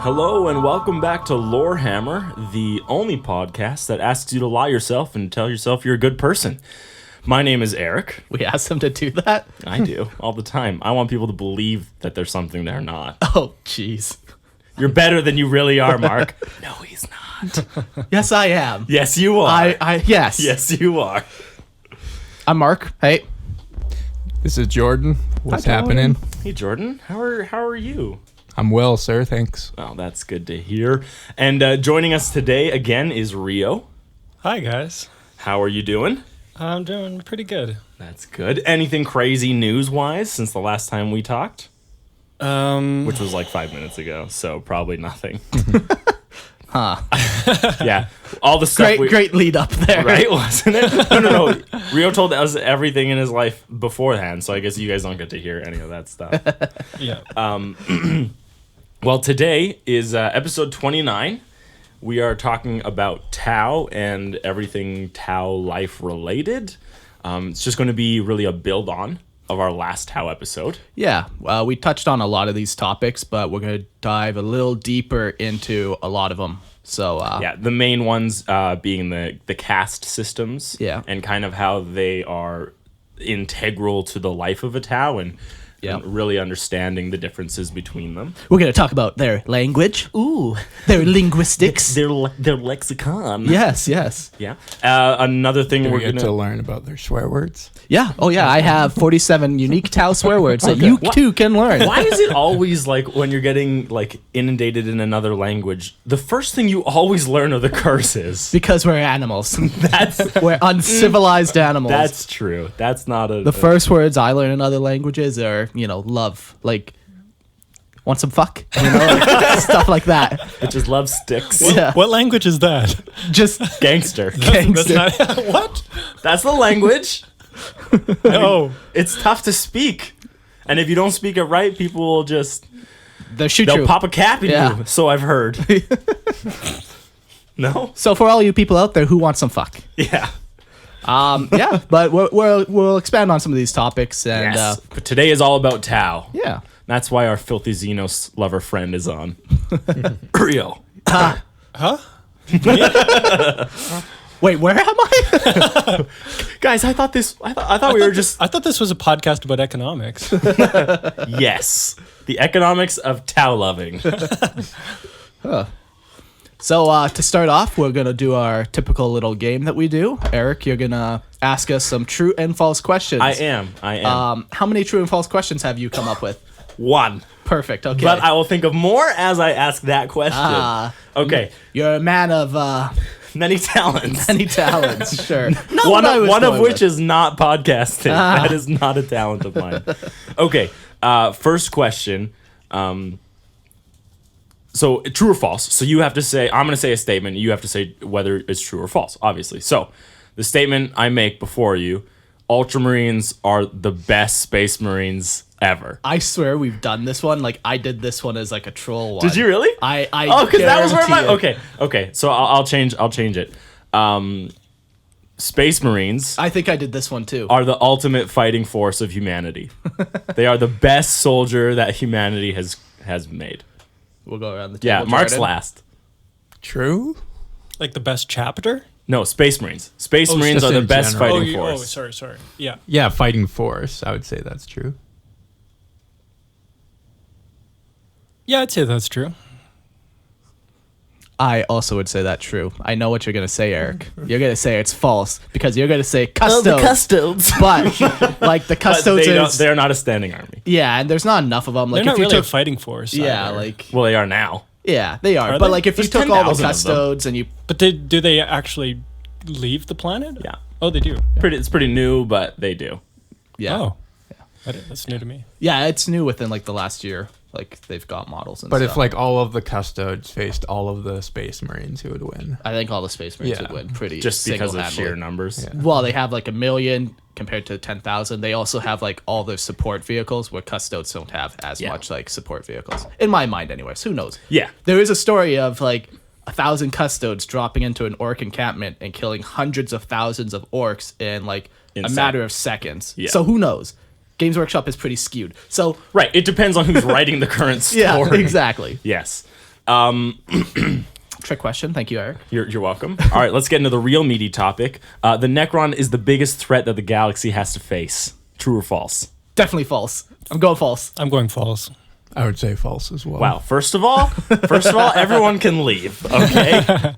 Hello and welcome back to Lorehammer, the only podcast that asks you to lie yourself and tell yourself you're a good person. My name is Eric. We asked them to do that? I do, all the time. I want people to believe that there's something they're not. Oh, jeez. You're better than you really are, Mark. No, he's not. Yes, I am. Yes, you are. Yes. Yes, you are. I'm Mark. Hey. This is Jordan. What's Hi, Jordan. happening? Hey, Jordan. How are you? I'm well, sir. Thanks. Oh, that's good to hear. And joining us today again is Rio. Hi, guys. How are you doing? I'm doing pretty good. That's good. Anything crazy news-wise since the last time we talked? Which was like 5 minutes ago, so probably nothing. Yeah. All the stuff Great lead up there. right, wasn't it? No. Rio told us everything in his life beforehand, so I guess you guys don't get to hear any of that stuff. Yeah. Well, today is episode 29. We are talking about Tau and everything Tau life related. It's just going to be really a build on of our last Tau episode. Yeah. We touched on a lot of these topics, but we're going to dive a little deeper into a lot of them. So Yeah, the main ones being the caste systems. Yeah. And kind of how they are integral to the life of a Tau and really understanding the differences between them. we're going to talk about their language. Ooh. Their linguistics. Their lexicon. Yes. Yeah. Another thing We we're get going to learn about their swear words. Yeah. Oh, yeah. I have 47 unique Tau swear words that you too can learn. Why is it always like when you're getting like inundated in another language, the first thing you always learn are the curses? Because we're animals. That's We're uncivilized animals. that's true. That's not a The first words I learn in other languages are, love. Like, want some fuck? Like, stuff like that. just love sticks. Yeah. What language is that? Just Gangster. gangster. That's not, what? That's the language. No. It's tough to speak. And if you don't speak it right, people will just They'll pop a cap in Yeah. you. So I've heard. No? So for all you people out there who want some fuck, Yeah. yeah, but we'll expand on some of these topics and Yes. But today is all about Tau. yeah. That's why our filthy Xenos lover friend is on. Rio. Huh? Wait, where am I? Guys, I thought we were just I thought this was a podcast about economics. yes. The economics of Tau loving. So to start off, we're gonna do our typical little game that we do. Eric, you're gonna ask us some true and false questions. I am. How many true and false questions have you come up with? One. Perfect. Okay. But I will think of more as I ask that question. Okay. You're a man of Many talents. many talents. Sure. One of which is not podcasting. That is not a talent of mine. Okay. First question. So true or false. So you have to say, I'm going to say a statement. You have to say whether it's true or false, obviously. So the statement I make before you, Ultramarines are the best Space Marines ever. I swear we've done this one. Like I did this one as like a troll one. Did you really? I because that was where my guarantee it. okay. So I'll change it. Space Marines I think I did this one too. are the ultimate fighting force of humanity. They are the best soldier that humanity has made. We'll go around the Yeah, table. Mark's Jordan. last. True? Like the best chapter? No, Space Marines. Space Marines just are the in best general. fighting force. Sorry. Yeah. Yeah, fighting force. I would say that's true. Yeah, I'd say that's true. I also would say that true. I know what you're gonna say, Eric. You're gonna say it's false because you're gonna say custodes. Custodes. But like the custodes is they're not a standing army. yeah, and there's not enough of them. Like They're if not you really a took fighting force. yeah, either. like Well, they are now. yeah, they are. Are But they? like if you There's took all the 10,000 of them. custodes and you But do they actually leave the planet? Yeah. Oh, they do. It's pretty new, but they do. yeah. Oh. That's new to me. Yeah, it's new within like the last year. Like they've got models and But stuff. if like all of the custodes faced all of the Space Marines, who would win? I think all the Space Marines Yeah. would win pretty Just because of single-handedly. sheer numbers. Yeah. Well, they have like 1 million compared to 10,000. They also have like all their support vehicles where custodes don't have as Yeah. much like support vehicles. In my mind anyways, who knows? Yeah. There is a story of like 1,000 custodes dropping into an orc encampment and killing hundreds of thousands of orcs in like a Insane. matter of seconds. Yeah. So who knows? Games Workshop is pretty skewed. So Right. It depends on who's writing the current story. yeah, exactly. Yes. Trick question. Thank you, Eric. You're welcome. All right, let's get into the real meaty topic. The Necron is the biggest threat that the galaxy has to face. True or false? Definitely false. I'm going false. I'm going false. I would say false as well. Wow. First of all, everyone can leave. Okay.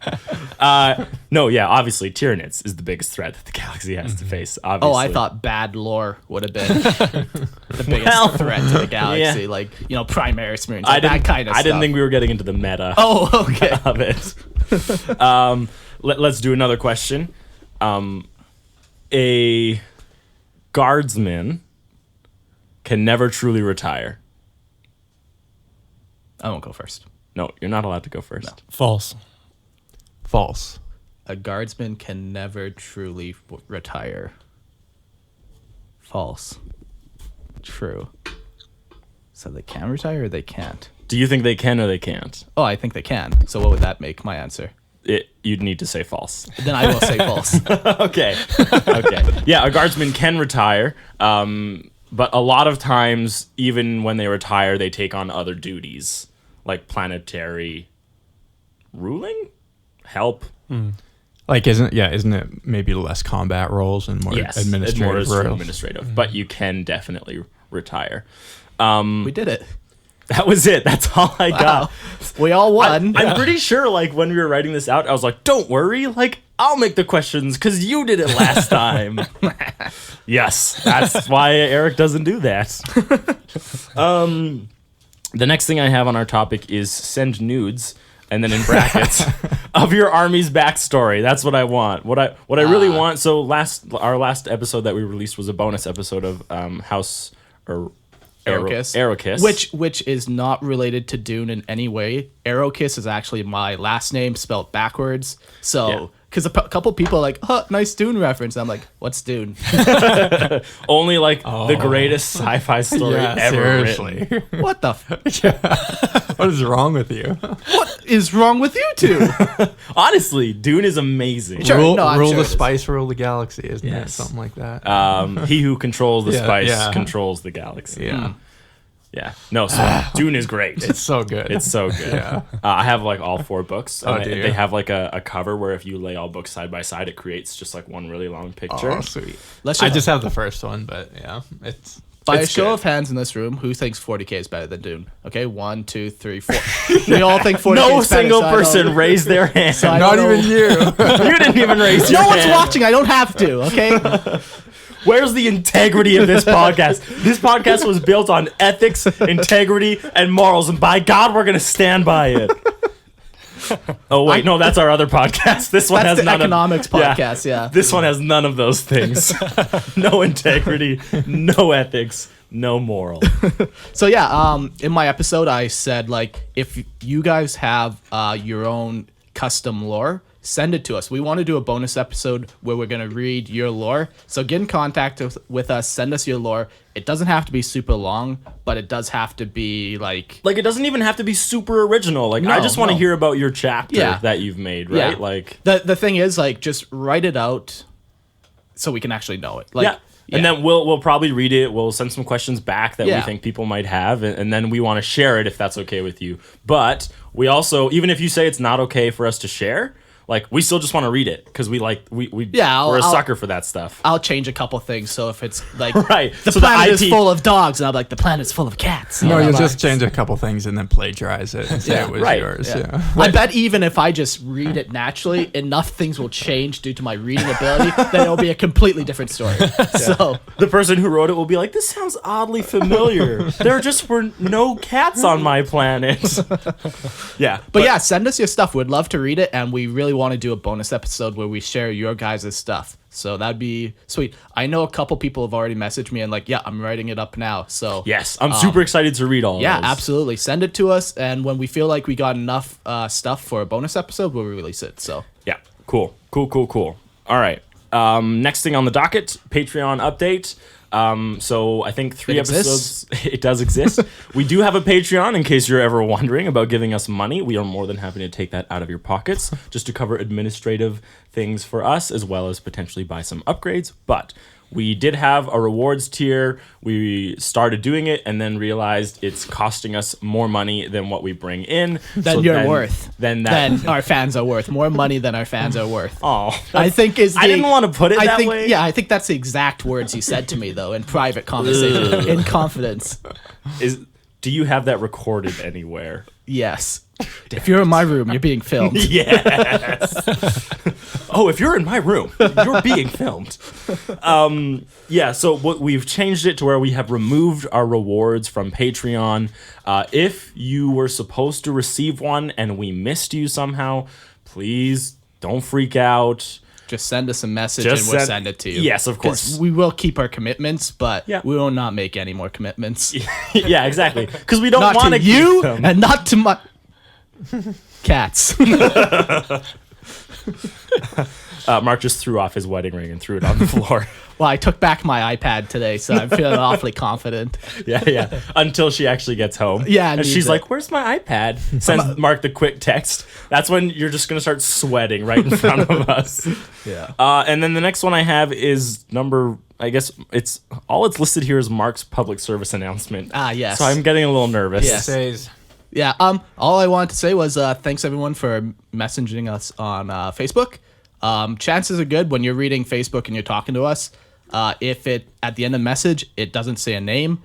No, yeah. Obviously, Tyranids is the biggest threat that the galaxy has to face. Obviously. Oh, I thought bad lore would have been the biggest threat to the galaxy, yeah. like Primaris Marines, like that kind of stuff. I didn't think we were getting into the meta. Oh, okay. Of it. Let's do another question. A guardsman can never truly retire. I won't go first. No, you're not allowed to go first. No. False. False. A guardsman can never truly retire. False. True. So they can retire or they can't? Do you think they can or they can't? Oh, I think they can. So what would that make my answer? You'd need to say false. Then I will say false. Okay. Yeah, a guardsman can retire, but a lot of times, even when they retire, they take on other duties, like planetary ruling, help. Like, isn't it maybe less combat roles and more Yes, administrative roles? administrative, but you can definitely retire. We did it. That was it. That's all I got. We all won. I'm pretty sure, like, when we were writing this out, I was like, don't worry, like, I'll make the questions because you did it last time. Yes, that's why Eric doesn't do that. The next thing I have on our topic is send nudes, and then in brackets of your army's backstory. That's what I want. What I really want. So our last episode that we released was a bonus episode of House or Aerokiss. Which is not related to Dune in any way. Aerokiss is actually my last name spelled backwards. So, because a couple people are like, oh, nice Dune reference. And I'm like, what's Dune? Only like the greatest sci-fi story ever seriously. written. What the? What is wrong with you? What is wrong with you two? Honestly, Dune is amazing. Sure. Rule, no, I'm rule sure the it is. spice, rule the galaxy, isn't it? Yes. Something like that. He who controls the Yeah, spice yeah. controls the galaxy. Yeah. Yeah. No, so Dune is great. It's so good. It's so good. Yeah. I have like all 4 books. Oh, And do you? they have like a cover where if you lay all books side by side, it creates just like one really long picture. Oh, sweet. Let's I just have the first one, but yeah, it's by a it's show good. of hands in this room, who thinks 40K is better than Dune? Okay, 1, 2, 3, 4. We all think 40K No is better, single so I don't- person raised their hand. So I not don't even know. you. You didn't even raise your No one's hand. watching. I don't have to. Okay. Where's the integrity of this podcast? This podcast was built on ethics, integrity, and morals, and by God, we're gonna stand by it. Oh wait, no, that's our other podcast. This one That's has the none economics of, podcast. Yeah. This one has none of those things. No integrity, no ethics, no moral. So yeah, in my episode, I said like if you guys have your own custom lore, send it to us. We want to do a bonus episode where we're gonna read your lore. So get in contact with us. Send us your lore. It doesn't have to be super long, but it does have to be like Like, it doesn't even have to be super original. Like, I No, just want to no. hear about your chapter Yeah. that you've made, right? Yeah. Like, the thing is like just write it out so we can actually know it. Like, yeah. And then we'll probably read it. We'll send some questions back that we Yeah. think people might have, and then we want to share it if that's okay with you. But we also, even if you say it's not okay for us to share, like, we still just want to read it because we Yeah, we're a I'll- sucker for that stuff. I'll change a couple things. So if it's like Right. the So the planet is IT full of dogs, and I'm like the planet's full of cats. No, You know, you'll like- just change a couple things and then plagiarize it and say Yeah, it was right, yours. Yeah. Yeah. I bet even if I just read it naturally, enough things will change due to my reading ability that it'll be a completely different story. So The person who wrote it will be like, this sounds oddly familiar. There just were no cats on my planet. Yeah. But yeah, send us your stuff. We'd love to read it, and we really want to do a bonus episode where we share your guys' stuff. So that'd be sweet. I know a couple people have already messaged me and like, yeah, I'm writing it up now. So Yes, I'm super excited to read all yeah, of those. absolutely. Send it to us, and when we feel like we got enough stuff for a bonus episode, we'll release it. So Yeah, cool. All right. Next thing on the docket, Patreon update. So I think 3 It episodes. It does exist. We do have a Patreon in case you're ever wondering about giving us money. We are more than happy to take that out of your pockets just to cover administrative things for us as well as potentially buy some upgrades. But We did have a rewards tier. We started doing it and then realized it's costing us more money than what we bring in. Than you're worth. Then that. Than our fans are worth. More money than our fans are worth. Oh, I think I didn't want to put it that think, way. Yeah, I think that's the exact words you said to me, though, in private conversation, in confidence. Do you have that recorded anywhere? Yes. If you're in my room, you're being filmed. Yes. Oh, if you're in my room, you're being filmed. Yeah, so we've changed it to where we have removed our rewards from Patreon. If you were supposed to receive one and we missed you somehow, please don't freak out. Just send us a message and we'll send it to you. Yes, of course. 'Cause we will keep our commitments, but Yeah. we will not make any more commitments. Yeah, exactly. Because we don't Not want to to you keep them. and not to my cats. Mark just threw off his wedding ring and threw it on the floor. Well, I took back my iPad today, so I'm feeling awfully confident. Yeah. Until she actually gets home. Yeah, And needs she's it. like, "Where's my iPad?" Sends Mark the quick text. That's when you're just going to start sweating right in front of us. Yeah. And then the next one I have is I guess it's listed here is Mark's public service announcement. Yes. So I'm getting a little nervous. Yes. Says Yeah. All I wanted to say was thanks everyone for messaging us on Facebook. Chances are good when you're reading Facebook and you're talking to us. If it at the end of the message it doesn't say a name,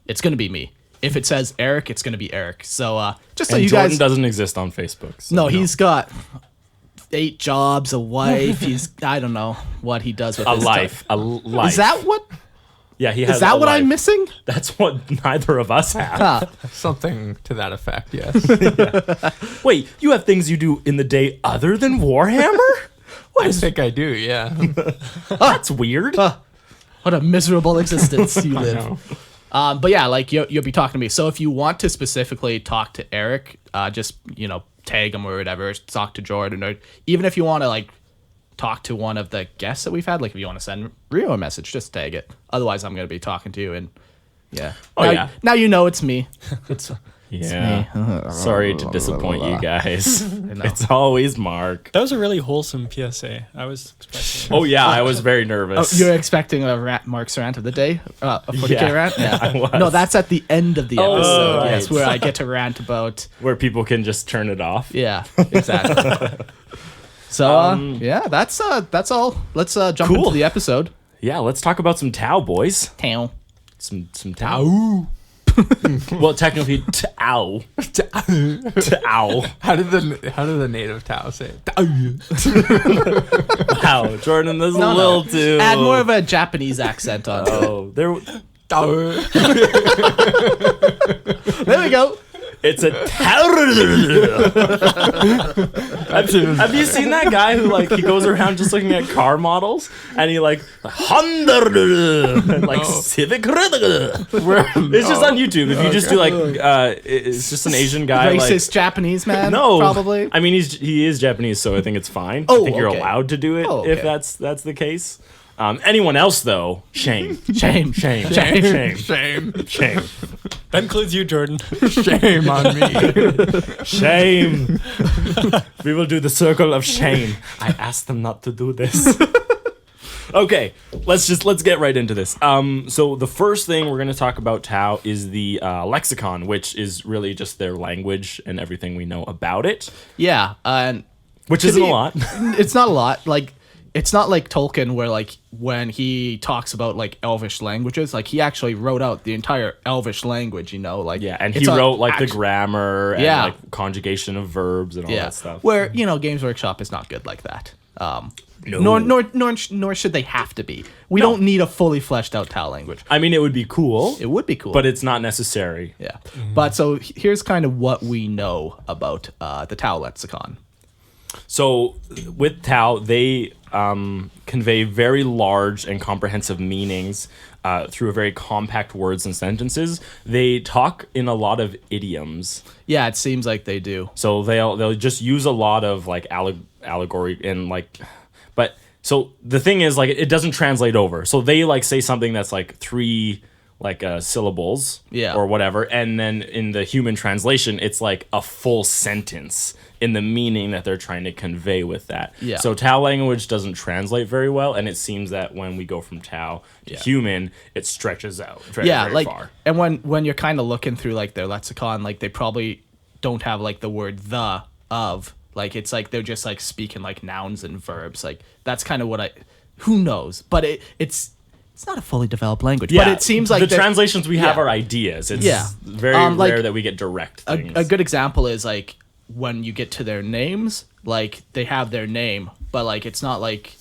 it's gonna be me. If it says Eric, it's gonna be Eric. So just so And you Jordan guys doesn't exist on Facebook. So no, he's got 8 jobs, a wife. I don't know what he does with a his life. time. A life. Is that what? Yeah, he has Is that a what life. I'm missing? That's what neither of us have. something to that effect. Yes. Wait, you have things you do in the day other than Warhammer? I think I do. Yeah. That's weird. What a miserable existence you live. know. But yeah, like you'll be talking to me. So if you want to specifically talk to Eric, just tag him or whatever. Talk to Jordan, or even if you want to like talk to one of the guests that we've had. Like if you want to send Rio a message, just tag it. Otherwise, I'm gonna be talking to you and yeah. Oh, now, yeah. Now you know it's me. Yeah. Sorry to disappoint you guys. know. It's always Mark. That was a really wholesome PSA. I was expecting. Oh yeah, I was very nervous. You're expecting a Mark's rant of the day, a 40K Yeah, rant. Yeah. I was. No, that's at the end of the Oh, episode. right. Yes, where I get to rant about. Where people can just turn it off. Yeah, exactly. So yeah, that's all. Let's jump Cool. into the episode. Yeah, let's talk about some Tau, boys. Town. Some Tau. Well, technically Tau. Tau. How did the native Tau say it? Wow, Jordan, that's No, a no. little too. Add more of a Japanese accent on it. Oh, there. There we go. It's a have you seen that guy who like he goes around just looking at car models and he like Honda and like Civic it's just on YouTube. If you just do like it's just an Asian guy Racist Japanese man. no probably. I mean he is Japanese, so I think it's fine. Oh, I think you're okay. allowed to do it Oh, if okay. that's the case. Anyone else though, shame. Shame. Shame. Shame. Shame. Shame. Shame. That includes you, Jordan. Shame on me. Shame. We will do the circle of shame. I asked them not to do this. Okay, let's get right into this. So the first thing we're going to talk about Tau is the lexicon, which is really just their language and everything we know about it, Yeah, and which To isn't be- a lot. it's not a lot. Like it's not like Tolkien, where like when he talks about like Elvish languages, like he actually wrote out the entire Elvish language. Like Yeah, and it's he a- wrote like the act- grammar and Yeah. like conjugation of verbs and all that stuff. Where Games Workshop is not good like that. No. Nor should they have to be. We don't need a fully fleshed out Tau language. I mean, it would be cool, It would be cool, but it's not necessary. yeah. But so here's kind of what we know about the Tau lexicon. So with Tau, they convey very large and comprehensive meanings through very compact words and sentences. They talk in a lot of idioms. Yeah, it seems like they do. So they'll just use a lot of like allegory and like, but so the thing is like it doesn't translate over. So they like say something that's like 3 syllables Yeah. or whatever, and then in the human translation it's like a full sentence in the meaning that they're trying to convey with that. Yeah. So Tao language doesn't translate very well, and it seems that when we go from Tao to human, it stretches out very, very far. And when you're kind of looking through like their lexicon, like they probably don't have like the word the, of, like it's like they're just like speaking like nouns and verbs. Like that's kind of what who knows, but it's not a fully developed language, but it seems like the translations we have are ideas. It's very rare that we get direct things. A good example is like when you get to their names, like they have their name, but like it's not like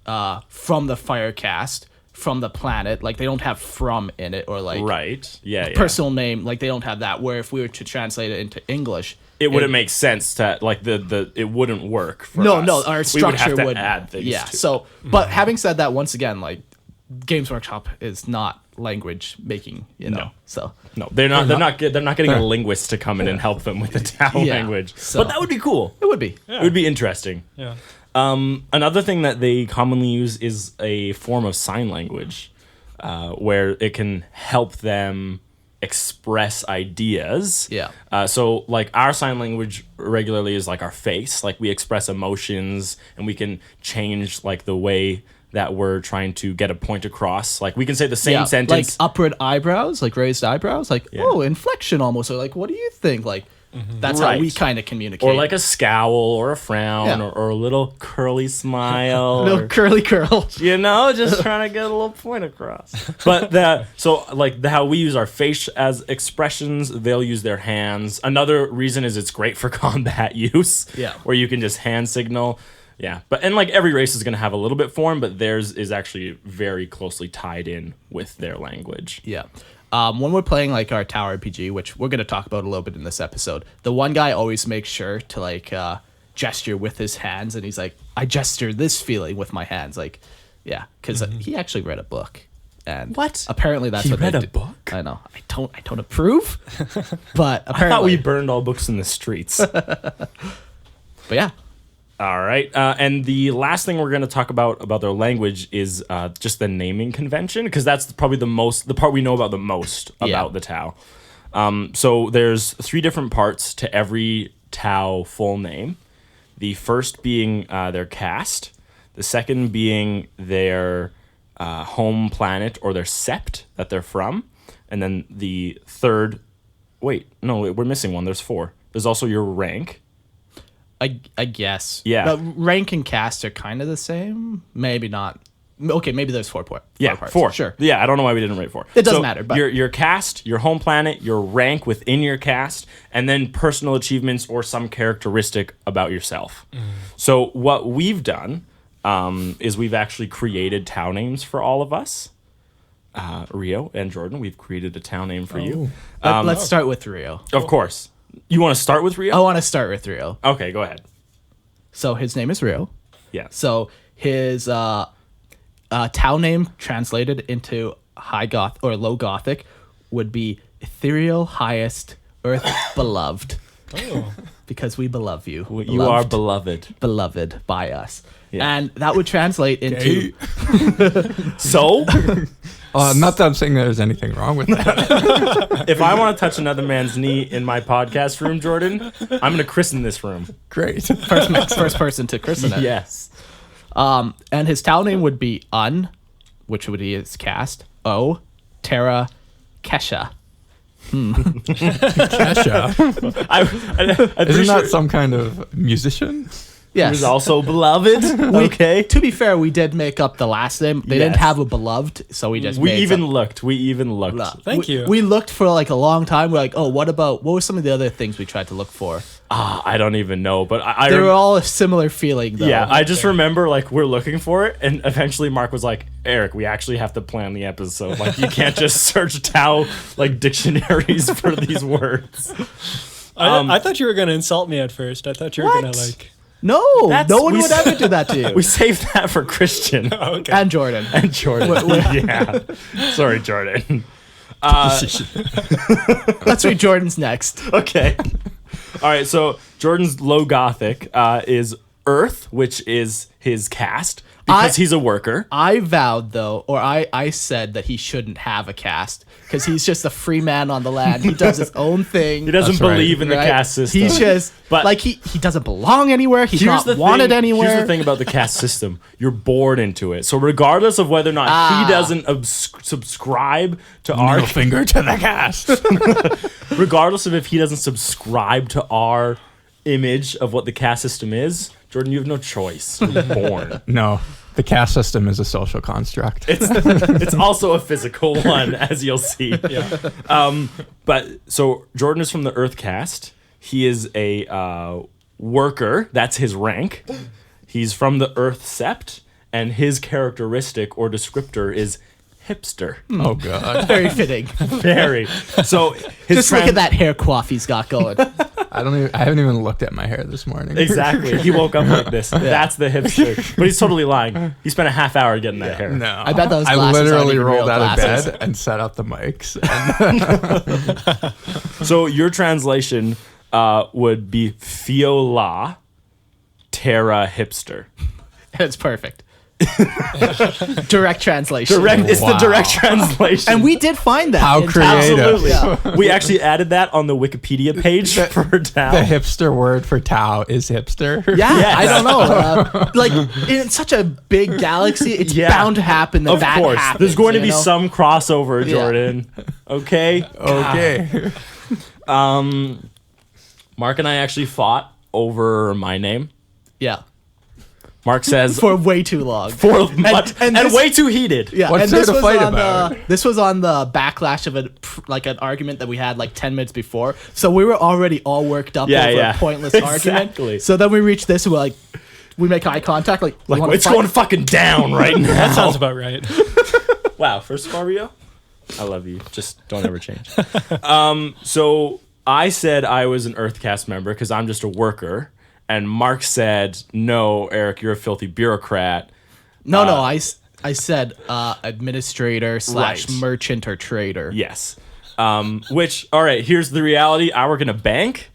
from the Firecast, from the planet, like they don't have from in it, or like personal name, like they don't have that. Where if we were to translate it into English, it wouldn't make sense to like it wouldn't work for us. No, our structure we would have would to add things. Yeah. To so, but having said that, once again, like Games Workshop is not language making, So no, they're not getting a linguist to come in and help them with the Tao language. So, but that would be cool. It would be. Yeah. It would be interesting. Yeah. Another thing that they commonly use is a form of sign language, where it can help them express ideas. Yeah. So like our sign language regularly is like our face, like we express emotions, and we can change like the way that we're trying to get a point across. Like we can say the same sentence, like upward eyebrows, like raised eyebrows, like inflection almost, or like what do you think? Like that's how we kind of communicate. or like a scowl or a frown or a little curly smile, little curly curl. Just trying to get a little point across. But how we use our face as expressions, they'll use their hands. Another reason is it's great for combat use. Yeah. Where you can just hand signal. Yeah, and like every race is going to have a little bit form, but theirs is actually very closely tied in with their language. Yeah. When we're playing like our Tower RPG, which we're going to talk about a little bit in this episode, the one guy always makes sure to like gesture with his hands, and he's like, I gesture this feeling with my hands. Like, yeah, because he actually read a book. And what? Apparently that's he what read they a do. book? I know. I don't approve, but apparently. I thought we burned all books in the streets. But yeah. All right. And the last thing we're going to talk about their language is just the naming convention, because that's probably the part we know about the most about the Tao. So there's 3 different parts to every Tao full name. The first being their caste, the second being their home planet or their sept that they're from, and then the third. Wait, no, we're missing one. There's 4. There's also your rank. I guess. Yeah. But rank and cast are kind of the same. Maybe not. Okay, maybe there's 4 parts. Yeah, 4. Sure. Yeah, I don't know why we didn't rate 4. It doesn't matter. But your caste, your home planet, your rank within your caste, and then personal achievements or some characteristic about yourself. So what we've done is we've actually created Tao names for all of us. Rio and Jordan, we've created a Tao name for you. let's start with Rio. Of course. You want to start with Rio? I want to start with Rio. Okay, go ahead. So his name is Rio. Yeah. So his Tao name translated into High Goth or Low Gothic would be Ethereal, Highest, Earth Beloved. Oh. Because we beloved you. You are beloved. Beloved by us. Yeah. And that would translate into... So? Not that I'm saying there's anything wrong with that. If I want to touch another man's knee in my podcast room, Jordan, I'm going to christen this room. Great. First person to christen it. Yes. And his Tao name would be Un, which would be his cast. O, Terra, Kesha. Kesha. Isn't that some kind of musician? Yes. He was also beloved. Okay. To be fair, we did make up the last name. They didn't have a beloved, so we just We made even some. looked. Thank you. We looked for like a long time. We're like, oh, what were some of the other things we tried to look for? I don't even know, but they were all a similar feeling, though. Yeah, I just remember like we're looking for it, and eventually Mark was like, Eric, we actually have to plan the episode. Like you can't just search Tao like dictionaries for these words. I thought you were going to insult me at first. I thought you were going to like... No, no one would ever do that to you. We saved that for Christian. Okay. And Jordan. Yeah. Sorry, Jordan. Let's read Jordan's next. Okay. All right, so Jordan's Low Gothic is Earth, which is his caste. because he's a worker. I vowed though, or I said that he shouldn't have a caste because he's just a free man on the land. He does his own thing. He doesn't That's right. believe in the caste system. He's just But- like he doesn't belong anywhere. He's not wanted anywhere. Here's the thing about the caste system: you're born into it. So regardless of whether or not he doesn't subscribe to our Middle finger to the cast. regardless of if he doesn't subscribe to our image of what the caste system is, Jordan, you have no choice. You're born. No, the caste system is a social construct. It's also a physical one, as you'll see. But so Jordan is from the Earth caste. He is a worker. That's his rank. He's from the Earth sept, and his characteristic or descriptor is hipster. Oh god. Very fitting. Very. So his Just look at that hair coif he's got going. I haven't even looked at my hair this morning. Exactly. He woke up like this. That's the hipster. But he's totally lying. He spent a half hour getting that hair. No. I bet those I glasses literally aren't even rolled real out glasses. of bed and set up the mics. So your translation would be Fiola Terra Hipster. It's perfect. Direct translation. It's the Wow. direct translation. And we did find that. How in creative. Absolutely. Yeah. We actually added that on the Wikipedia page for Tao. The hipster word for Tao is hipster. Yeah, Yes. I don't know. Like in such a big galaxy, it's Yeah. bound to happen that Of that course. happens. There's going to you be know? some crossover, Yeah. Jordan. Okay? Okay. Mark and I actually fought over my name. Yeah, Mark says for way too long. and this- way too heated. Yeah, What's and there this to was fight on about? this was on the backlash of an argument that we had like 10 minutes before. So we were already all worked up Yeah, over yeah. a pointless Exactly. argument. So then we reach this and we're like, we make eye contact, like Like, wanna it's fight? going fucking down right now. That sounds about right. Wow, first of all, Rio, I love you. Just don't ever change. So I said I was an Earthcast member because I'm just a worker. And Mark said, no, Eric, you're a filthy bureaucrat. No, I said administrator / Right. merchant or trader. Yes. Which, all right, here's the reality. I work in a bank,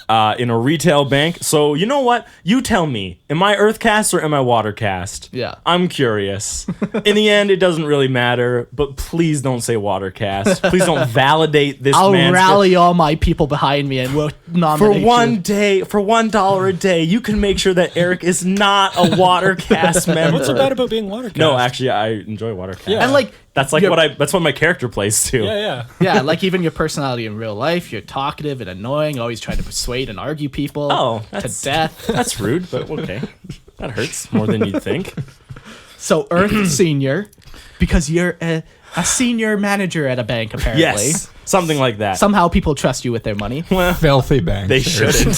in a retail bank. So you know what? You tell me, am I Earthcast or am I Watercast? Yeah. I'm curious. In the end, it doesn't really matter, but please don't say Watercast. Please don't validate this I'll man's rally all my people behind me and we'll for nominate one you. day, for $1 a day, you can make sure that Eric is not a Watercast member. What's so bad about being watercast? No, actually, I enjoy Watercast. Yeah. And like That's like you're- that's what my character plays too. Yeah. yeah, like even your personality in real life, you're talkative and annoying, always trying to persuade and argue people Oh, to that's- death. That's rude, but okay. That hurts more than you'd think. So Earth Senior, because you're a senior manager at a bank, apparently. Yes, something like that. Somehow people trust you with their money. Filthy banksters. They shouldn't.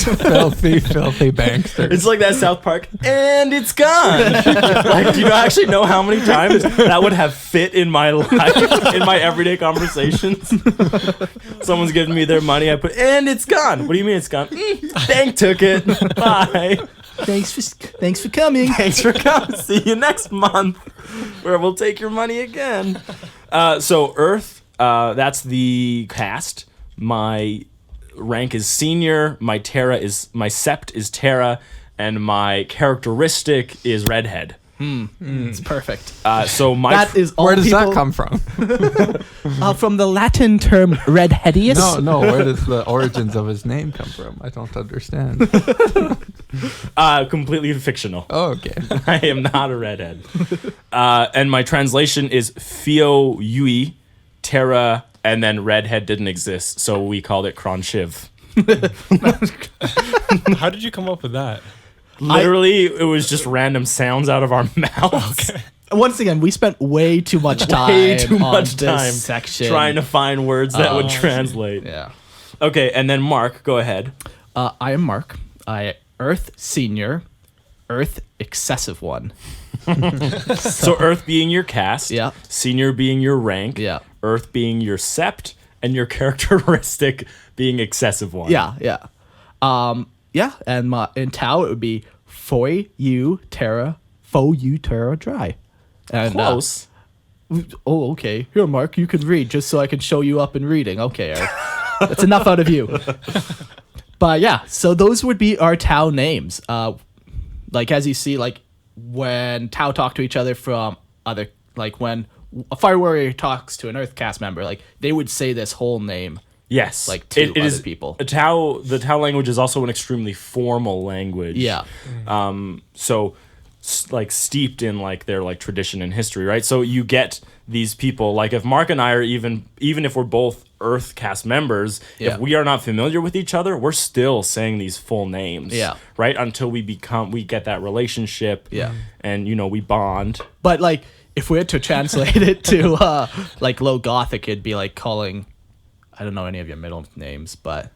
filthy banksters. It's like that South Park, and it's gone. Like, do you actually know how many times that would have fit in my life, in my everyday conversations? Someone's giving me their money, I put, and it's gone. What do you mean it's gone? Bank took it. Bye. Thanks for coming. Thanks for coming. See you next month, where we'll take your money again. So Earth, that's the cast. My rank is senior. My sept is Terra, and my characteristic is redhead. It's perfect. So my That is all Where does people, that come from? from the Latin term redheadius. No. Where does the origins of his name come from? I don't understand. completely fictional. Oh, okay. I am not a redhead. And my translation is Fio Yui, Terra, and then redhead didn't exist, so we called it Kronshiv. How did you come up with that? Literally, it was just random sounds out of our mouths. Okay. Once again, we spent way too much time Way too on much this time section trying to find words that would translate. Yeah. Okay, and then Mark, go ahead. I am Mark. Earth Senior, Earth Excessive One. So Earth being your caste, Yeah. Senior being your rank, Yeah. Earth being your sept, and your characteristic being excessive one. Yeah. Yeah, and in Tau it would be Foy You Terra Dry. And, Close. oh, okay. Here, Mark, you can read just so I can show you up in reading. Okay, Eric. That's enough out of you. But yeah, so those would be our Tau names. Like as you see, like when Tau talk to each other from other, like when a Fire Warrior talks to an Earth Caste member, like they would say this whole name. Yes, Like to it other is people. The Tau language is also an extremely formal language. Yeah. So like steeped in like their like tradition and history, right? So you get these people like if Mark and I are even if we're both Earth Cast members, Yeah. if we are not familiar with each other, we're still saying these full names. Yeah. Right? Until we get that relationship. Yeah. And we bond. But like if we had to translate it to like Low Gothic, it'd be like calling, I don't know any of your middle names, but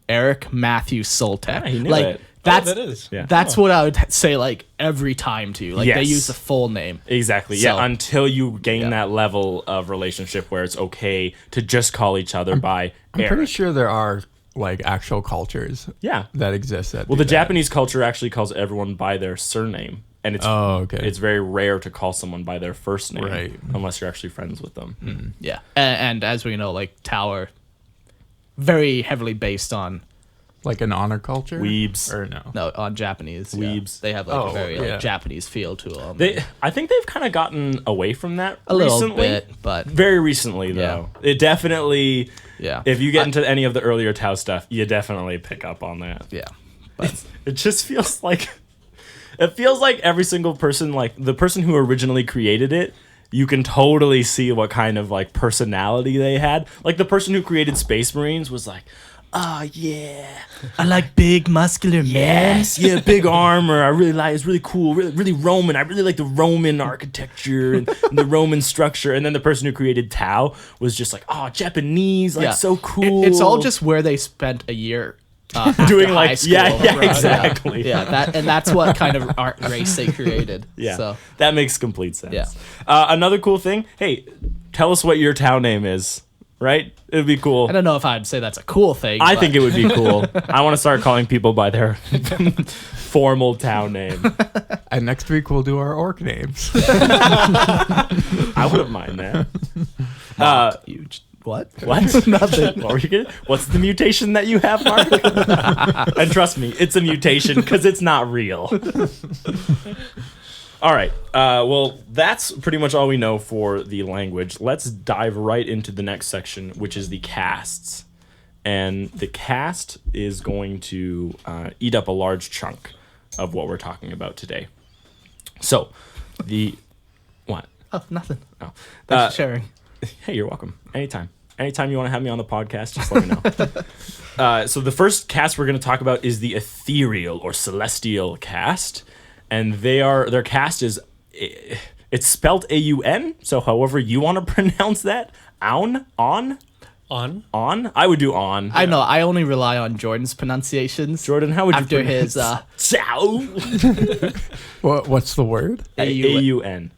Eric Matthew Soltek. Yeah, he knew like it. that's that is. Yeah. that's what I would say like every time to you. Like they Yes. use the full name. Exactly. So- Yeah. Until you gain Yeah. that level of relationship where it's okay to just call each other by I'm Eric. pretty sure there are like actual cultures Yeah. that exist. That Well, do the that. Japanese culture actually calls everyone by their surname, and it's okay. it's very rare to call someone by their first name, Right. unless you're actually friends with them. Yeah. And as we know, like Tower very heavily based on like an honor culture. Weebs. or no? no on Japanese. Yeah. Weebs. They have like a Oh, very yeah. like Japanese feel to them. I think they've kind of gotten away from that a little recently. bit, but Very recently, though. It definitely. yeah. If you get into any of the earlier Tau stuff, you definitely pick up on that. yeah. But It just feels like every single person, like the person who originally created it, you can totally see what kind of like personality they had. Like the person who created Space Marines was like, oh yeah, I like big muscular yes, yeah, big armor. I really like. It's really cool. Really, really Roman. I really like the Roman architecture and the Roman structure. And then the person who created Tau was just like, oh, Japanese, like so cool. It's all just where they spent a year after doing high like school. yeah, Right, exactly. Yeah, that's what kind of art race they created. Yeah, So that makes complete sense. Yeah. Another cool thing. Hey, tell us what your Tau name is. Right? It'd be cool. I don't know if I'd say that's a cool thing. I but think it would be cool. I want to start calling people by their formal Tau name. And next week we'll do our orc names. I wouldn't mind that. what? What? Nothing. What were you gonna? What's the mutation that you have, Mark? And trust me, it's a mutation because it's not real. All right. Well, that's pretty much all we know for the language. Let's dive right into the next section, which is the castes. And the caste is going to eat up a large chunk of what we're talking about today. So, what? Oh, nothing. Oh. Thanks for sharing. Hey, you're welcome. Anytime. Anytime you want to have me on the podcast, just let me know. So the first caste we're going to talk about is the ethereal or celestial caste. And their caste is, it's spelled A-U-N, so however you want to pronounce that. On? On? I would do on. I know. I only rely on Jordan's pronunciations. Jordan, how would you after pronounce his Ciao. What's the word? A-U-N.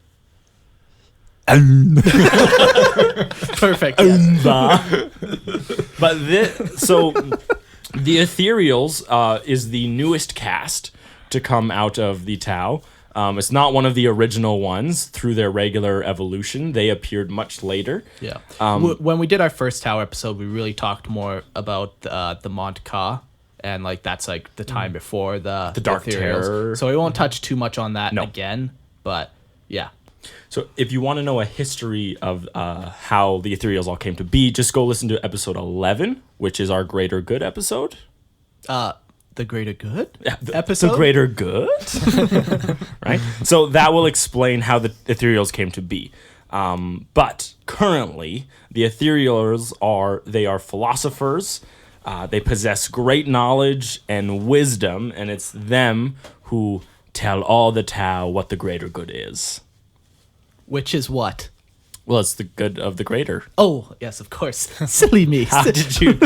Perfect. Yes. But the Ethereals is the newest caste to come out of the Tau. It's not one of the original ones through their regular evolution. They appeared much later. Yeah. When we did our first Tau episode, we really talked more about the Monka, and like that's like the time before the Dark Ethereals. Terror. So we won't touch too much on that No. again. But yeah. So if you want to know a history of how the Ethereals all came to be, just go listen to episode 11, which is our Greater Good episode. The Greater Good The episode. Greater Good, right? So that will explain how the Ethereals came to be. But currently, the Ethereals are philosophers. They possess great knowledge and wisdom, and it's them who tell all the Tau what the Greater Good is. Which is what? Well, it's the good of the greater. Oh, yes, of course. Silly me. How did you?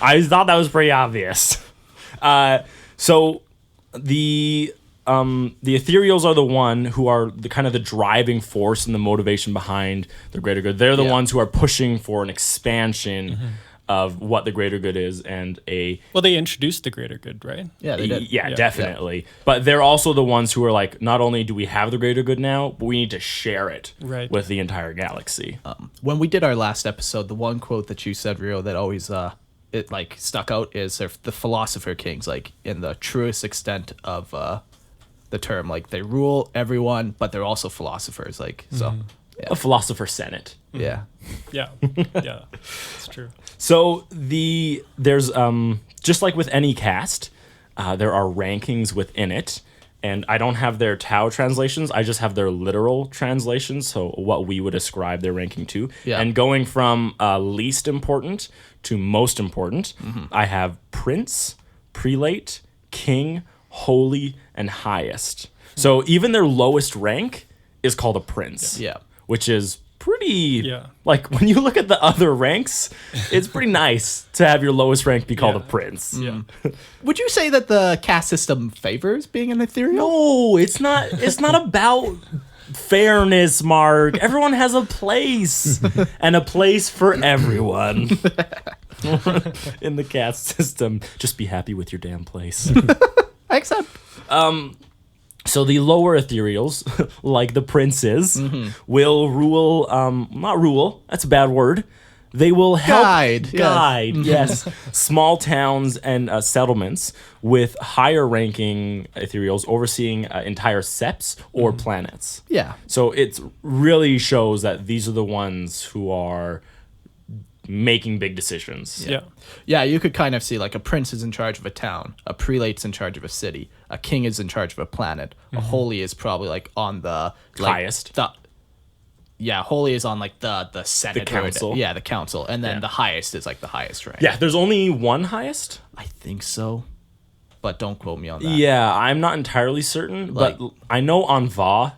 I thought that was pretty obvious. So the Ethereals are the one who are the kind of the driving force and the motivation behind the greater good. They're the ones who are pushing for an expansion of what the greater good is and Well, they introduced the greater good, right? Yeah, they did. Yeah, definitely. But they're also the ones who are like, not only do we have the greater good now, but we need to share it with the entire galaxy. When we did our last episode, the one quote that you said, Rio, that always it like stuck out is the philosopher kings, like in the truest extent of the term. Like they rule everyone, but they're also philosophers. Like so, A philosopher senate. yeah. Yeah, yeah, it's true. So there's just like with any caste, there are rankings within it, and I don't have their Tao translations. I just have their literal translations. So what we would ascribe their ranking to, Yeah. and going from least important to most important, I have prince, prelate, king, holy, and highest. So even their lowest rank is called a prince. Yeah. Which is pretty Yeah. like when you look at the other ranks, it's pretty nice to have your lowest rank be called Yeah. a prince. Yeah. Would you say that the caste system favors being an ethereal? No, it's not about fairness, Mark. Everyone has a place and a place for everyone. In the caste system. Just be happy with your damn place. I accept. So the lower ethereals, like the princes, will rule, not rule, that's a bad word. They will help Guide, yes, small towns and settlements with higher ranking ethereals overseeing entire seps or planets. Yeah. So it really shows that these are the ones who are making big decisions. Yeah. Yeah, you could kind of see like a prince is in charge of a town, a prelate's in charge of a city, a king is in charge of a planet, a holy is probably like on the like, Highest. Holy is on like the senate, The council. the council, and then Yeah. the highest is like the highest rank. Yeah, there's only one highest. I think so, but don't quote me on that. Yeah, I'm not entirely certain, but Like- I know Anva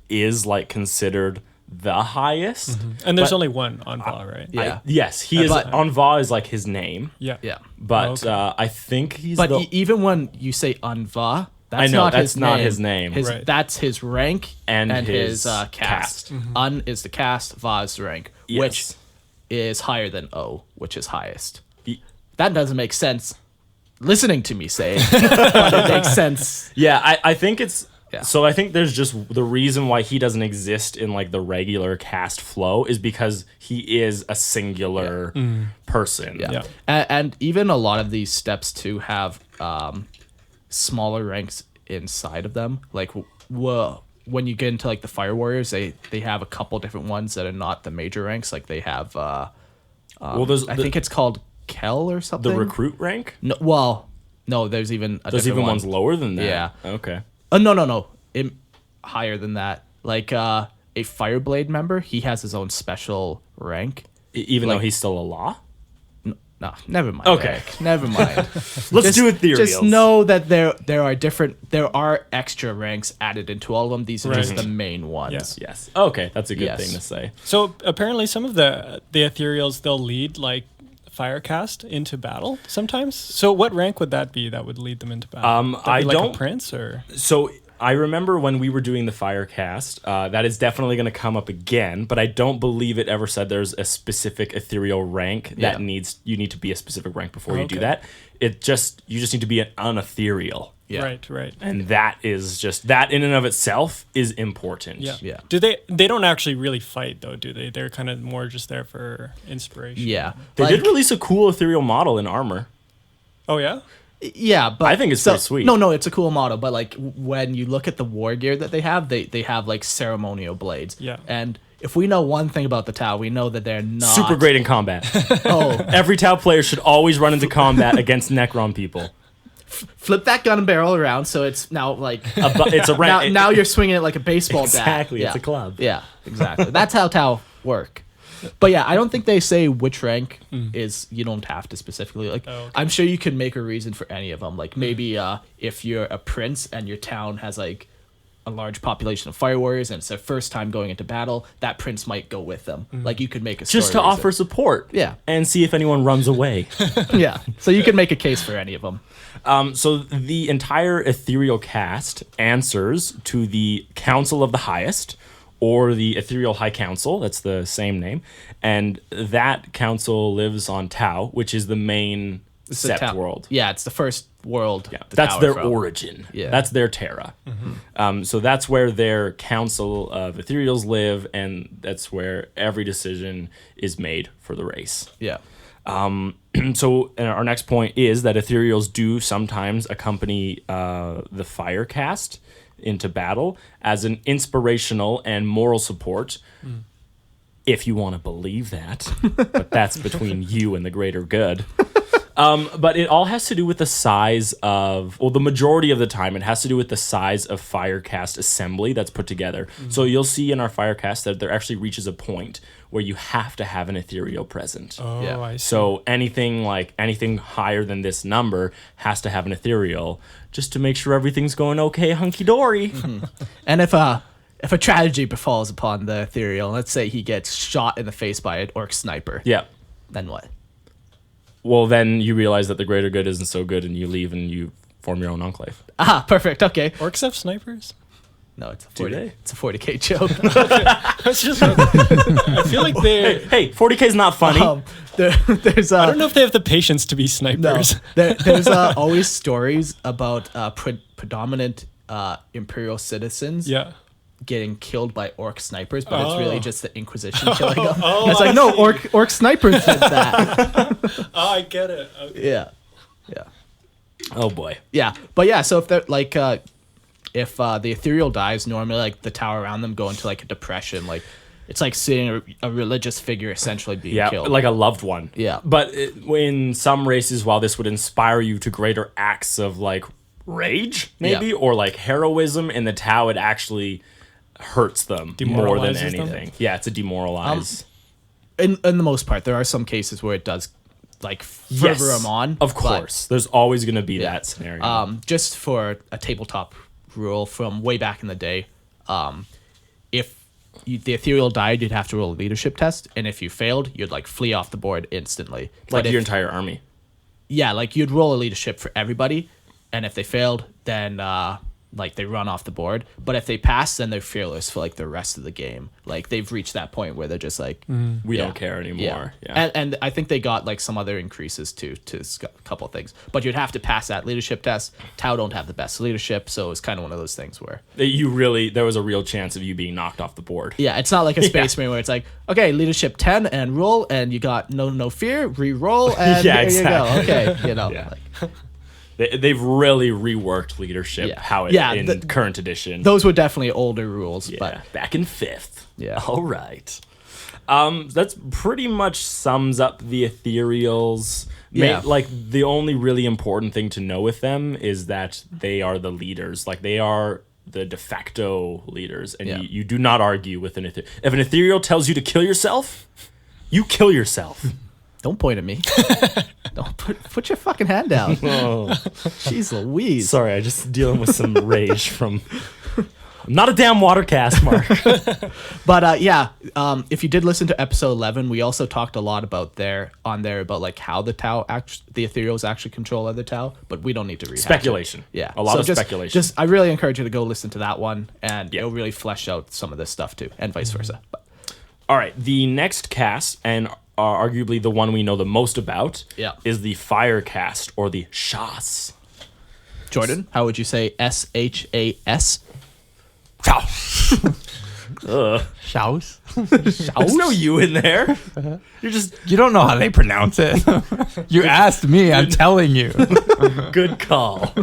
is like considered the highest. And there's But- only one on Val, right? Yeah. Yes, he is. But- Anva is like his name, Yeah. Yeah. but Okay. I think he's But the even when you say Anva, that's I know, not that's his not name. his name. Right. That's his rank And his his caste. caste. Un is the caste, Va is the rank, Yes. which is higher than O, which is highest. Y- That doesn't make sense listening to me say it, but it makes sense. Yeah, I think it's. Yeah. So I think there's just the reason why he doesn't exist in like the regular cast flow is because he is a singular person. Yeah. And even a lot of these steps too have smaller ranks inside of them. Like when you get into like the Fire Warriors, they have a couple different ones that are not the major ranks. Like they have Well, there's I think it's called Kel or something. the recruit rank. No, there's even a There's different even one. ones lower than that. Yeah. Okay. No. Higher than that. Like a Fireblade member, he has his own special rank. Even Like- though he's still a law. No, never mind. Okay. Eric, never mind. Let's do Ethereals. Just know that there are extra ranks added into all of them. These are just Right. the main ones. Yeah. Yes. Okay, that's a good Yes. thing to say. So apparently some of the Ethereals, they'll lead like Firecast into battle sometimes. So what rank would that be that would lead them into battle? Would that I be like don't- a prince or So I remember when we were doing the Firecast, that is definitely going to come up again, but I don't believe it ever said there's a specific ethereal rank that Yeah. you need to be a specific rank before you do Okay. that. You just need to be an unethereal. Yeah. right. And that is just that in and of itself is important. Yeah. Yeah. Do they don't actually really fight though, do they? They're kind of more just there for inspiration. Yeah. They Like- did release a cool ethereal model in armor. Oh yeah? Yeah, but I think it's pretty sweet. No, it's a cool model, but like when you look at the war gear that they have like ceremonial blades. Yeah. And if we know one thing about the Tau, we know that they're not Super great in combat. Oh, Every Tau player should always run into combat against Necron people. flip that gun barrel around so it's now like It's a rank. now you're swinging it like a baseball bat. Exactly, it's Yeah. a club. Yeah, exactly. That's how Tau work. But yeah, I don't think they say which rank is. You don't have to specifically like. Oh, okay. I'm sure you could make a reason for any of them. Like maybe if you're a prince and your town has like a large population of fire warriors and it's their first time going into battle, that prince might go with them. Like you could make a Just to story reason. offer support. Yeah. And see if anyone runs away. Yeah, so you can make a case for any of them. So the entire ethereal cast answers to the Council of the Highest, or the Ethereal High Council. That's the same name. And that council lives on Tau, which is the main It's the Sept Tau- world. Yeah, it's the first world. Yeah, the that's Tau are their from. origin. Yeah. That's their Terra. So that's where their council of Ethereals live, and that's where every decision is made for the race. Yeah. So and our next point is that Ethereals do sometimes accompany the Firecast into battle as an inspirational and moral support. If you want to believe that, but that's between you and the greater good. But it all has to do with the size of, well, the majority of the time, it has to do with the size of Firecast assembly that's put together. So you'll see in our Firecast that there actually reaches a point where you have to have an Ethereal present. Oh, Yeah. I see. So anything higher than this number has to have an Ethereal just to make sure everything's going okay, hunky dory. And if a tragedy befalls upon the Ethereal, let's say he gets shot in the face by an orc sniper, Yeah. then what? Well, then you realize that the greater good isn't so good, and you leave and you form your own enclave. Ah, perfect. Okay. Orcs have snipers? No, it's a Do 40. they? It's a 40k joke. It's just, I feel like they. Hey, 40k is not funny. There's I don't know if they have the patience to be no. snipers. There's always stories about predominant imperial citizens Yeah. getting killed by orc snipers, but it's really Oh. just the Inquisition killing them. Oh, And it's like, I no, see. orc snipers did that. Oh, I get it. Okay. Yeah. Oh boy. Yeah. But yeah, so if they're like if the ethereal dies, normally like the tower around them go into like a depression. Like it's like seeing a religious figure essentially being Yeah, killed. like a loved one. Yeah. But in some races, while this would inspire you to greater acts of like rage, maybe, Yeah. or like heroism, in the Tau, it actually hurts them more than Demoralizes them? anything. Yeah, it's a demoralize. in the most part, there are some cases where it does like further them on. Of but, course. There's always going to be that scenario. just for a tabletop rule from way back in the day, if the ethereal died, you'd have to roll a leadership test, and if you failed, you'd like flee off the board instantly. like But if- your entire army. yeah, like you'd roll a leadership for everybody, and if they failed, then like they run off the board. But if they pass, then they're fearless for like the rest of the game. Like they've reached that point where they're just like, We yeah. don't care anymore. Yeah. And I think they got like some other increases too to a couple of things. But you'd have to pass that leadership test. Tau don't have the best leadership, so it's kind of one of those things where There was a real chance of you being knocked off the board. yeah, it's not like a Space Marine where it's like, okay, leadership 10 and roll, and you got no fear, re-roll, and Yeah, there exactly. you go. Okay, you know. Yeah. Like, They've really reworked leadership, Yeah. how it Yeah, in the- current edition. those were definitely older rules, Yeah, but back in 5th. Yeah. All right. That's pretty much sums up the Ethereals. Yeah. Like, the only really important thing to know with them is that they are the leaders. Like, they are the de facto leaders. And Yeah. you do not argue with an Ethereal. If an Ethereal tells you to kill yourself, you kill yourself. don't point at me. Don't put your fucking hand down. Oh, Jeez Louise. sorry, I just dealing with some rage from... I'm not a damn watercast, Mark. But yeah, if you did listen to episode 11, we also talked a lot about about like how the the Ethereals actually control other Tau, but we don't need to rehash it. Speculation. Yeah, A lot of just, speculation. Just I really encourage you to go listen to that one, and Yeah. it'll really flesh out some of this stuff too, and vice versa. But All right, the next cast, and arguably the one we know the most about, Yeah. is the fire cast, or the Shas. Jordan, how would you say SHAS? Ugh. Shouse? There's no you in there. You're just You don't know how they pronounce it. You asked me. I'm telling you. good call.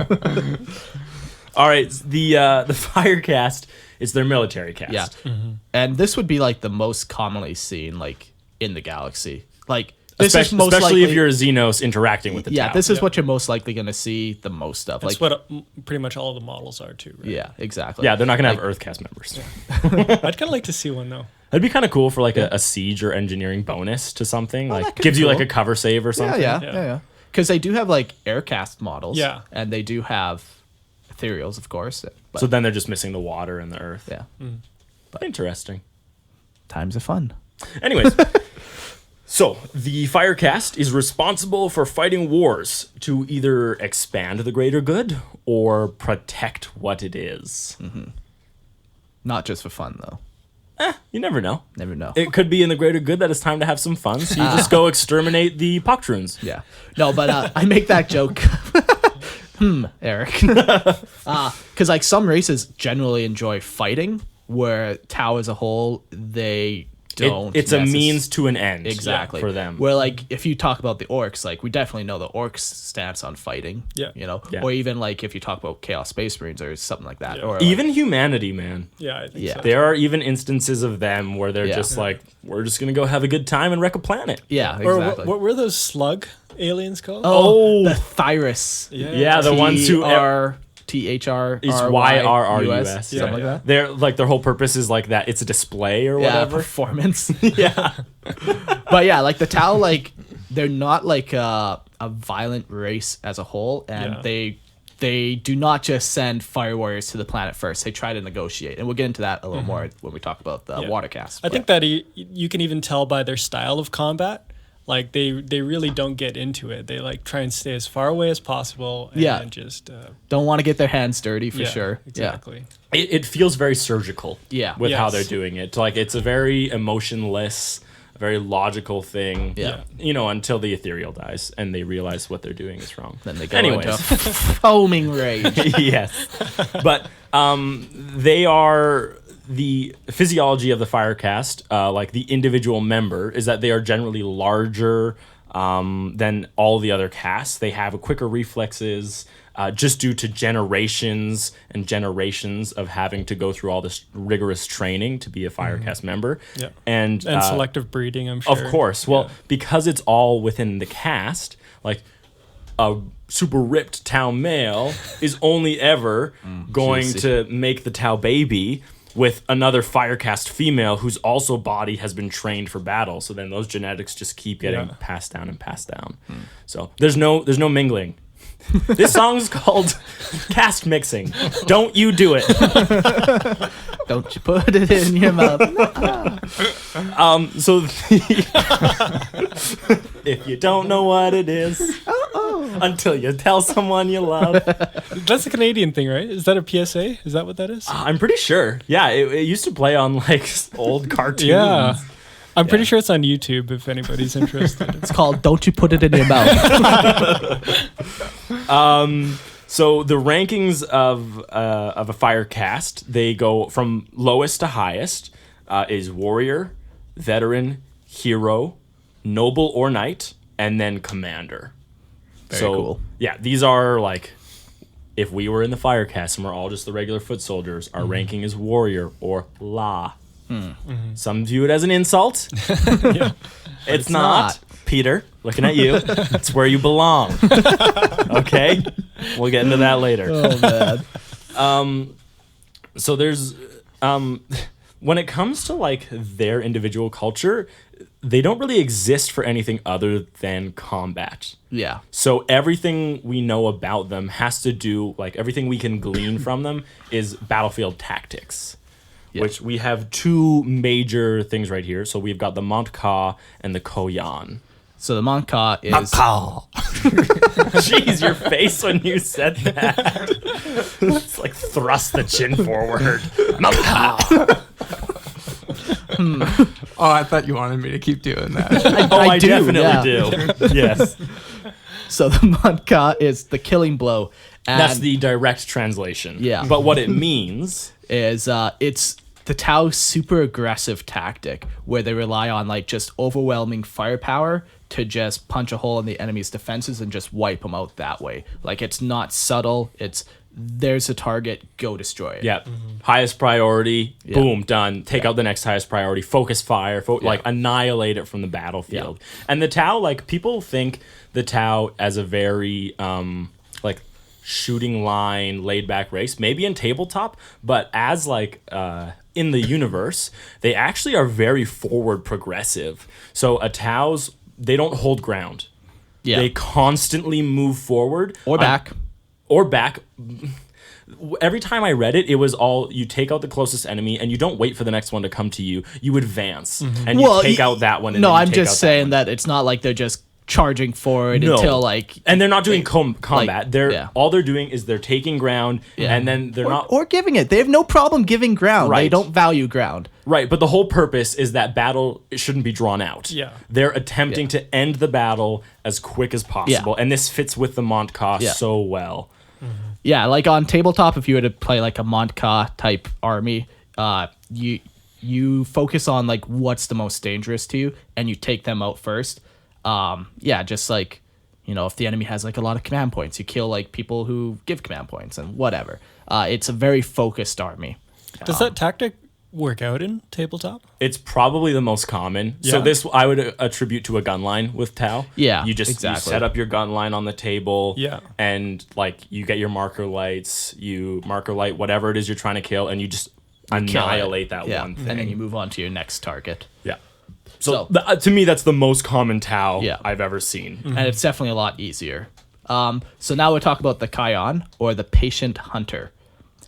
All right, the fire cast is their military cast. Yeah, and this would be like the most commonly seen like in the galaxy. Like this is most Especially if likely- you're a Xenos interacting with the yeah, Tau. this is Yeah. what you're most likely going to see the most of. That's Like, what pretty much all the models are too, right? yeah, exactly. Yeah, they're not gonna have Earthcast members. I'd kind of like to see one though. That'd be kind of cool for like a siege or engineering bonus to something. that Like could gives be you like cool. a cover save or Yeah, something. yeah. Because they do have like aircast models. Yeah. and they do have ethereals, of course. But So then they're just missing the water and the earth. yeah, Interesting. times are fun. Anyways, so the Firecast is responsible for fighting wars to either expand the greater good or protect what it is. Not just for fun though. You never know. Never know. It could be in the greater good that it's time to have some fun, so you just go exterminate the Poctroons. Yeah. No, but I make that joke. Eric. Because like some races generally enjoy fighting, where Tau as a whole, they don't. It's a means to an end. Exactly. For them. Where like if you talk about the orcs, like we definitely know the orcs' stance on fighting. Yeah. You know, Yeah. or even like if you talk about Chaos Space Marines or something like that, Yeah. or Even humanity, man. Yeah, I think Yeah. so. There are even instances of them where they're Yeah. just like, we're just gonna go have a good time and wreck a planet. yeah, Or exactly. what were those slug aliens called? Oh, the Thyrus. Yeah, the ones who THR is YRRUS. something like that. They're like their whole purpose is like that. It's a display or Yeah, whatever. performance. Yeah. But yeah, like the Tau, like they're not like a violent race as a whole, and they do not just send fire warriors to the planet first. They try to negotiate, and we'll get into that a little more when we talk about the water cast. I think that you can even tell by their style of combat. Like they really don't get into it. They like try and stay as far away as possible. And just don't want to get their hands dirty for sure. Exactly. It feels very surgical. Yeah. With how Yes. they're doing it. Like it's a very emotionless, very logical thing. Yeah. You know, until the ethereal dies and they realize what they're doing is wrong. Then they go Anyways. into foaming rage. Yes. But they are the physiology of the Firecast, like the individual member, is that they are generally larger than all the other casts. They have quicker reflexes just due to generations and generations of having to go through all this rigorous training to be a Firecast member. Yeah. And selective breeding, I'm sure. of course. Well, because it's all within the cast, like a super ripped Tau male is only ever going juicy. to make the Tau baby with another Firecast female whose also body has been trained for battle. So then those genetics just keep getting passed down and passed down. So there's no mingling. This song's called Cast Mixing. Don't you do it. Don't you put it in your mouth. So if you don't know what it is, until you tell someone you love. That's a Canadian thing, right? Is that a PSA? Is that what that is? I'm pretty sure. Yeah, it used to play on like old cartoons. Yeah. I'm pretty sure it's on YouTube if anybody's interested. It's called Don't You Put It in Your Mouth. So the rankings of a Firecast, they go from lowest to highest, is warrior, veteran, hero, noble or knight, and then commander. Very cool. Yeah, these are like, if we were in the Firecast and we're all just the regular foot soldiers, our ranking is warrior or la. Some view it as an insult. It's not. Peter, looking at you. It's where you belong. Okay? We'll get into that later. Oh, man. So there's when it comes to like their individual culture, they don't really exist for anything other than combat. Yeah. So everything we know about them has to do, like everything we can glean from them is battlefield tactics. Yeah. Which we have two major things right here. So we've got the Monka and the Koyan. So the Monka is... Jeez, your face when you said that. It's like thrust the chin forward. Monka! Oh, I thought you wanted me to keep doing that. I do, definitely yeah. do. Yes. So the Monka is the killing blow. And That's the direct translation. Yeah. But what it means... is it's the Tau super aggressive tactic where they rely on like just overwhelming firepower to just punch a hole in the enemy's defenses and just wipe them out that way. Like it's not subtle. It's there's a target, go destroy it. Yeah. Highest priority, boom, done. Take out the next highest priority. Focus fire, like annihilate it from the battlefield. And the Tau, like people think the Tau as a very like shooting line, laid back race, maybe in tabletop, but as like in the universe, they actually are very forward progressive. So a Tau's, they don't hold ground. Yeah. They constantly move forward. Or back. Or back. Every time I read it, it was all you take out the closest enemy and you don't wait for the next one to come to you. You advance and you take out that one. And no, then you I'm take just out saying that it's not like they're just charging forward until like... And they're not doing combat. Like, all they're doing is they're taking ground and then they're not... Or giving it. They have no problem giving ground. Right. They don't value ground. Right, but the whole purpose is that battle shouldn't be drawn out. Yeah. They're attempting to end the battle as quick as possible, and this fits with the Monka so well. Yeah, like on tabletop, if you were to play like a Monka type army, you focus on like what's the most dangerous to you, and you take them out first. Just like, if the enemy has like a lot of command points, you kill like people who give command points and whatever. It's a very focused army. Does that tactic work out in tabletop? It's probably the most common. So Yeah. this I would attribute to a gun line with Tau. Yeah, you just you exactly. set up your gun line on the table. Yeah. And like you get your marker lights, you marker light whatever it is you're trying to kill, and you just annihilate that one thing. and then you move on to your next target. Yeah. So to me, that's the most common Tau Yeah. I've ever seen. And it's definitely a lot easier. So now we'll talk about the Kion, or the Patient Hunter.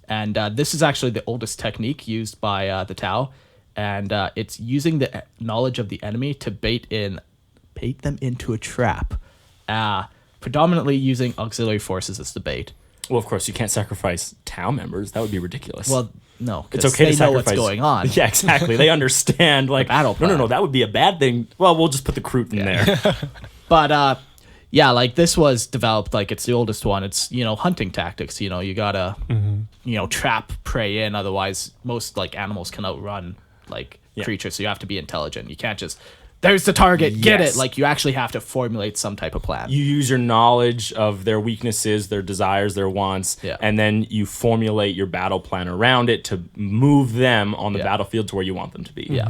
And this is actually the oldest technique used by the Tau. And it's using the knowledge of the enemy to bait them into a trap. Predominantly using auxiliary forces as the bait. Well, of course, you can't sacrifice Tau members. That would be ridiculous. Well, no, it's because okay they to know sacrifice. what's going on. Yeah, exactly. They understand. Like, battle no, plan. that would be a bad thing. Well, we'll just put the Kroot in there. But like this was developed, like it's the oldest one. It's, hunting tactics. You gotta, trap prey in. Otherwise, most like animals can outrun like creatures. So you have to be intelligent. You can't just, there's the target, get Yes. it. Like you actually have to formulate some type of plan. You use your knowledge of their weaknesses, their desires, their wants, and then you formulate your battle plan around it to move them on the battlefield to where you want them to be. Yeah.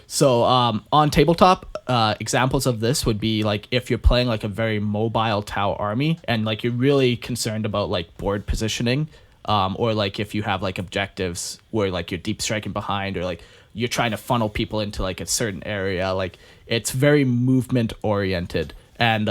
So on tabletop, examples of this would be like if you're playing like a very mobile Tau army and like you're really concerned about like board positioning, or like if you have like objectives where like you're deep striking behind, or like you're trying to funnel people into like a certain area, like it's very movement oriented. And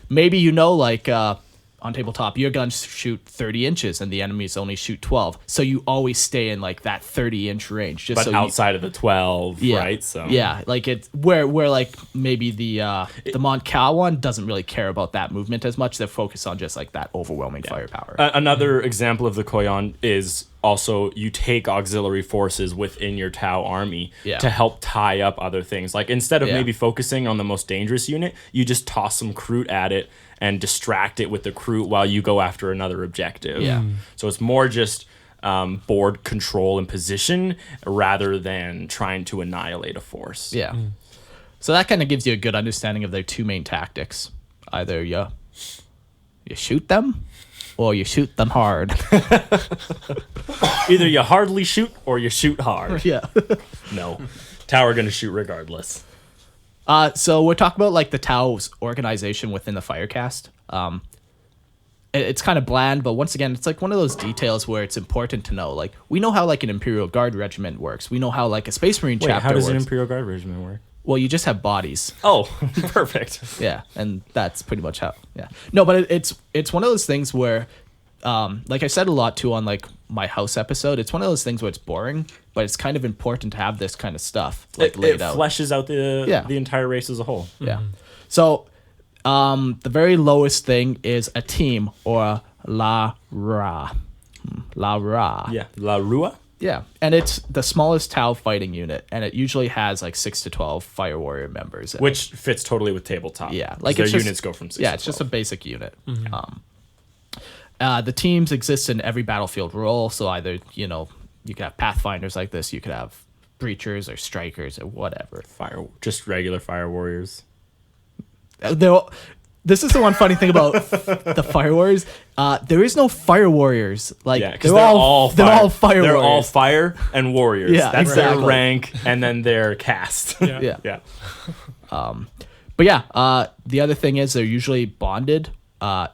maybe like on tabletop, your guns shoot 30 inches and the enemies only shoot 12. So you always stay in like that 30-inch range. Just But so outside of the 12, right? So yeah, like it's where like maybe the Monka one doesn't really care about that movement as much. They're focused on just like that overwhelming firepower. Another example of the Koyon is also you take auxiliary forces within your Tau army to help tie up other things. Like instead of maybe focusing on the most dangerous unit, you just toss some Kroot at it and distract it with the Kroot while you go after another objective. Yeah. So it's more just board control and position rather than trying to annihilate a force. Yeah. So that kind of gives you a good understanding of their two main tactics. Either you shoot them, or you shoot them hard. Either you hardly shoot or you shoot hard. Yeah. No. Tau are going to shoot regardless. So we're talking about like the Tau's organization within the Firecast. It's kind of bland, but once again, it's like one of those details where it's important to know. Like we know how like an Imperial Guard regiment works. We know how like a Space Marine chapter how does works. an Imperial Guard regiment work? Well, you just have bodies. Oh, perfect. Yeah, and that's pretty much how. Yeah. No, but it's one of those things where, like I said a lot too on like my house episode. It's one of those things where it's boring, but it's kind of important to have this kind of stuff like laid It out. fleshes out the entire race as a whole. Yeah. So, the very lowest thing is a team or a La Ra. La Ra. Yeah. La Rua? Yeah. And it's the smallest Tau fighting unit, and it usually has like 6 to 12 Fire Warrior members. Which fits totally with tabletop. Yeah. Like their it's just- units go from 6 Yeah, to it's just a 12. basic unit. The teams exist in every battlefield role, so either, you could have Pathfinders like this, you could have Breachers or Strikers or whatever. Just regular Fire Warriors. This is the one funny thing about the Fire Warriors. There is no Fire Warriors. Like Yeah, because they're all Fire They're Warriors. all fire and warriors. Yeah, That's their exactly. rank, and then their caste. Yeah. Yeah. But yeah, the other thing is they're usually bonded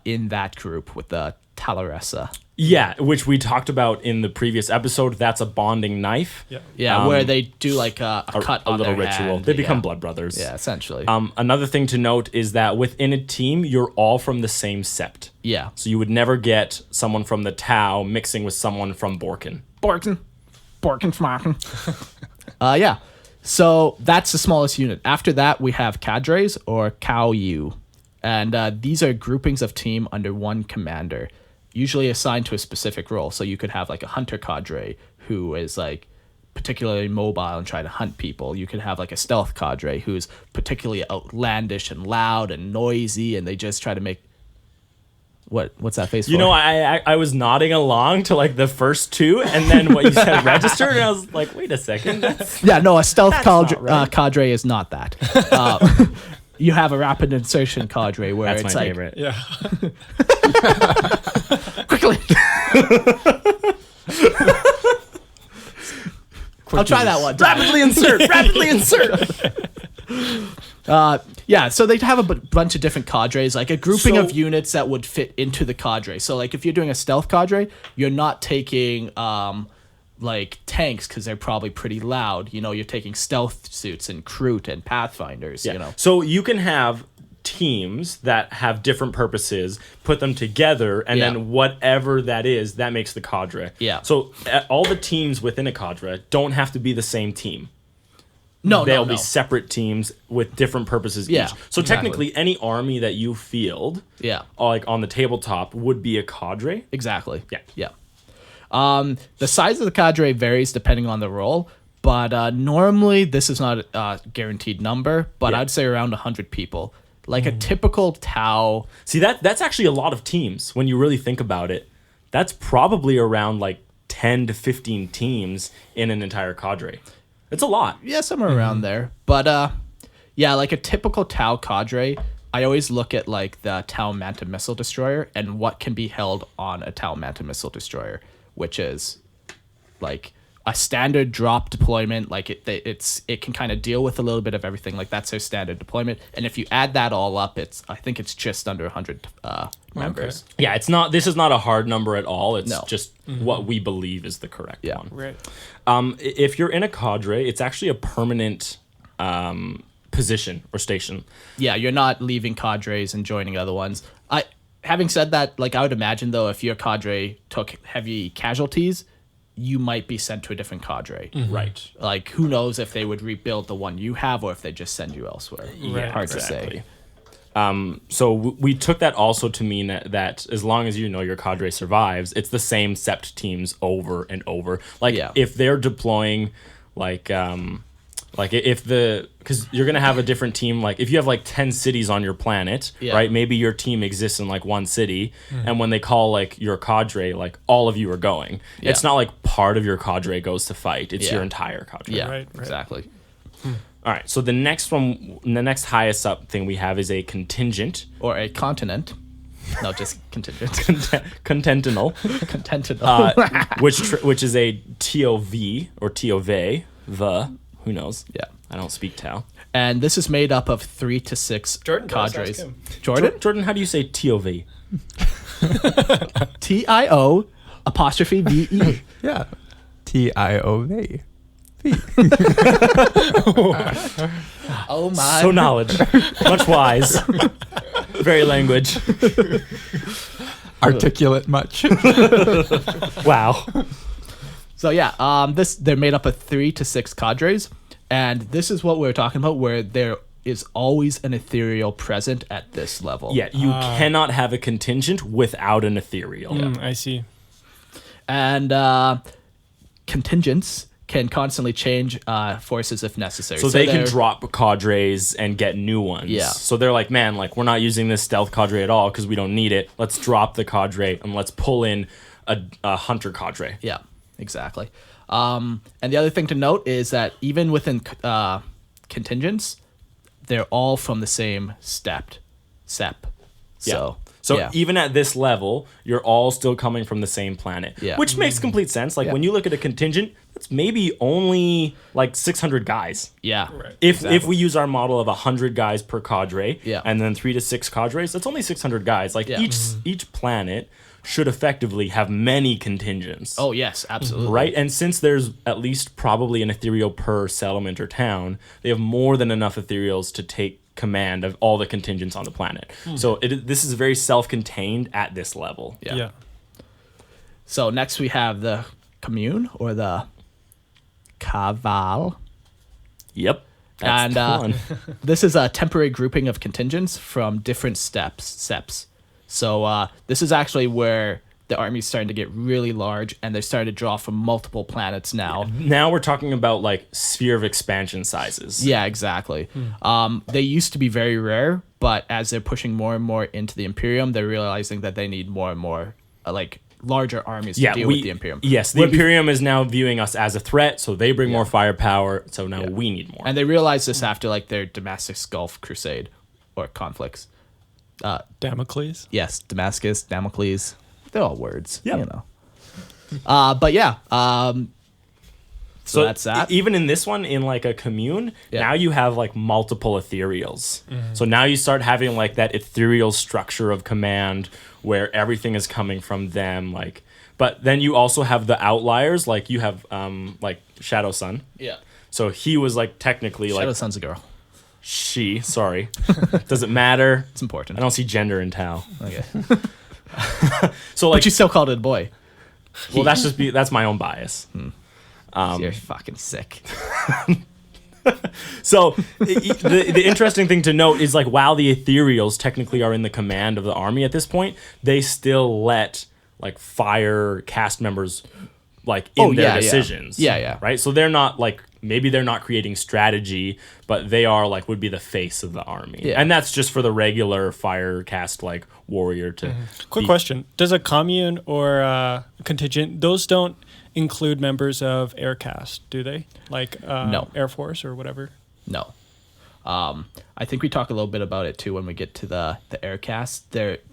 in that group with the Talaressa. Yeah, which we talked about in the previous episode. That's a bonding knife. Yeah. Yeah, where they do like a cut A on little their ritual. hand. They become Yeah. blood brothers. Yeah, essentially. Another thing to note is that within a team, you're all from the same sept. Yeah. So you would never get someone from the Tau mixing with someone from Borkin. Borkin Smarkin. Yeah. So that's the smallest unit. After that, we have cadres or Cao. And these are groupings of team under one commander, usually assigned to a specific role. So you could have like a hunter cadre who is like particularly mobile and try to hunt people. You could have like a stealth cadre who's particularly outlandish and loud and noisy, and they just try to make... What's that face You for? know, I was nodding along to like the first two, and then what you said registered, and I was like, wait a second. Yeah, no, a stealth That's not right. cadre is not that. You have a rapid insertion cadre where That's it's my like favorite. Yeah. quickly. I'll try that one. Rapidly insert. Rapidly insert. Yeah, so they have a bunch of different cadres, like a grouping So- of units that would fit into the cadre. So, like, if you're doing a stealth cadre, you're not taking like tanks because they're probably pretty loud. You know, you're taking stealth suits and Kroot and pathfinders. Yeah. You know, So you can have teams that have different purposes, put them together, and Yeah. then whatever that is, that makes the cadre. Yeah. So all the teams within a cadre don't have to be the same team. no, They'll no. be separate teams with different purposes Yeah, each. So exactly. technically, any army that you field, Yeah, like on the tabletop, would be a cadre. exactly. Yeah. Yeah. The size of the cadre varies depending on the role, but normally this is not a guaranteed number, but Yeah. I'd say around 100 people. Like a typical Tau. See, that's actually a lot of teams when you really think about it. That's probably around like 10 to 15 teams in an entire cadre. It's a lot. Yeah, somewhere around there. But yeah, like a typical Tau cadre, I always look at like the Tau Manta missile destroyer and what can be held on a Tau Manta missile destroyer, which is like a standard drop deployment. Like it can kind of deal with a little bit of everything. Like that's their standard deployment. And if you add that all up, I think it's just under 100 members. Yeah, it's not. This is not a hard number at all. It's No. just what we believe is the correct Yeah. one. Right. If you're in a cadre, it's actually a permanent position or station. Yeah, you're not leaving cadres and joining other ones. Having said that, like I would imagine though, if your cadre took heavy casualties, you might be sent to a different cadre. Right. Like who knows if they would rebuild the one you have or if they just send you elsewhere. Yeah, Hard to exactly. say. So we took that also to mean that as long as you know your cadre survives, it's the same sept teams over and over. Like Yeah. if they're deploying, because you're gonna have a different team. Like if you have like 10 cities on your planet, Yeah. right? Maybe your team exists in like one city, and when they call like your cadre, like all of you are going. Yeah. It's not like part of your cadre goes to fight. It's Yeah. your entire cadre. Yeah, Right. exactly. All right. So the next highest up thing we have is a contingent. Or a continent. No, just contingent. Contentinal, Continental. which is a TOV or TOV, who knows? Yeah. I don't speak Tau. And this is made up of 3 to 6 Jordan does, cadres. ask him. Jordan? Jordan, how do you say TOV? TIO apostrophe VE. Yeah. TIOV. Oh my. So knowledge, much wise, very language. Articulate much. Wow. So yeah, they're made up of 3 to 6 cadres, and this is what we were talking about, where there is always an ethereal present at this level. Yeah, you cannot have a contingent without an ethereal. I see. And contingents can constantly change forces if necessary. So they can they're- drop cadres and get new ones. Yeah. So they're like, man, like we're not using this stealth cadre at all because we don't need it. Let's drop the cadre and let's pull in a hunter cadre. Yeah, exactly. And the other thing to note is that even within contingents, they're all from the same SEP. So yeah. Even at this level, you're all still coming from the same planet. Yeah. Which makes complete sense. Like Yeah. when you look at a contingent, it's maybe only like 600 guys. Yeah. Right. If we use our model of 100 guys per cadre, Yeah. and then 3 to 6 cadres, that's only 600 guys. Like Yeah. each planet should effectively have many contingents. Oh yes, absolutely. Right? And since there's at least probably an ethereal per settlement or town, they have more than enough ethereals to take command of all the contingents on the planet. So this is very self-contained at this level. Yeah. So next we have the commune or the Caval. Yep. That's And the one. this is a temporary grouping of contingents from different SEPs. So this is actually where the army's starting to get really large, and they're starting to draw from multiple planets now. Now we're talking about like sphere of expansion sizes. Yeah, exactly. They used to be very rare, but as they're pushing more and more into the Imperium, they're realizing that they need more and more like larger armies to deal with the Imperium. Yes, the Imperium is now viewing us as a threat, so they bring more firepower, so now we need more. And they realized this after like their Damascus Gulf Crusade or conflicts. Damocles. Yes, Damascus, Damocles. They're all words, Yep. you know. But yeah, so that's that. Even in this one, in like a commune, now you have like multiple Ethereals. So now you start having like that ethereal structure of command where everything is coming from them. Like, but then you also have the outliers. Like you have like Shadow Sun. Yeah. So he was like technically Shadow like Sun's a girl. she. Sorry, doesn't matter. It's important. I don't see gender in Tau. Okay. So like, But you still called it a boy. well, that's my own bias. You're fucking sick. So the interesting thing to note is like while the Ethereals technically are in the command of the army at this point, they still let like fire cast members like in their decisions. Yeah. Right? So they're not like maybe they're not creating strategy, but they are like would be the face of the army. Yeah. And that's just for the regular fire cast like warrior to Quick question: does a commune or a contingent, those don't include members of Aircast, do they? Like No. Air Force or whatever? No. I think we talk a little bit about it too when we get to the aircast.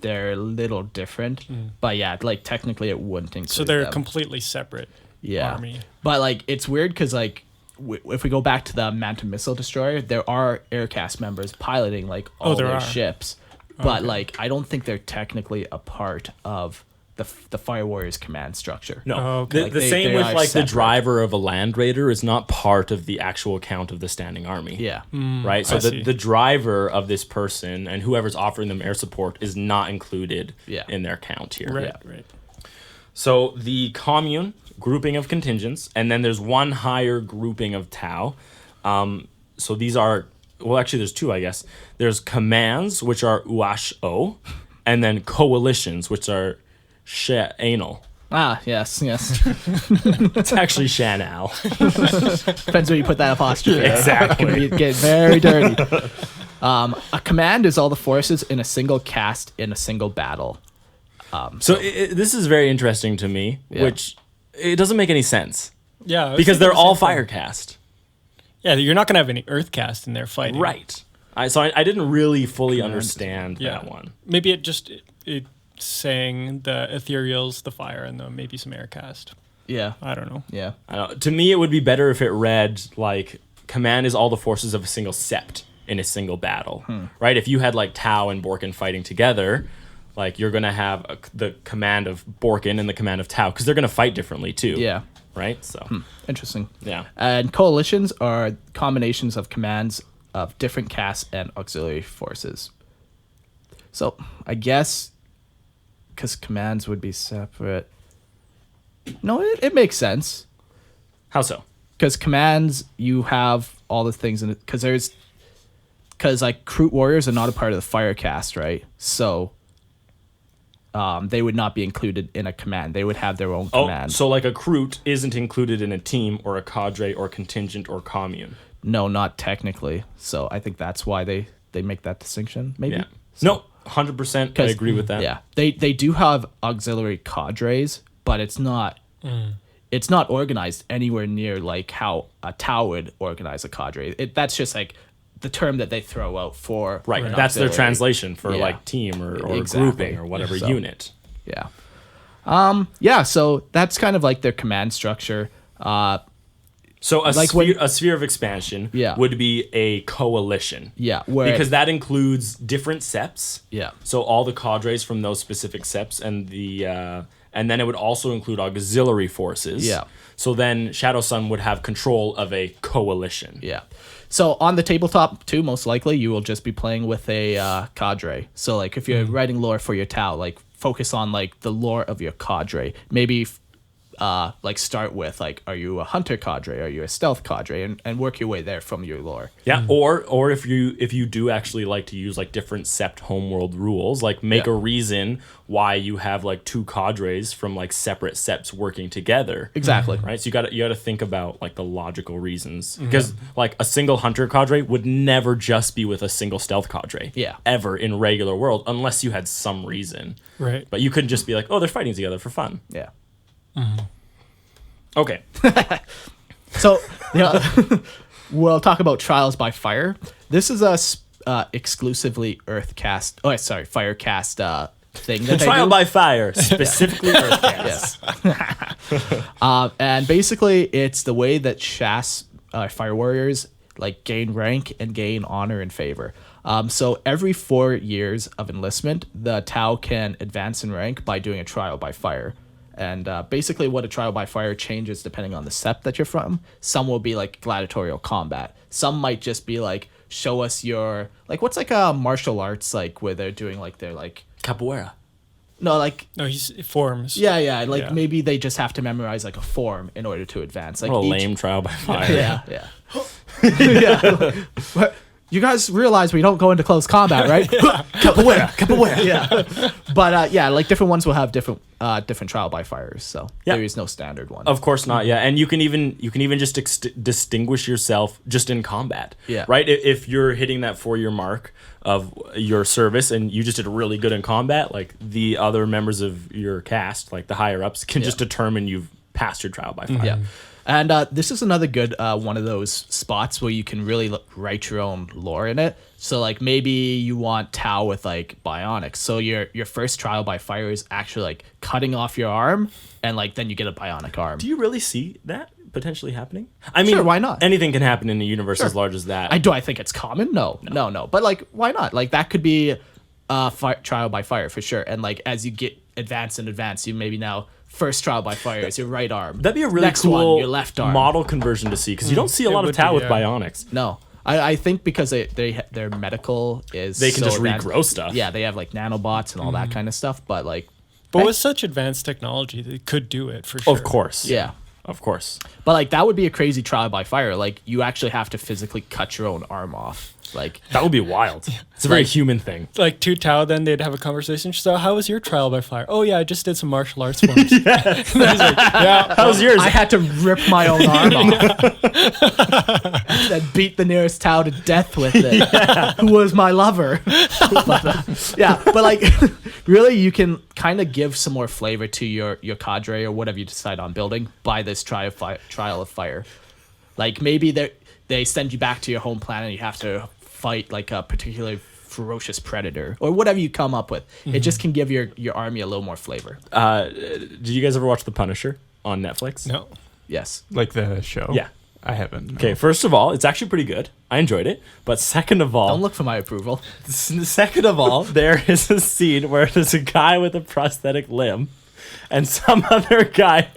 They're a little different, but yeah, like technically it wouldn't include So they're them. completely separate Yeah. army. But like it's weird because like if we go back to the Manta missile destroyer, there are aircast members piloting like all there their are. ships, but like I don't think they're technically a part of the Fire Warriors command structure. No, Oh, okay. the Like, same they with are like the separate. driver of a land raider is not part of the actual count of the standing army. Yeah. Right, so I see. the driver of this person and whoever's offering them air support is not included in their count here. Right, right. So the commune grouping of contingents, and then there's one higher grouping of Tau. So these are actually there's two, I guess. There's commands, which are Uash O, and then coalitions, which are She'anal. Ah, yes. It's actually Shanal. Depends where you put that apostrophe. Exactly. It can get very dirty. A command is all the forces in a single cast in a single battle. So this is very interesting to me, which it doesn't make any sense Yeah, I was because thinking they're the all same thing. fire cast. Yeah, you're not gonna have any Earthcast in there fighting. Right. So I didn't really fully understand that one. Maybe it's saying the Ethereals, the fire, and maybe some Aircast. Yeah. I don't know. Yeah. I don't know. To me, it would be better if it read like command is all the forces of a single sept in a single battle, right? If you had like Tau and Borkin fighting together, like you're gonna have the command of Borkin and the command of Tau because they're gonna fight differently too. Yeah. Right. So Interesting. yeah. And coalitions are combinations of commands of different casts and auxiliary forces. So I guess because commands would be separate. No, it makes sense. How so? Because commands, you have all the things in it. Because like Kroot warriors are not a part of the fire cast, right? So they would not be included in a command. They would have their own command. So like a Kroot isn't included in a team or a cadre or contingent or commune. No, not technically. So I think that's why they make that distinction. Maybe. Yeah. No, 100%. I agree with that. Yeah, they do have auxiliary cadres, but it's not organized anywhere near like how a Tau would organize a cadre. That's just like the term that they throw out for Right. an That's their auxiliary. translation for Yeah. like team or Exactly. grouping or whatever So- unit. Yeah. Yeah. So that's kind of like their command structure. So a, Like a sphere of expansion Yeah. would be a coalition. Yeah. Where Because that includes different seps. yeah. So all the cadres from those specific seps and then it would also include auxiliary forces. Yeah. So then Shadow Sun would have control of a coalition. Yeah. So on the tabletop too, most likely you will just be playing with a cadre. So like if you're writing lore for your Tau, like focus on like the lore of your cadre. Maybe like start with like, are you a hunter cadre? Are you a stealth cadre? And work your way there from your lore. Yeah, or if you do actually like to use like different sept homeworld rules, like make a reason why you have like two cadres from like separate septs working together. Exactly. Right? So you got to think about like the logical reasons, because like a single hunter cadre would never just be with a single stealth cadre. Yeah. Ever in regular world, unless you had some reason. Right. But you couldn't just be like, oh, they're fighting together for fun. Yeah. Okay. So we'll talk about trials by fire. This is a exclusively Earthcast. Oh, sorry, Firecast thing. That Trial do. by fire, specifically Earthcast. Yes. And basically, it's the way that Shas fire warriors like gain rank and gain honor and favor. So every 4 years of enlistment, the Tau can advance in rank by doing a trial by fire. And basically what a trial by fire changes depending on the sept that you're from. Some will be like gladiatorial combat. Some might just be like, show us your, like, what's like a martial arts, like where they're doing like their like, Capoeira. no, like, No, he's forms. yeah, like Yeah. maybe they just have to memorize like a form in order to advance. Like What a each- lame trial by fire. Yeah. Yeah. What? You guys realize we don't go into close combat, right? Capoeira. Yeah. But yeah, like different ones will have different trial by fires. So Yeah. there is no standard one. Of course not. Yeah, and you can even just distinguish yourself just in combat. Yeah. Right. If you're hitting that 4-year mark of your service and you just did really good in combat, like the other members of your cast, like the higher ups, can just determine you've passed your trial by fire. Yeah. And this is another good one of those spots where you can really write your own lore in it. So like maybe you want Tau with like bionics. So your first trial by fire is actually like cutting off your arm, and like then you get a bionic arm. Do you really see that potentially happening? I mean, Sure, why not? Anything can happen in a universe as large as that. I think it's common? No. But like, why not? Like that could be trial by fire for sure. And like as you get advanced, you maybe now first trial by fire is your right arm. That'd be a really Next cool one, your left arm. model conversion to see, because you don't see a lot of would Tau be, with yeah. bionics. No, I think because their medical is They can so just advanced. regrow stuff. Yeah, they have like nanobots and all that kind of stuff. But like, But with such advanced technology, they could do it for sure. Of course. yeah. Of course. But like that would be a crazy trial by fire. Like you actually have to physically cut your own arm off. Like That would be wild. It's a very human thing. Like two Tau, then they'd have a conversation. So, how was your trial by fire? Oh yeah, I just did some martial arts forms. Yeah, How's yours? I had to rip my own arm off. Then beat the nearest Tau to death with it. Who was my lover? But like really you can kind of give some more flavor to your cadre or whatever you decide on building by this trial of fire. Like maybe they send you back to your home planet and you have to fight like a particularly ferocious predator or whatever you come up with. It just can give your army a little more flavor. Did you guys ever watch The Punisher on Netflix? no. Yes. Like the show? Yeah. I haven't. no. Okay, first of all, it's actually pretty good. I enjoyed it. But second of all, Don't look for my approval. there is a scene where there's a guy with a prosthetic limb and some other guy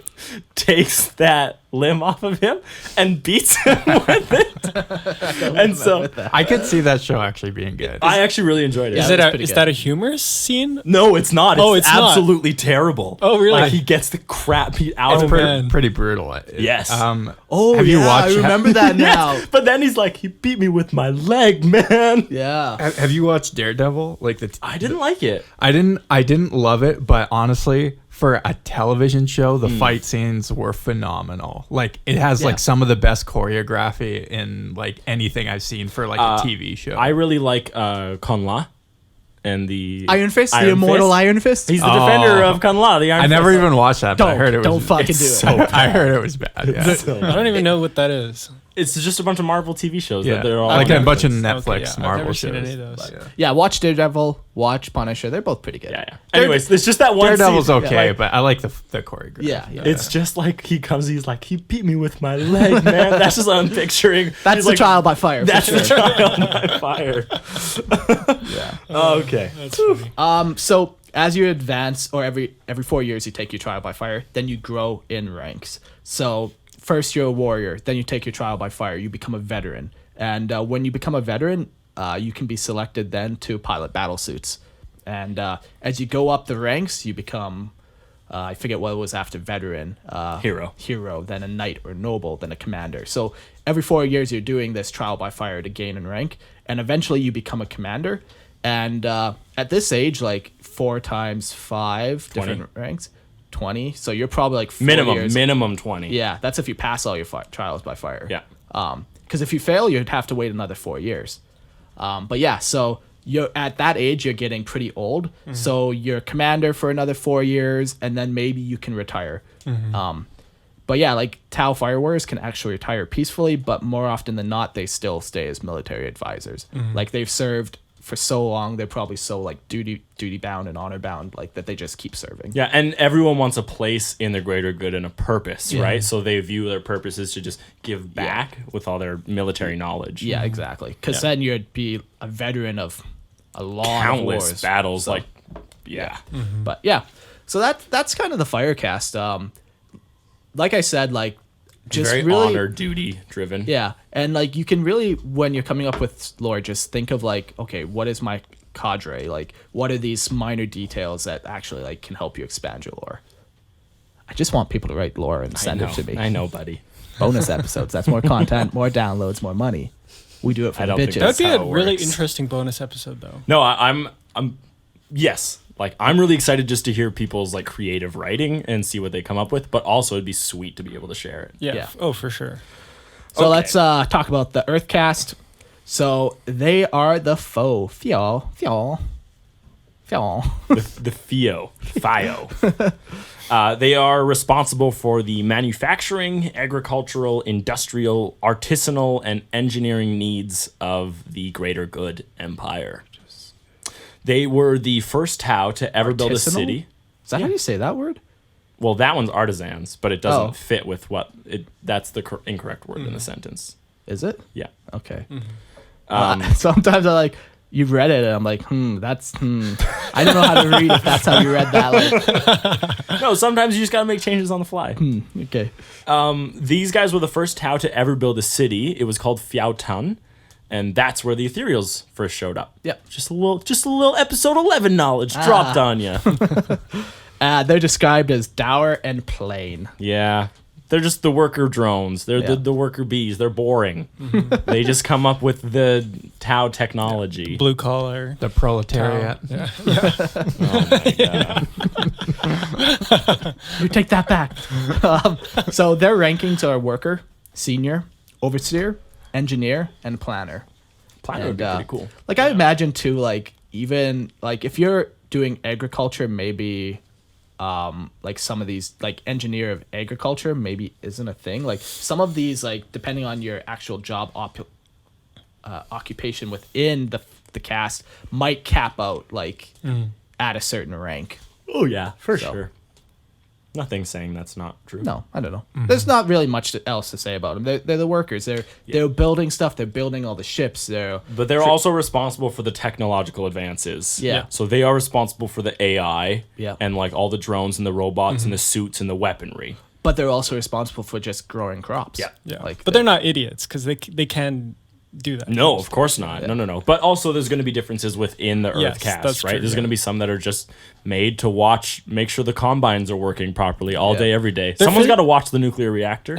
takes that limb off of him and beats him with it. And so I could see that show actually being good. I actually really enjoyed it. Yeah, Is that's it pretty is good. that a humorous scene? No, it's not. Oh, it's not. absolutely terrible. Oh, really? Like he gets the crap beat out Oh, of man. him. Pretty brutal. Yes. Oh, Have you yeah, watched I remember that now. But then he's like, he beat me with my leg, man. Yeah. Have you watched Daredevil? Like I didn't like it. I didn't love it, but honestly, for a television show, the fight scenes were phenomenal. Like it has Yeah. like some of the best choreography in like anything I've seen for like a TV show. I really like Conla and the Iron Fist, the Iron immortal Fist. Iron Fist. He's the defender of Conla, the Iron I never Fist. even watched that, but I heard it was Don't fucking do it. so I heard it was bad. Yeah. I don't even know what that is. It's just a bunch of Marvel TV shows Yeah. that they're all like on a bunch of Netflix. Netflix Okay, yeah. I've Marvel never shows. seen any of those. Yeah, watch Daredevil, watch Punisher. They're both pretty good. Yeah. Anyways, it's just that one Daredevil's scene. okay, Like, but I like the choreography. Yeah. it's just like he comes, he's like, he beat me with my leg, man. That's just what I'm picturing. That's He's the like, trial by fire. for That's sure. the trial by fire. Yeah. Okay. That's funny. So as you advance, or every 4 years you take your trial by fire, then you grow in ranks. So first you're a warrior, then you take your trial by fire, you become a veteran, and when you become a veteran, you can be selected then to pilot battle suits. And as you go up the ranks, you become I forget what it was after veteran. Hero, then a knight or noble, then a commander. So every 4 years you're doing this trial by fire to gain in rank, and eventually you become a commander. And at this age, like 4 times 5 20. different ranks, 20. So you're probably like 4 years. minimum 20. Yeah, that's if you pass all your trials by fire. Yeah. Because if you fail, you'd have to wait another 4 years. But yeah, so you're at that age, you're getting pretty old. So you're commander for another 4 years, and then maybe you can retire. But yeah, like Tau fire warriors can actually retire peacefully, but more often than not, they still stay as military advisors. Like they've served for so long, they're probably so like duty bound and honor bound, like that they just keep serving. Yeah, and everyone wants a place in the greater good and a purpose, right? So they view their purpose is to just give back with all their military knowledge. Yeah, exactly. Because then you'd be a veteran of a lot Countless of wars. battles, So- like, yeah. But yeah, so that's kind of the Firecast. Like I said, like just Very really honor duty driven. Yeah, and like you can really, when you're coming up with lore, just think of like, okay, what is my cadre? Like, what are these minor details that actually like can help you expand your lore? I just want people to write lore and send it to me. I know, buddy. Bonus episodes. That's more content, more downloads, more money. We do it for I the don't think bitches. That'd be how a it really works. interesting bonus episode, though. No, I'm yes. Like I'm really excited just to hear people's like creative writing and see what they come up with, but also it'd be sweet to be able to share it. Yeah. Yeah. Oh, for sure. So Okay. let's talk about the Earthcast. So they are the foe. Fio. The FIO. They are responsible for the manufacturing, agricultural, industrial, artisanal, and engineering needs of the greater good empire. They were the first Tau to ever build a Artisanal? city. Is that how you say that word? Well, that one's artisans, but it doesn't Oh. fit with what it. That's the incorrect word in the sentence. Is it? Yeah. Okay. Sometimes I like, you've read it and I'm like, I don't know how to read if that's how you read that. Like, No, sometimes you just gotta make changes on the fly. okay. These guys were the first Tau to ever build a city. It was called Fiaotan, and that's where the Ethereals first showed up. Yep. Just a little episode 11 knowledge dropped on you. They're described as dour and plain. Yeah. They're just the worker drones. They're Yeah. the worker bees. They're boring. They just come up with the Tau technology. Blue collar. The proletariat. Yeah. Oh my god. You take that back. So their rankings are worker, senior, overseer, engineer, and planner. Planner would be pretty cool. Like I imagine too, like even like if you're doing agriculture, maybe like some of these like engineer of agriculture maybe isn't a thing. Like some of these, like depending on your actual job occupation within the cast, might cap out like at a certain rank. Oh yeah, for So- sure. Nothing saying that's not true. No, I don't know. There's not really much else to say about them. They're the workers. They're building stuff. They're building all the ships. But they're also responsible for the technological advances. Yeah. So they are responsible for the AI Yeah. and like all the drones and the robots and the suits and the weaponry. But they're also responsible for just growing crops. Yeah. Yeah. Like But they're not idiots because they can do that. No, of course not. No. But also there's going to be differences within the Yes, Earth cast, that's right? true, There's yeah. going to be some that are just made to make sure the combines are working properly all Yeah. day, every day. They're Someone's fit- got to watch the nuclear reactor.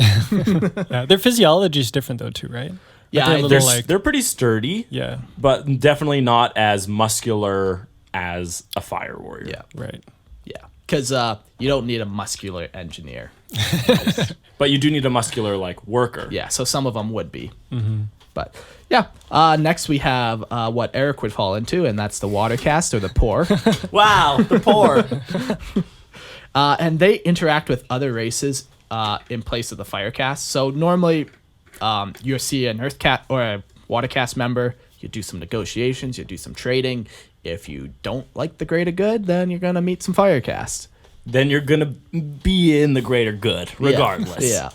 Yeah, their physiology is different though too, right? Yeah, Like, they're they're little, They're pretty sturdy, yeah, but definitely not as muscular as a fire warrior. Yeah. right. Yeah. Because you don't need a muscular engineer. But you do need a muscular like worker. Yeah. So some of them would be. But yeah. Next we have what Eric would fall into, and that's the water cast or the poor. Wow, the poor. And they interact with other races in place of the fire cast. So normally you'll see an earth cat or a water cast member. You do some negotiations. You do some trading. If you don't like the greater good, then you're gonna meet some fire cast. Then you're gonna be in the greater good, regardless. Yeah.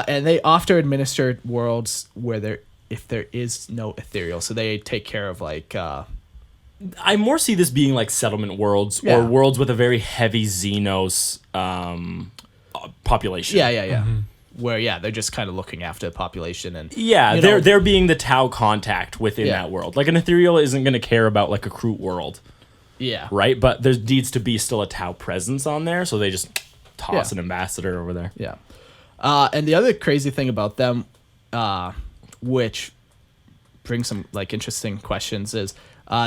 And they often administer worlds where if there is no ethereal, so they take care of like I more see this being like settlement worlds Yeah. or worlds with a very heavy Xenos population. yeah. Where they're just kind of looking after the population and Yeah, you they're know- they're being the Tau contact within Yeah. that world. Like an ethereal isn't going to care about like a Kroot world. Yeah. Right? But there needs to be still a Tau presence on there, so they just toss an ambassador over there. Yeah. And the other crazy thing about them, which brings some like interesting questions, is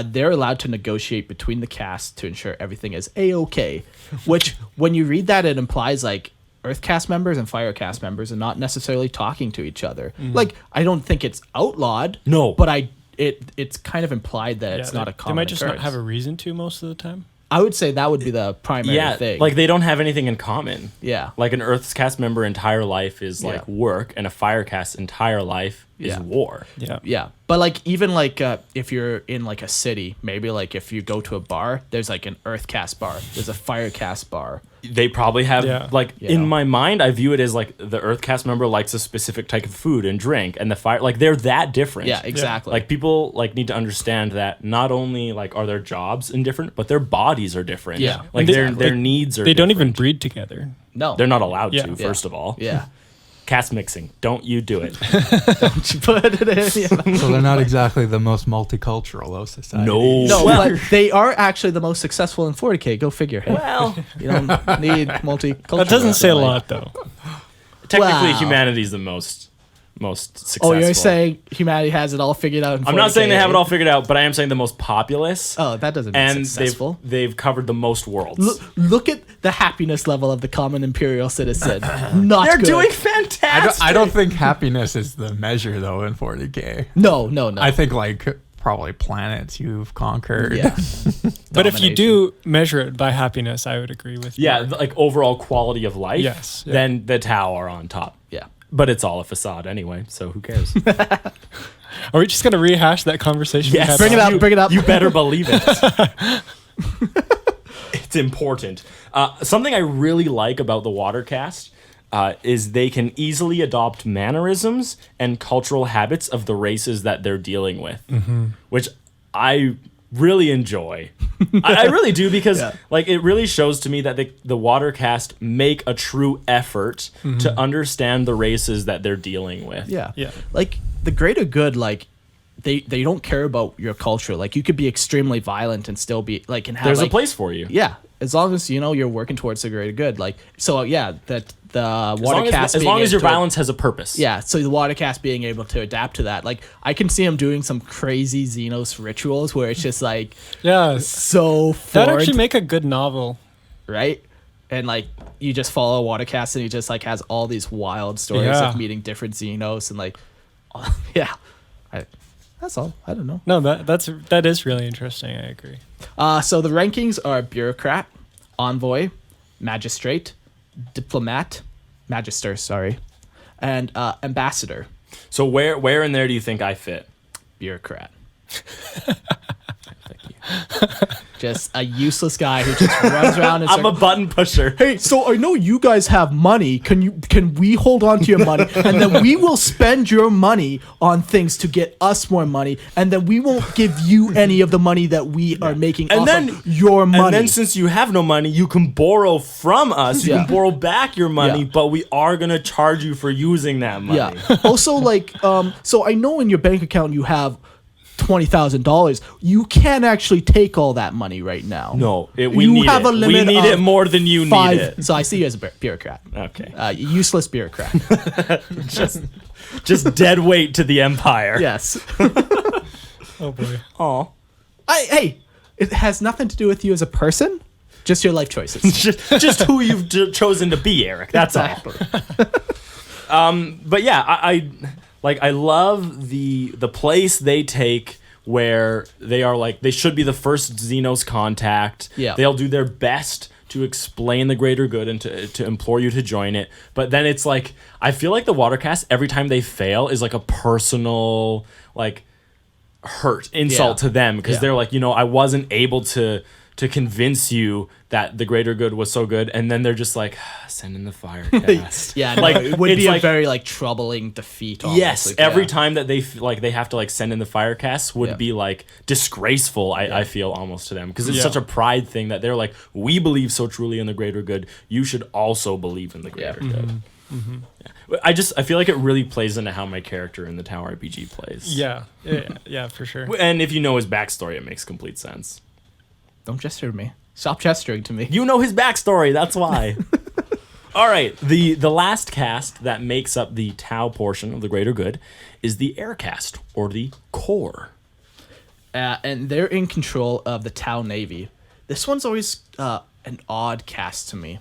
they're allowed to negotiate between the cast to ensure everything is A-okay. Which, when you read that, it implies like Earth cast members and Fire cast members are not necessarily talking to each other. Like, I don't think it's outlawed. No. But it's kind of implied that it's not a common They might just not occurrence. have a reason to most of the time. I would say that would be the primary thing. Like they don't have anything in common. Yeah. Like an Earth's cast member entire life is like Yeah. work, and a Fire cast entire life is Yeah. war. Yeah. Yeah, but like even like if you're in like a city, maybe like if you go to a bar, there's like an Earth cast bar, there's a Fire cast bar. They probably have like Yeah. in my mind, I view it as like the Earth cast member likes a specific type of food and drink, and the Fire like they're that different. Yeah, exactly. Like people like need to understand that not only like are their jobs indifferent, but their bodies are different. Yeah. like And their needs are. They don't even different. breed together. No, They're not allowed Yeah. to. First of all, Yeah, cast mixing. Don't you do it? put it in. Yeah. So they're not exactly the most multicultural, though, society. No. No, Well- but they are actually the most successful in 40K. Go figure. Hey, Well, you don't need multicultural. That doesn't say a lot, though. technically, Wow. humanity's the most successful. Oh, you're saying humanity has it all figured out in 40K? I'm not saying they have it all figured out, but I am saying the most populous. Oh, that doesn't mean and successful. they've covered the most worlds. Look at the happiness level of the common imperial citizen. Not They're good. doing fantastic. I don't think happiness is the measure, though, in 40K. No. I think, like, probably planets you've conquered. Yeah. But if you Domination. do measure it by happiness, I would agree with Yeah, you. like overall quality of life. Yes, yeah. Then the Tau are on top. Yeah. But it's all a facade anyway, so who cares? Are we just going to rehash that conversation? we Yes. had Bring it last- up. Bring it up. You better believe it. It's important. Something I really like about the Watercast is they can easily adopt mannerisms and cultural habits of the races that they're dealing with, which I really enjoy. I really do, because like it really shows to me that the Watercast make a true effort to understand the races that they're dealing with. Yeah. Yeah. Like the greater good, like they don't care about your culture. Like you could be extremely violent and still be like and have There's like, a place for you. Yeah. As long as you know you're working towards the greater good. Like so that the Watercast As long as your violence has a purpose. Yeah, so the Watercast being able to adapt to that. Like I can see him doing some crazy Xenos rituals where it's just like Yeah. so That'd forward, actually make a good novel. right? And like you just follow Watercast and he just like has all these wild stories Yeah. of meeting different Xenos and like yeah. That's all. I don't know. No, that is really interesting. I agree. So the rankings are bureaucrat, envoy, magistrate, diplomat, magister, sorry, and ambassador, So where in there do you think I fit? bureaucrat. Thank you. Just a useless guy who just runs around and I'm a button pusher. hey, so I know you guys have money. Can we hold on to your money, and then we will spend your money on things to get us more money, and then we won't give you any of the money that we are making And off then of your money. And then since you have no money, you can borrow from us. You Yeah. can borrow back your money, Yeah. but we are gonna charge you for using that money. yeah. Also, like, so I know in your bank account you have $20,000. You can't actually take all that money right now. No, we You need have it. a limit We need of it more than you need Five. it. So I see you as a bureaucrat. Okay. Useless bureaucrat. Just dead weight to the empire. Yes. Oh boy. Aw. Hey, it has nothing to do with you as a person. Just your life choices. Just who you've chosen to be, Eric. That's Exactly. all. But yeah, I love the place they take where they are like they should be the first Xenos contact. Yeah. They'll do their best to explain the greater good and to implore you to join it. But then it's like I feel like the Watercast every time they fail is like a personal like hurt insult Yeah. to them because Yeah. they're like, I wasn't able to convince you that the greater good was so good, and then they're just like, send in the fire cast. Yeah, no, Like, it would it's be a like- very like troubling defeat. Almost. Yes, Like, every yeah. time that they have to like send in the fire cast would Yeah. be like disgraceful. I feel almost to them because it's Yeah. such a pride thing that they're like, we believe so truly in the greater good. You should also believe in the greater good. Yeah. I feel like it really plays into how my character in the Tower RPG plays. Yeah, for sure. And if you know his backstory, it makes complete sense. Don't gesture to me. Stop gesturing to me. You know his backstory. That's why. All right. The last caste that makes up the Tau portion of the greater good is the air caste, or the core. And they're in control of the Tau Navy. This one's always an odd cast to me.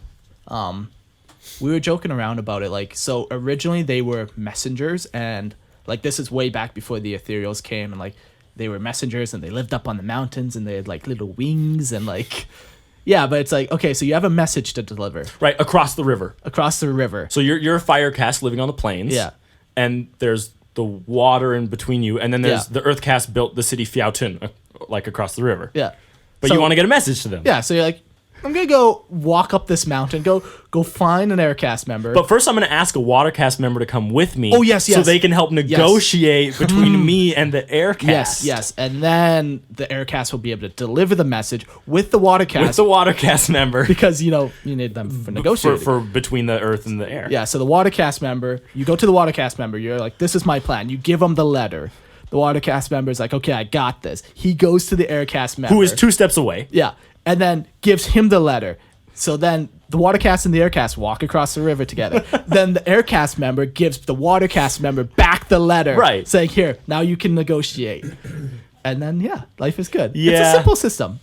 We were joking around about it. Like, so originally they were messengers, and like this is way back before the Ethereals came, and like they were messengers, and they lived up on the mountains, and they had like little wings, and like, yeah. But it's like, okay, so you have a message to deliver Right, across the river. across the river. So you're a fire caste living on the plains. Yeah. And there's the water in between you, and then there's Yeah. the earth caste built the city Fiautun, like across the river. Yeah. But So- you want to get a message to them. Yeah, so you're like, I'm gonna go walk up this mountain, go find an aircast member. But first, I'm going to ask a water caste member to come with me. Oh, yes, So yes. they can help negotiate between me and the air caste. yes, and then the aircast will be able to deliver the message with the water With cast the water caste member. because you need them for negotiating. for between the earth and the air. Yeah, so the water cast member, you go to the water cast member, you're like, this is my plan. You give him the letter. The water cast member is like, okay, I got this. He goes to the aircast member. Who is 2 steps away. Yeah, and then gives him the letter. So then the watercast and the aircast walk across the river together. Then the aircast member gives the watercast member back the letter. Right. Saying, here, now you can negotiate. And then, yeah, life is good. It's Yeah. a simple system.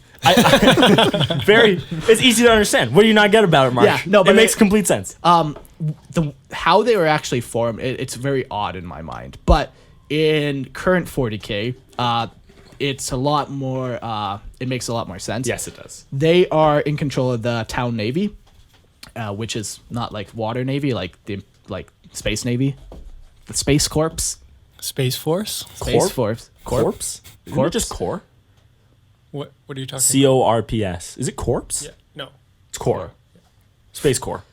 It's easy to understand. What do you not get about it, Mark? Yeah, no, but it makes complete sense. How they were actually formed, it's very odd in my mind. But in current 40K, it's a lot more, it makes a lot more sense. Yes, it does. They are in control of the Town Navy, which is not like water navy, like the space navy, the Space Corps. Space Force? Space Corp? Force. Corpse? Isn't it Corpse? just core? What are you talking CORPS. Is it corpse? about? Yeah. No. It's core. Space core.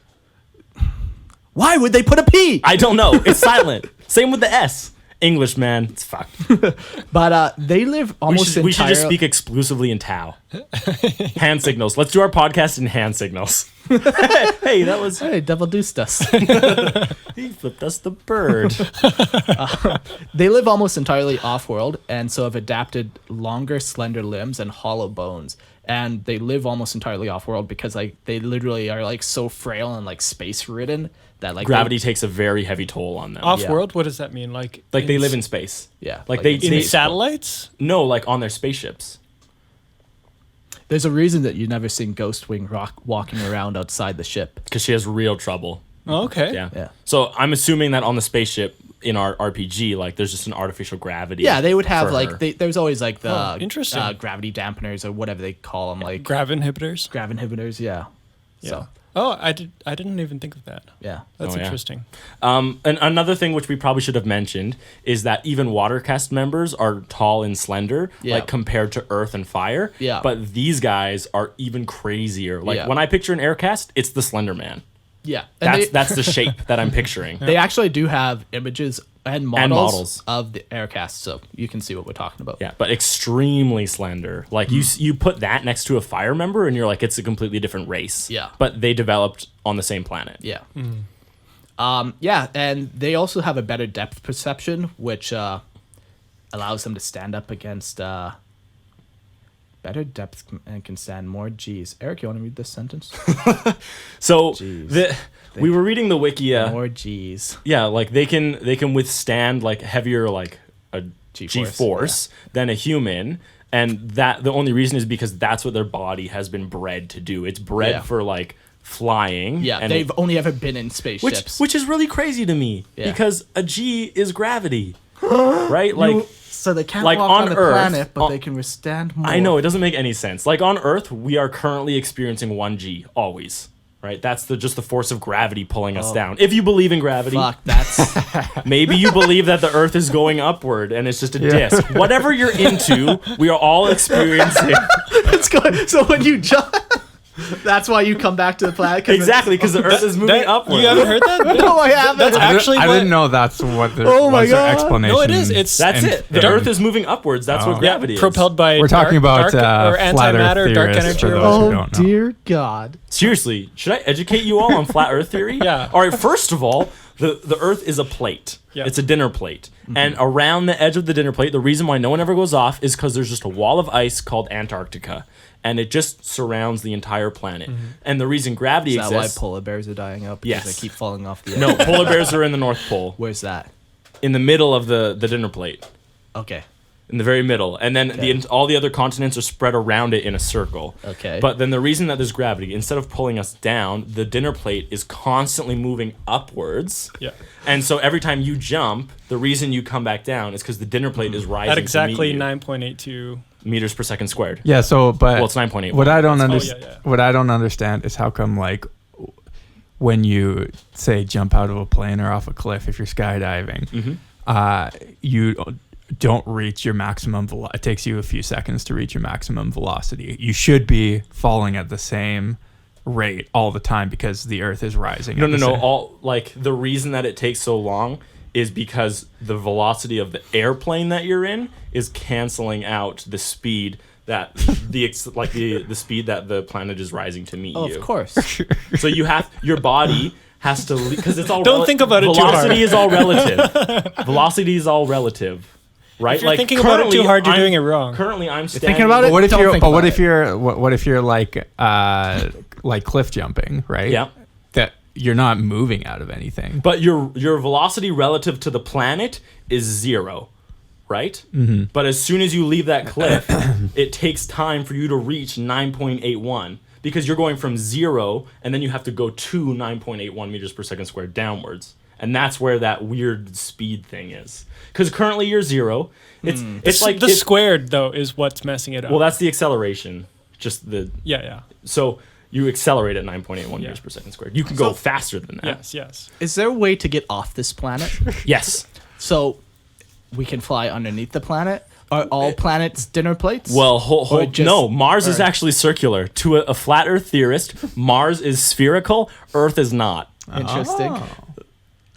Why would they put a P? I don't know. It's silent. Same with the S. English, man. It's fucked. But they live We almost should just entirely. speak exclusively in Tau. Hand signals. Let's do our podcast in hand signals. Hey, that was... Hey, double deuced us. He flipped us the bird. They live almost entirely off-world, and so have adapted longer, slender limbs and hollow bones. And they live almost entirely off-world because like they literally are like so frail and like space-ridden that like Gravity takes a very heavy toll on them. Off-world? What does that mean? Like They live in space. Yeah, Like they in satellites? No, like on their spaceships. There's a reason that you've never seen Ghostwing walking around outside the ship. Because she has real trouble. Oh, okay. Yeah. Yeah. So I'm assuming that on the spaceship in our RPG, like there's just an artificial gravity. Yeah, they would have for like her. there's always like the Oh, interesting. gravity dampeners or whatever they call them, like Grav inhibitors? grav inhibitors. Yeah. Yeah. So Oh, I didn't even think of that. yeah. That's Oh, yeah. interesting. And another thing which we probably should have mentioned is that even water caste members are tall and slender, Yeah. like compared to earth and fire. Yeah. But these guys are even crazier. Like Yeah. when I picture an air caste, it's the Slender Man. Yeah. And That's the shape that I'm picturing. they actually do have images and models, models. of the aircast, so you can see what we're talking about. Yeah, but extremely slender. Like you put that next to a fire member, and you're like, it's a completely different race. Yeah. But they developed on the same planet. Yeah. Yeah, and they also have a better depth perception, which allows them to stand up against better depth and can stand more G's. Eric, you want to read this sentence? So Jeez. we were reading the Wikia. More G's. Yeah, like they can withstand like heavier like a G-force than a human, and that the only reason is because that's what their body has been bred to do. It's bred Yeah. for like flying. Yeah, and they've only ever been in spaceships. which is really crazy to me Yeah. because a G is gravity, right? Like. So they can't like walk on on the Earth, planet, but on- they can withstand more. I know, it doesn't make any sense. Like on Earth, we are currently experiencing 1G always, right? That's just the force of gravity pulling us down. If you believe in gravity, Fuck, that's maybe you believe that the Earth is going upward and it's just a disc. Whatever you're into, we are all experiencing. it's good. So when you jump, that's why you come back to the planet. Exactly, because the Earth is moving upward. You haven't heard that? No, I haven't. That's actually I what, didn't know that's what the Oh my was their God. explanation. No, it is. It's That's And- it. The Earth is moving upwards. That's what gravity is. propelled by We're talking about dark or flat Earth antimatter, dark theorists energy. for Or those whatever. who Oh don't know. dear God. Seriously, should I educate you all on flat Earth theory? Yeah. All right, first of all, the Earth is a plate. Yeah. It's a dinner plate. And around the edge of the dinner plate, the reason why no one ever goes off is because there's just a wall of ice called Antarctica. and it just surrounds the entire planet. And the reason gravity Is that why exists... polar bears are dying out? Because Yes. they keep falling off the edge? No, polar bears are in the North Pole, Where's that? in the middle of the dinner plate, Okay. in the very middle. And then all the other continents are spread around it in a circle. Okay. But then the reason that there's gravity, instead of pulling us down, the dinner plate is constantly moving upwards. Yeah. And so every time you jump, the reason you come back down is because the dinner plate is rising At exactly to meet you. 9.82. Meters per second squared. Yeah. So, but Well, it's 9.8. what I don't yeah, understand, yeah. what I don't understand is how come like when you say jump out of a plane or off a cliff, if you're skydiving, you don't reach your maximum velocity. It takes you a few seconds to reach your maximum velocity. You should be falling at the same rate all the time because the Earth is rising. No. All like the reason that it takes so long is because the velocity of the airplane that you're in is canceling out the speed that the speed that the planet is rising to meet Oh, you. of course. So your body has to, because it's all Don't think about it too hard. Velocity is all relative. Velocity is all relative, right? If you're thinking about it too hard, you're doing it wrong. Currently, I'm standing. thinking about But it? what if Don't you're? think But about what it. if you're? What if you're like cliff jumping, right? Yeah. That you're not moving out of anything. But your velocity relative to the planet is 0, right? Mm-hmm. But as soon as you leave that cliff, it takes time for you to reach 9.81 because you're going from 0 and then you have to go to 9.81 meters per second squared downwards. And that's where that weird speed thing is. Because currently you're 0. It's like the squared though is what's messing it up. Well, that's the acceleration. Just the yeah. So you accelerate at 9.81 meters per second squared. You can go faster than that. Yes. Is there a way to get off this planet? Yes. So we can fly underneath the planet? Are all planets dinner plates? Well, just no. Mars is Earth? actually circular. To a flat Earth theorist, Mars is spherical. Earth is not. Interesting.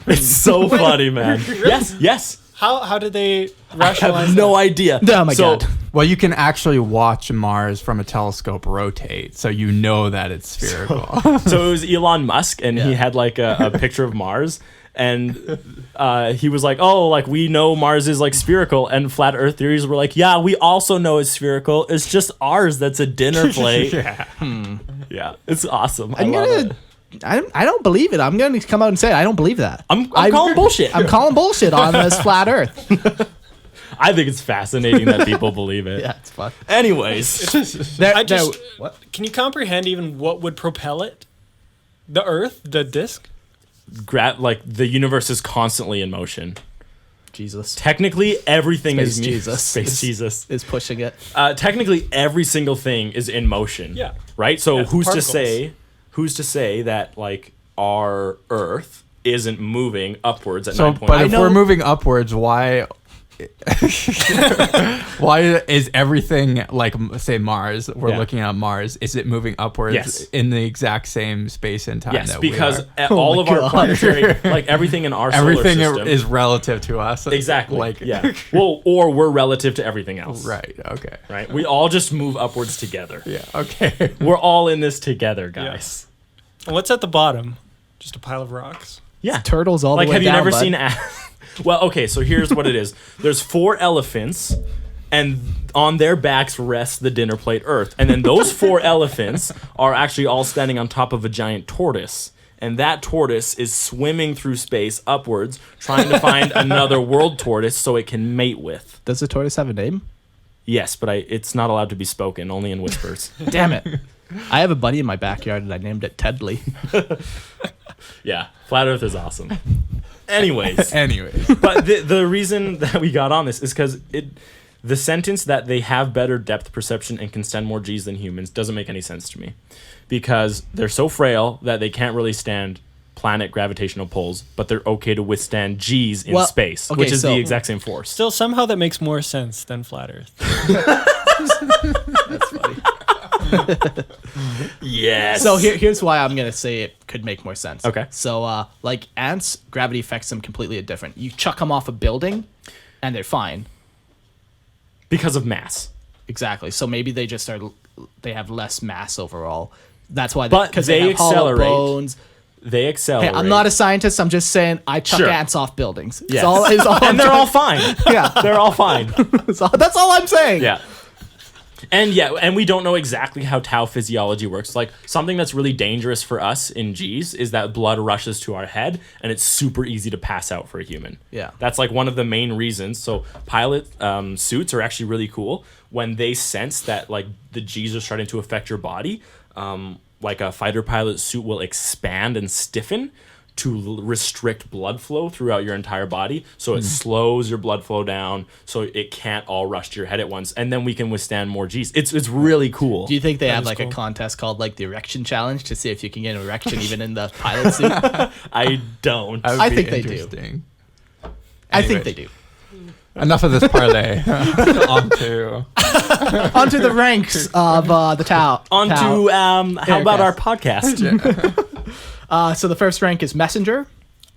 It's so funny, man. Yes. How did they I rationalize have no idea. Oh my God. Well, you can actually watch Mars from a telescope rotate, so you know that it's spherical. So it was Elon Musk, and he Yeah. had like a picture of Mars, and he was like, "Oh, like we know Mars is like spherical," and flat Earth theories were like, "Yeah, we also know it's spherical. It's just ours that's a dinner plate." Yeah, it's awesome. I love it. I don't believe it. I'm gonna come out and say I don't believe that. I'm calling bullshit. I'm calling bullshit on this flat Earth. I think it's fascinating that people believe it. Yeah, it's fun. Anyways, What? Can you comprehend even what would propel it? The Earth, the disk. like the universe is constantly in motion. Jesus Technically, everything Space is Jesus. Space Jesus. is pushing it. Technically, every single thing is in motion. Yeah. Right. So Yeah, who's particles. to say that like our Earth isn't moving upwards at So, 9.8? but if know- we're moving upwards, why is everything like say Mars? We're Yeah. looking at Mars. Is it moving upwards Yes. in the exact same space and time? Yes, that we because are? all my of our God. planetary, like everything in our Everything solar system, is relative to us. exactly Like yeah. Well, or we're relative to everything else. Right. Okay. Right. We all just move upwards together. Yeah. Okay. We're all in this together, guys. And what's at the bottom? Just a pile of rocks. Yeah. Turtles all Like, the way have you down. never bud. seen? Well, okay. So here's what it is. There's 4 elephants, and on their backs rests the dinner plate Earth. And then those 4 elephants are actually all standing on top of a giant tortoise. And that tortoise is swimming through space upwards, trying to find another world tortoise so it can mate with. Does the tortoise have a name? Yes, but it's not allowed to be spoken, only in whispers. Damn it. I have a buddy in my backyard and I named it Tedley. Yeah, flat Earth is awesome. Anyways, but the reason that we got on this is because the sentence that they have better depth perception and can send more G's than humans doesn't make any sense to me, because they're so frail that they can't really stand planet gravitational pulls, but they're okay to withstand G's in Well, space, okay, which is so- the exact same force. Still, somehow that makes more sense than flat Earth. That's funny. Yes. So here's why I'm gonna say it could make more sense. Okay. So like ants, gravity affects them completely different. You chuck them off a building, and they're fine. because of mass. Exactly. So maybe they just are. They have less mass overall. That's why. But because they have hollow accelerate. bones. They accelerate. Hey, I'm not a scientist. I'm just saying I chuck Sure. ants off buildings. It's Yes. all and they're all fine. Yeah. They're all fine. That's all I'm saying. Yeah. And we don't know exactly how tau physiology works. Like something that's really dangerous for us in G's is that blood rushes to our head and it's super easy to pass out for a human. Yeah. That's like one of the main reasons. So pilot suits are actually really cool when they sense that like the G's are starting to affect your body. Like a fighter pilot suit will expand and stiffen to restrict blood flow throughout your entire body, so it slows your blood flow down so it can't all rush to your head at once, and then we can withstand more G's. It's really cool. Do you think they have is like cool. a contest called like the erection challenge to see if you can get an erection even in the pilot suit? I don't. That would I be think they do. interesting. I think Anyways. they do. Enough of this parlay. Onto Onto the ranks of the Tau. On to how about our podcast? So the first rank is messenger.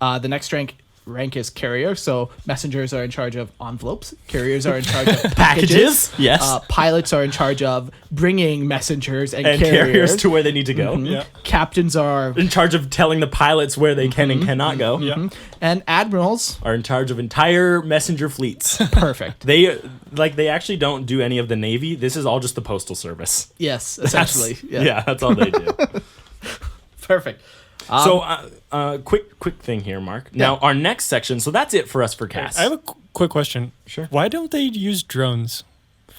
The next rank is carrier. So messengers are in charge of envelopes. Carriers are in charge of packages. Yes. Pilots are in charge of bringing messengers and, And carriers to where they need to go. Yeah. Captains are In charge of telling the pilots where they can and cannot go. Yeah. and admirals. Are in charge of entire messenger fleets. Perfect. They actually don't do any of the Navy. This is all just the Postal Service. Yes, That's- essentially. Yeah, that's all they do. Perfect. So, quick thing here, Mark. Now, our next section. So that's it for us for cast. I have a quick question. Sure. Why don't they use drones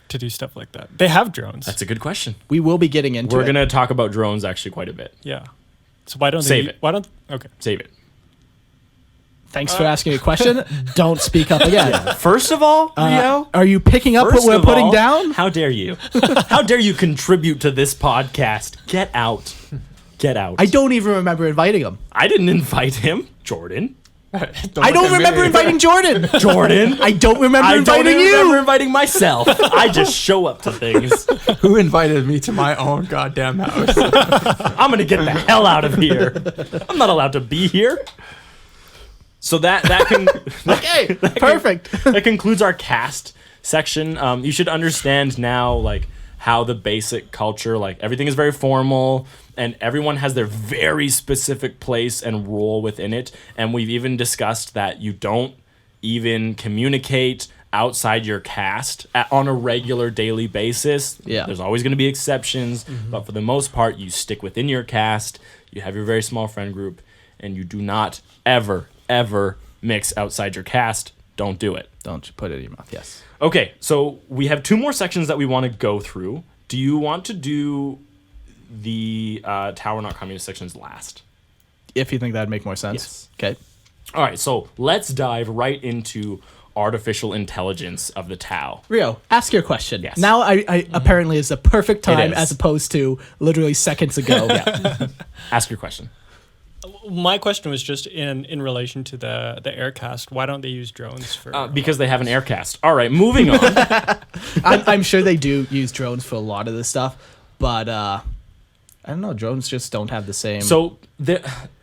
to do stuff like that? They have drones. That's a good question. We will be getting into We're it. gonna talk about drones actually quite a bit. yeah. So why don't Save they? it. Why don't? Okay. Save it. Thanks for asking a question. Don't speak up again. First of all, Rio. Are you picking up First what we're of putting all, down? How dare you? How dare you contribute to this podcast? Get out. Get out. I don't even remember inviting him. I didn't invite him, Jordan. I don't remember inviting Jordan. Jordan. I don't remember I don't inviting even you. remember inviting myself. I just show up to things. who invited me to my own goddamn house? I'm gonna get the hell out of here. I'm not allowed to be here. So that can Okay, perfect. that concludes our cast section. You should understand now, like how the basic culture, like everything is very formal, and everyone has their very specific place and role within it. And we've even discussed that you don't even communicate outside your cast on a regular daily basis. Yeah. There's always going to be exceptions, but for the most part, you stick within your cast. You have your very small friend group, and you do not ever mix outside your cast. Don't do it. Don't put it in your mouth. Yes. Okay, so we have two more sections that we want to go through. Do you want to do the Tower Not Communist sections last? If you think that'd make more sense. Yes. Okay. All right, so let's dive right into artificial intelligence of the Tau. Rio, ask your question. Yes. Now I apparently is the perfect time is. as opposed to literally seconds ago. Ask your question. My question was just in relation to the aircast. Why don't they use drones for? Because they have an aircast. All right, moving on. I'm sure they do use drones for a lot of this stuff, but I don't know. Drones just don't have the same. So,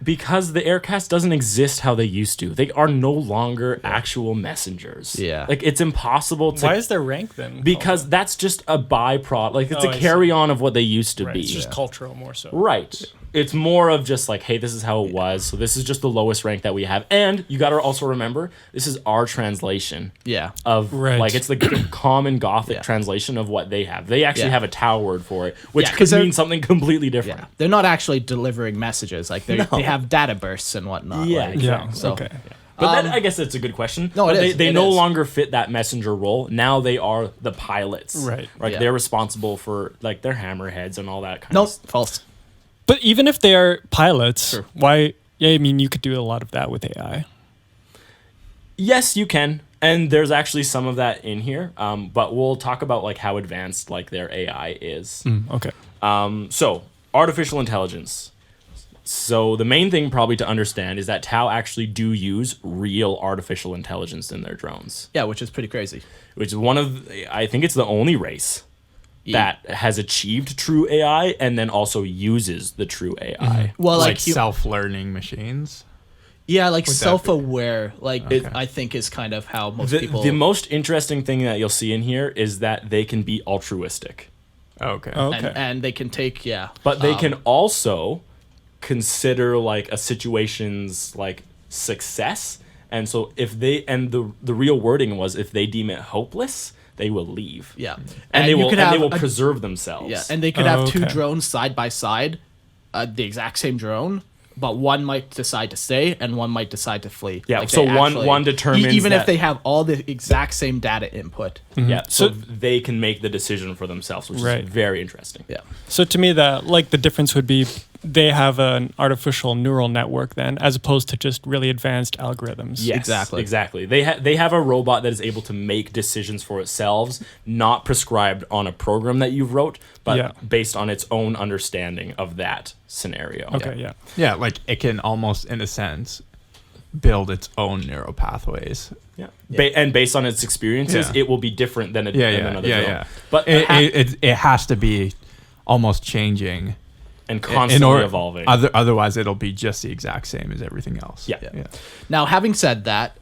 because the aircast doesn't exist how they used to, they are no longer actual messengers. Yeah. Like, it's impossible to... Why is their rank then? Because that's just a byproduct. Like, it's Oh, a I see. carry-on of what they used to right, be. it's just cultural more so. Right. It's more of just like, hey, this is how it was. So this is just the lowest rank that we have. And you got to also remember, this is our translation yeah. of, Right. like, it's the common Gothic Yeah. translation of what they have. They actually Yeah. have a Tau word for it, which Yeah, could 'cause they're- mean something completely different. Yeah. They're not actually delivering messages. Like they have data bursts and whatnot. Yeah, like, exactly. Yeah. So Okay. But I guess it's a good question. No, But it is. They It no is. longer fit that messenger role. Now they are the pilots. Right. Like, Yeah. they're responsible for, like, their hammerheads and all that kind no, of stuff. false. But even if they are pilots, Sure. why? Yeah, I mean, you could do a lot of that with AI. Yes, you can. And there's actually some of that in here. But we'll talk about, like, how advanced, like, their AI is. Okay. So, artificial intelligence. So the main thing probably to understand is that Tau actually do use real artificial intelligence in their drones, Yeah, which is pretty crazy. which is one of, I think it's the only race that has achieved true AI and then also uses the true AI. Well, like like self-learning machines. yeah, like that be- self-aware. Like Okay. I think is kind of how most The, people. the most interesting thing that you'll see in here is that they can be altruistic, Okay. Okay. and they can take but they can also consider like a situation's like success. And so if they, and the real wording was, if they deem it hopeless, they will leave. Yeah. And, you could have they will a- preserve themselves. Yeah, and they could have two okay. drones side by side, the exact same drone, but one might decide to stay and one might decide to flee. Yeah, so they one determines even if that- they have all the exact same data input. Yeah, so So- they can make the decision for themselves, which Right. is very interesting. Yeah. So to me, the difference would be they have an artificial neural network then, as opposed to just really advanced algorithms. Yes, Exactly. They have a robot that is able to make decisions for itself, not prescribed on a program that you've wrote, but Yeah. based on its own understanding of that scenario. Okay. Yeah. Yeah, like it can almost, in a sense, build its own neural pathways. Yeah. And based on its experiences, Yeah. it will be different than, than another yeah, drone. yeah. But It has to be almost changing and constantly evolving. Otherwise, it'll be just the exact same as everything else. Yeah. Yeah. Now, having said that,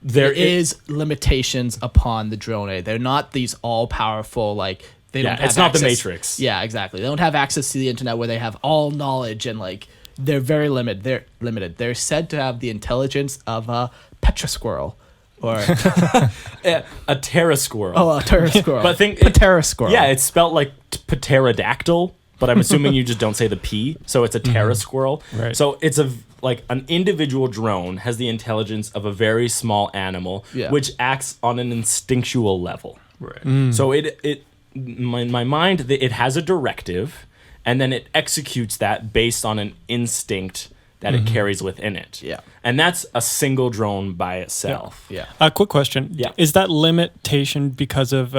there is limitations upon the drone A. They're not these all powerful like they Yeah, don't have it's not the access- Matrix. Yeah, exactly. They don't have access to the internet where they have all knowledge and like they're very limited. They're limited. They're said to have the intelligence of a petra squirrel or a Terra squirrel. a terra squirrel. But think Patera squirrel. Yeah, it's spelled like pterodactyl, but I'm assuming you just don't say the P, so it's a Terra squirrel. Right. So it's like an individual drone has the intelligence of a very small animal, Yeah. which acts on an instinctual level. Right. So in my mind, it has a directive, and then it executes that based on an instinct that it carries within it. Yeah. And that's a single drone by itself. Yeah. A quick question. Yeah. Is that limitation because of,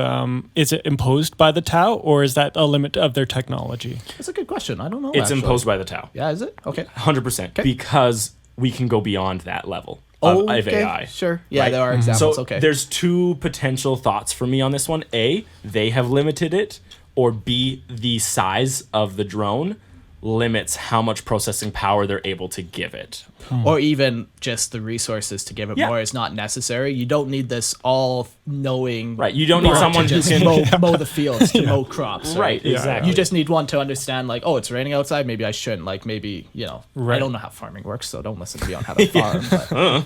is it imposed by the Tau or is that a limit of their technology? That's a good question. I don't know. It's actually. imposed by the Tau. Yeah, is it? Okay. 100%. Because we can go beyond that level of AI. Sure. Yeah, right? there are examples. So Okay. there's two potential thoughts for me on this one. A, they have limited it, or B, the size of the drone limits how much processing power they're able to give it. Or even just the resources to give it Yeah. more is not necessary. You don't need this all-knowing. Right. You don't need bot someone to who just can mow the fields, to mow crops. Right, exactly. You just need one to understand, like, oh, it's raining outside. Maybe I shouldn't. Like, maybe, I Right. don't know how farming works, so don't listen to me on how to farm.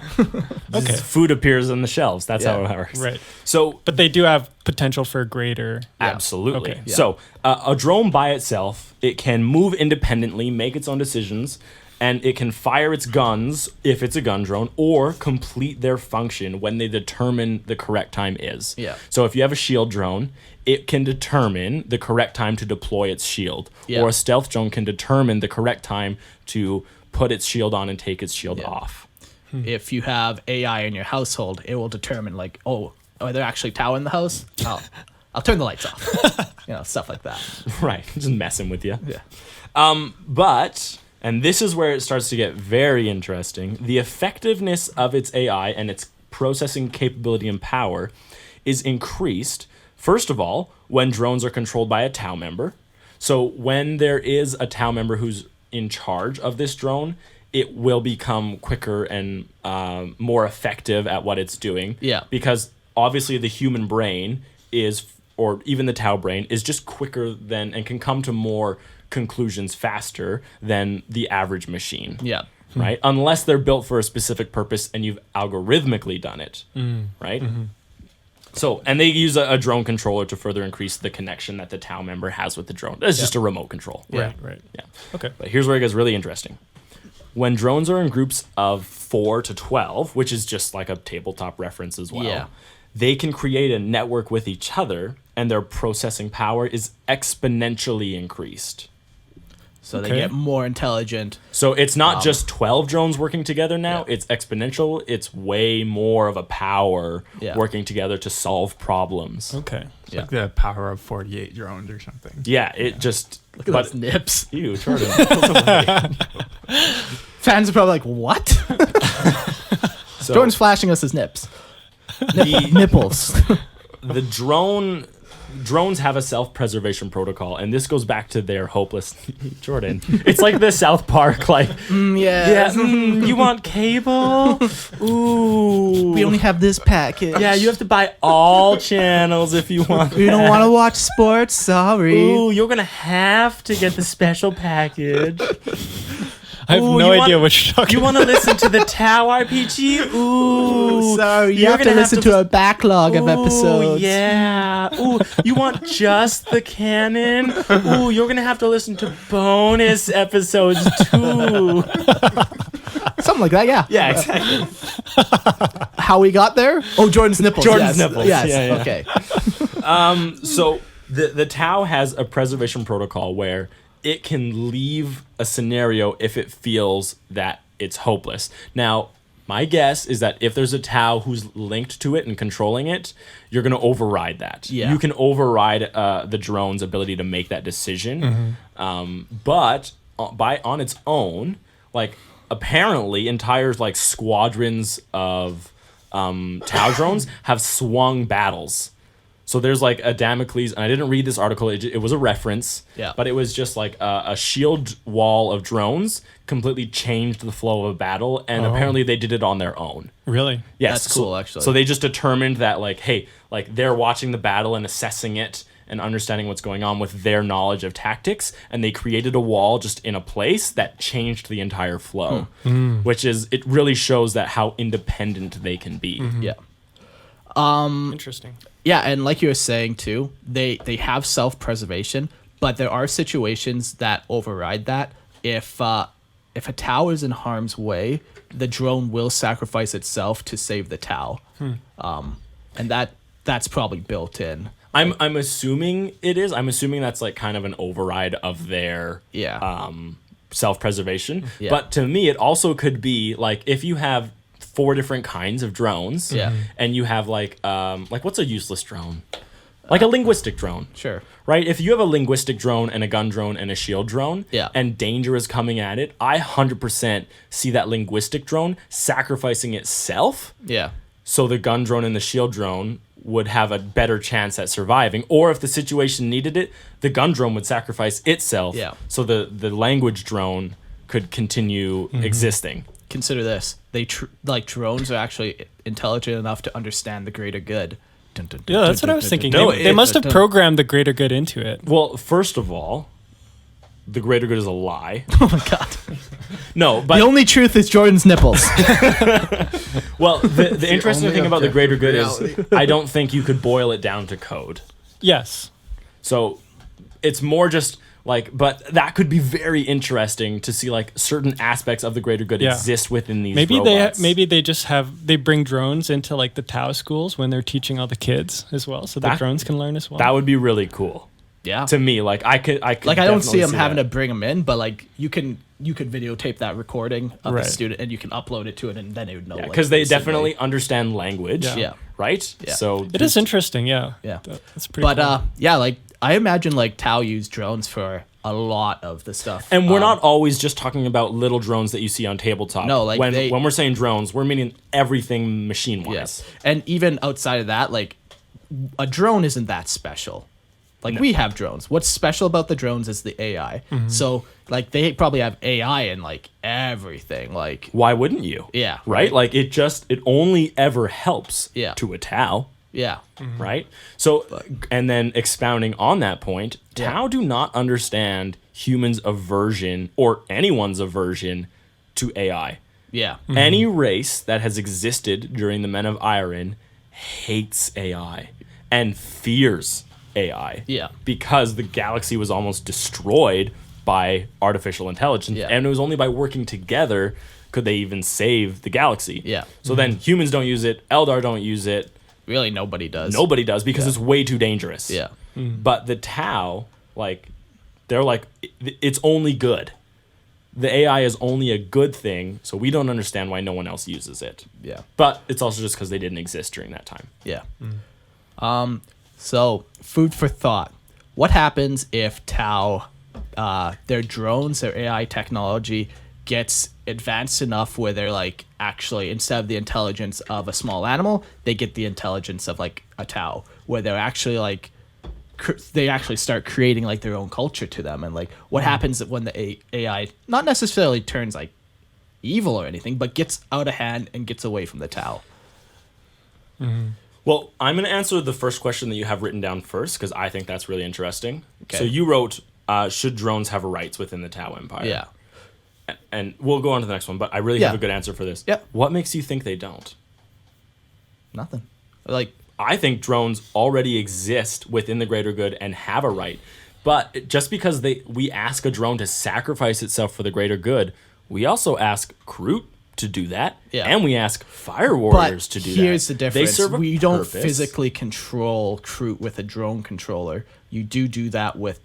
But Okay. food appears on the shelves. That's Yeah. how it works. Right. So But they do have potential for greater. absolutely. Okay. Yeah. So a drone by itself, it can move independently, make its own decisions, and it can fire its guns if it's a gun drone, or complete their function when they determine the correct time is. Yeah. So if you have a shield drone, it can determine the correct time to deploy its shield. Yeah. Or a stealth drone can determine the correct time to put its shield on and take its shield Yeah. off. if you have AI in your household, it will determine, like, oh, are there actually Tau in the house? I'll turn the lights off. Stuff like that. Right. Just messing with you. Yeah. But, and this is where it starts to get very interesting, the effectiveness of its AI and its processing capability and power is increased, first of all, when drones are controlled by a Tau member. So when there is a Tau member who's in charge of this drone, it will become quicker and more effective at what it's doing. Yeah. Because obviously the human brain is, or even the Tau brain, is just quicker than and can come to more conclusions faster than the average machine. Yeah. Right? Unless they're built for a specific purpose and you've algorithmically done it. Right? So, and they use a drone controller to further increase the connection that the Tau member has with the drone. It's just a remote control. Right. Right. Yeah. Okay. But here's where it gets really interesting. When drones are in groups of 4 to 12, which is just like a tabletop reference as well, Yeah. they can create a network with each other and their processing power is exponentially increased. So Okay. they get more intelligent. So it's not just 12 drones working together now, Yeah. it's exponential. It's way more of a power Yeah. working together to solve problems. Okay. It's like the power of 48 drones or something. Yeah, it just... Look at those nips. Ew, Jordan. Fans are probably like, what? So Jordan's flashing us his nips. the, Nipples. the drones have a self-preservation protocol, and this goes back to their hopeless... Jordan. It's like the South Park, like... Yeah. you want cable? Ooh. We only have this package. Yeah, you have to buy all channels if you want. We don't want to watch sports. Sorry. Ooh, you're gonna have to get the special package. I have Ooh, no you idea want- what you're talking You about. want to listen to the Tau RPG? Ooh, So you you're have to gonna listen to a backlog of Ooh, episodes. yeah. Ooh, you want just the canon? Ooh, you're gonna have to listen to bonus episodes too. Something like that, yeah. Yeah, exactly. How we got there? Oh, Jordan's nipples. Jordan's yes. nipples. Yes. Yeah, yeah. Okay. So the Tau has a preservation protocol where it can leave a scenario if it feels that it's hopeless. Now, my guess is that if there's a Tau who's linked to it and controlling it, you're going to override that. Yeah. You can override the drone's ability to make that decision. But on its own, like apparently entire like squadrons of Tau drones have swung battles. So there's like a Damocles, and I didn't read this article. It was a reference, Yeah. but it was just like a shield wall of drones completely changed the flow of a battle, and apparently they did it on their own. Really? Yes, That's cool, actually. So they just determined that like, hey, like they're watching the battle and assessing it and understanding what's going on with their knowledge of tactics, and they created a wall just in a place that changed the entire flow, which is it really shows that how independent they can be. Yeah. Interesting. Yeah, and like you were saying too, they have self-preservation, but there are situations that override that. If a Tau is in harm's way, the drone will sacrifice itself to save the Tau, and that's probably built in. I'm assuming it is. I'm assuming that's like kind of an override of their Yeah. self-preservation. Yeah. But to me, it also could be like if you have 4 different kinds of drones, Yeah. and you have like what's a useless drone? Like a linguistic drone. Sure. Right? If you have a linguistic drone and a gun drone and a shield drone, Yeah. and danger is coming at it, I 100% see that linguistic drone sacrificing itself Yeah. so the gun drone and the shield drone would have a better chance at surviving. Or if the situation needed it, the gun drone would sacrifice itself Yeah. so the language drone could continue existing. Consider this: like drones are actually intelligent enough to understand the greater good. Dun, dun, dun, Yeah, that's dun, what I dun, was dun, thinking. dun, They dun, must have dun, programmed the greater good into it. Well, first of all, the greater good is a lie. Oh my god! No, but The only truth is Jordan's nipples. well, the interesting only thing about the greater good objective is I don't think you could boil it down to code. Yes. So it's more just like, but that could be very interesting to see like certain aspects of the greater good Yeah. exist within these Maybe robots. they just they bring drones into like the Tau schools when they're teaching all the kids as well, so the That- drones can learn as well. That would be really cool Yeah. to me. Like I could Like I don't see definitely them having that. to bring them in, but like you could videotape that recording of Right. the student and you can upload it to it, and then it would know. like, because they basically- definitely understand language. Yeah. Right. Yeah. So It is interesting, yeah. Yeah. That's pretty But cool. yeah, like I imagine like Tau use drones for a lot of the stuff. And we're not always just talking about little drones that you see on tabletop. No, like when they- when we're saying drones, we're meaning everything machine wise. Yes. And even outside of that, like a drone isn't that special. Like we have drones. What's special about the drones is the AI. So like they probably have AI in like everything. Like Why wouldn't you? Yeah, Right? Like it only ever helps Yeah. to a Tau. yeah. Right? So, and then expounding on that point, Yeah. Tau do not understand humans' aversion or anyone's aversion to AI. Yeah. Any race that has existed during the Men of Iron hates AI and fears AI. Yeah. Because the galaxy was almost destroyed by artificial intelligence. Yeah. And it was only by working together could they even save the galaxy. Yeah. So then humans don't use it, Eldar don't use it, Really nobody does. nobody does because it's way too dangerous. Yeah. But the Tau, like, they're like, it's only good. The AI is only a good thing, so we don't understand why no one else uses it. Yeah. But it's also just because they didn't exist during that time. Yeah. So food for thought. What happens if Tau, their drones, their AI technology gets advanced enough where they're like actually, instead of the intelligence of a small animal, they get the intelligence of like a Tau, where they're actually like they actually start creating like their own culture to them, and like what happens when the AI not necessarily turns like evil or anything, but gets out of hand and gets away from the Tau. Well, I'm going to answer the first question that you have written down first because I think that's really interesting. Okay. So you wrote, should drones have rights within the Tau Empire? Yeah. and we'll go on to the next one, but I really Yeah. have a good answer for this. Yeah. What makes you think they don't? Nothing. Like, I think drones already exist within the greater good and have a right. But just because we ask a drone to sacrifice itself for the greater good, we also ask Kroot to do that. Yeah. And we ask fire warriors to do that. here's the difference. They serve a We don't purpose. physically control Kroot with a drone controller. You do that with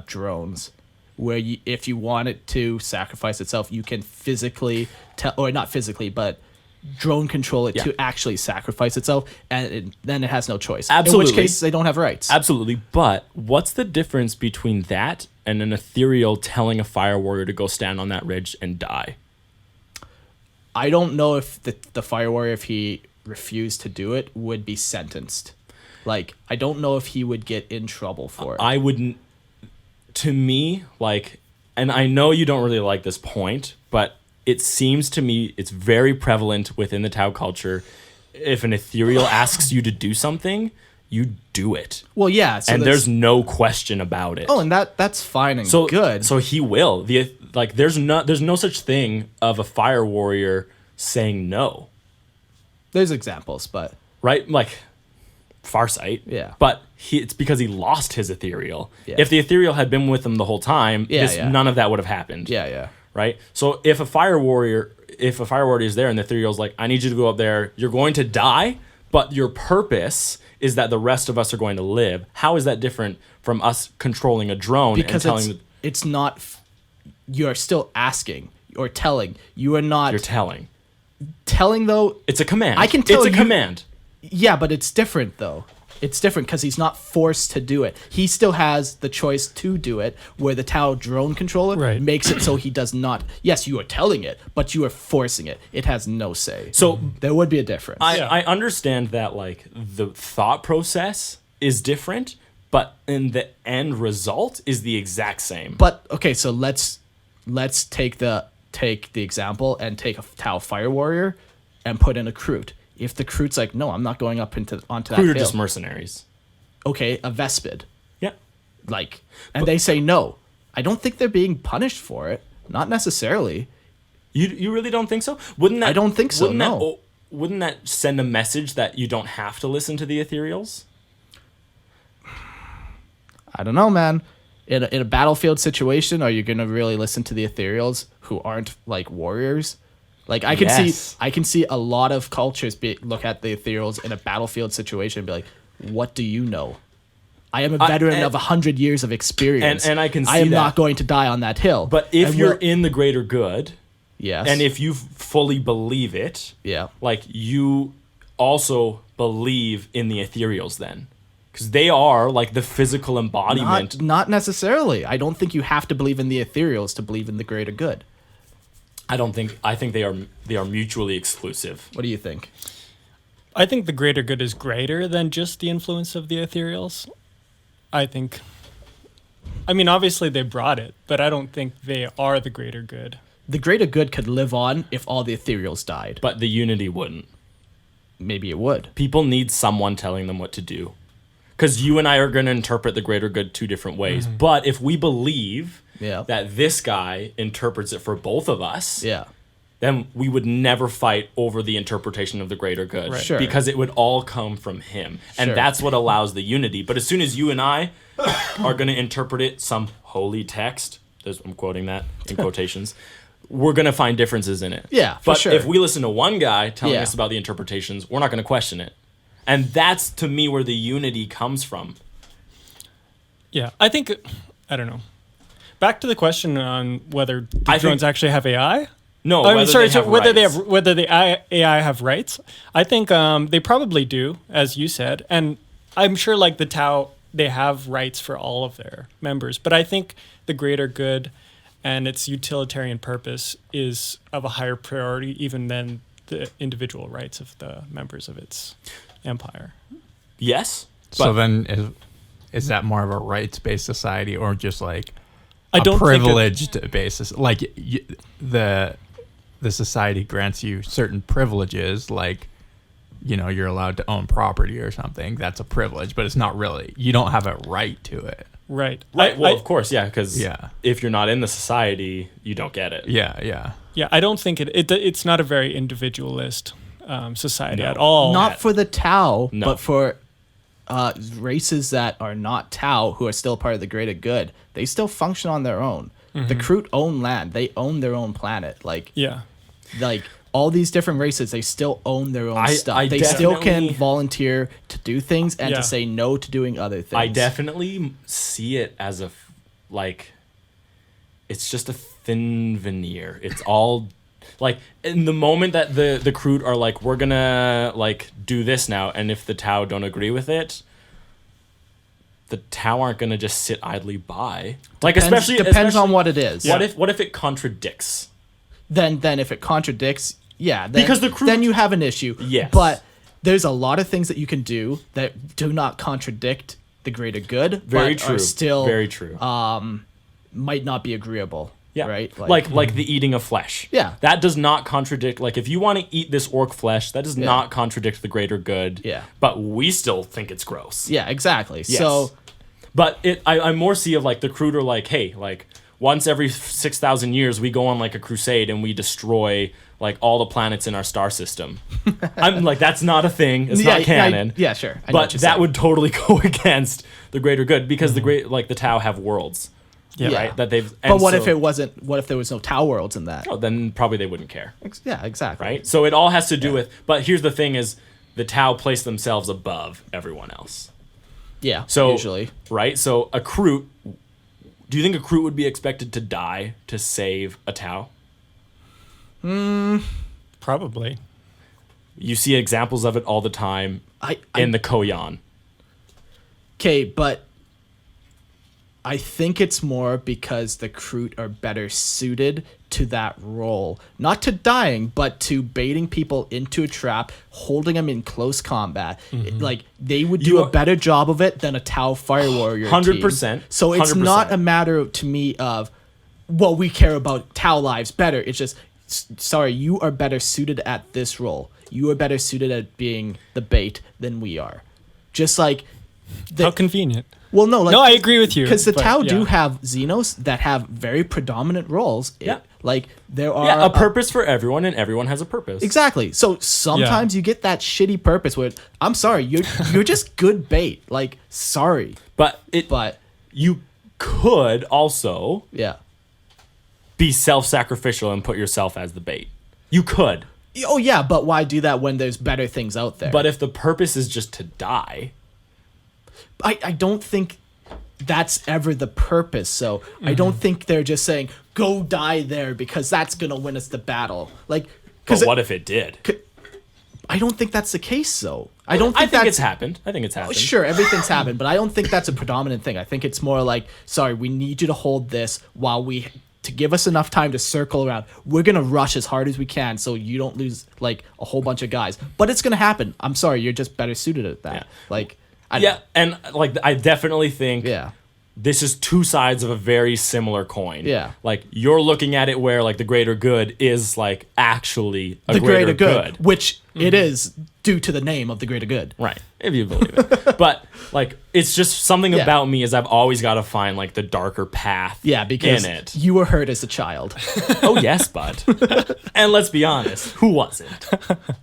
drones, where if you want it to sacrifice itself, you can physically or not physically, but drone control it to actually sacrifice itself, and then it has no choice. Absolutely. In which case, they don't have rights. Absolutely. But what's the difference between that and an ethereal telling a fire warrior to go stand on that ridge and die? I don't know if the fire warrior, if he refused to do it, would be sentenced. Like, I don't know if he would get in trouble for it. I wouldn't. To me, like, and I know you don't really like this point, but it seems to me it's very prevalent within the Tau culture. If an ethereal asks you to do something, you do it. Well, yeah. So and there's no question about it. Oh, and that's fine and So good. So he will. There's no such thing of a fire warrior saying no. There's examples, but Right? Like Farsight. Yeah. But it's because he lost his ethereal. Yeah. If the ethereal had been with him the whole time, none of that would have happened. yeah. Right? So if a fire warrior is there and the ethereal's like, I need you to go up there, you're going to die, but your purpose is that the rest of us are going to live. How is that different from us controlling a drone Because and telling it's not. You are still asking or telling. You are not you're telling? telling though. It's a command. I can tell it's a you- command. Yeah, but it's different though. It's different because he's not forced to do it. He still has the choice to do it, where the Tau drone controller Right. makes it so he does not. Yes, you are telling it, but you are forcing it. It has no say. So there would be a difference. I understand that like the thought process is different, but in the end result is the exact same. But okay, so let's take the example and take a Tau fire warrior and put in a Kroot. If the Kroot's like, no, I'm not going up onto that Who are hill. just mercenaries. Okay, a Vespid. Yeah. Like, and they say no. I don't think they're being punished for it. Not necessarily. You really don't think so? Wouldn't that I don't think so, wouldn't no. Wouldn't that send a message that you don't have to listen to the ethereals? I don't know, man. In a battlefield situation, are you gonna really listen to the Ethereals who aren't like warriors? Like I can see a lot of cultures look at the Ethereals in a battlefield situation and be like, "What do you know? I am a veteran of 100 years of experience, and I can see I am that. not going to die on that hill." But if And you're we're- in the greater good, yes, and if you fully believe it, yeah, like you also believe in the ethereals then. Because they are like the physical embodiment. not necessarily. I don't think you have to believe in the Ethereals to believe in the greater good. I think they are mutually exclusive. What do you think? I think the greater good is greater than just the influence of the ethereals. I mean, obviously they brought it, but I don't think they are the greater good. The greater good could live on if all the Ethereals died. But the unity wouldn't. Maybe it would. People need someone telling them what to do. Because you and I are going to interpret the greater good two different ways. But if we believe Yeah. that this guy interprets it for both of us, Yeah. then we would never fight over the interpretation of the greater good. Right. Sure. Because it would all come from him. And Sure. that's what allows the unity. But as soon as you and I are going to interpret it, some holy text, I'm quoting that in quotations, we're going to find differences in it. Yeah, for but sure. if we listen to one guy telling Yeah. us about the interpretations, we're not going to question it. And that's, to me, where the unity comes from. Yeah, I think, I don't know. Back to the question on whether the I think- drones actually have AI. No, I mean, whether sorry, they have whether rights. whether the AI have rights. I think they probably do, as you said, and I'm sure like the Tau, they have rights for all of their members. But I think the greater good and its utilitarian purpose is of a higher priority even than the individual rights of the members of its empire. Yes. So but- then is that more of a rights-based society or just like I don't a think privileged basis? Like the society grants you certain privileges, like you're allowed to own property or something. That's a privilege, but it's not really. You don't have a right to it. Right. Right. Well, of course, yeah, because Yeah. if you're not in the society, you don't get it. Yeah. Yeah, I don't think it's not a very individualist society No. at all. Not for the Tau, No. but for races that are not Tau, who are still part of the greater good. They still function on their own. The Kroot own land. They own their own planet. Like all these different races, they still own their own stuff. They still can volunteer to do things and to say no to doing other things. I definitely see it as it's just a thin veneer. It's all like in the moment that the Kroot are like, we're gonna like do this now, and if the Tau don't agree with it, the Tau aren't gonna just sit idly by. Like depends on what it is. What if it contradicts? Then if it contradicts, then, Because the Kroot- then you have an issue. Yes. But there's a lot of things that you can do that do not contradict the greater good. Very but true. Are still very true. might not be agreeable. Yeah. Right. Like the eating of flesh. Yeah. That does not contradict. Like if you want to eat this orc flesh, that does not contradict the greater good. Yeah. But we still think it's gross. Yeah. Exactly. Yes. So. But I more see of like the Kroot are like, hey, like once every 6,000 years we go on like a crusade and we destroy like all the planets in our star system. I'm like, that's not a thing. It's not canon. Sure. I know But what you're that saying. would totally go against the greater good because the Tau have worlds. Yeah. Right. That they've. But what if it wasn't? What if there was no Tau worlds in that? Oh, then probably they wouldn't care. Yeah. Exactly. Right. So it all has to do with. But here's the thing: is the Tau place themselves above everyone else. Yeah. So usually. Right. So a Kroot. Do you think a Kroot would be expected to die to save a Tau? Probably. You see examples of it all the time in the Koyan. Okay, but I think it's more because the Kroot are better suited to that role. Not to dying, but to baiting people into a trap, holding them in close combat. Like, they would do a better job of it than a Tau Fire Warrior 100%. team. So it's not 100%. a matter to me of, well, we care about Tau lives better. It's just, sorry, you are better suited at this role. You are better suited at being the bait than we are. Just like... How convenient. Well, no, like, no, I agree with you. because the but, Tau yeah. do have Xenos that have very predominant roles. Yeah. Like there are a purpose for everyone, and everyone has a purpose. exactly. So sometimes you get that shitty purpose where I'm sorry, you're just good bait. Like sorry, But you could also yeah. be self-sacrificial and put yourself as the bait. You could. Oh yeah, but why do that when there's better things out there? But if the purpose is just to die, I don't think that's ever the purpose. So I don't think they're just saying go die there because that's gonna win us the battle. Like, but what if it did? I don't think that's the case. Though I don't. I think that's, it's happened. I think it's happened. Sure, everything's happened, but I don't think that's a predominant thing. I think it's more like, sorry, we need you to hold this while to give us enough time to circle around. We're gonna rush as hard as we can so you don't lose like a whole bunch of guys. But it's gonna happen. I'm sorry, you're just better suited at that. Yeah. Like, and like I definitely think this is two sides of a very similar coin. Yeah. Like you're looking at it where like the greater good is like actually a the greater good. which it is due to the name of the greater good. Right. If you believe it. But like it's just something about me is I've always got to find like the darker path because in it. you were hurt as a child. Oh yes, bud. And let's be honest, who wasn't?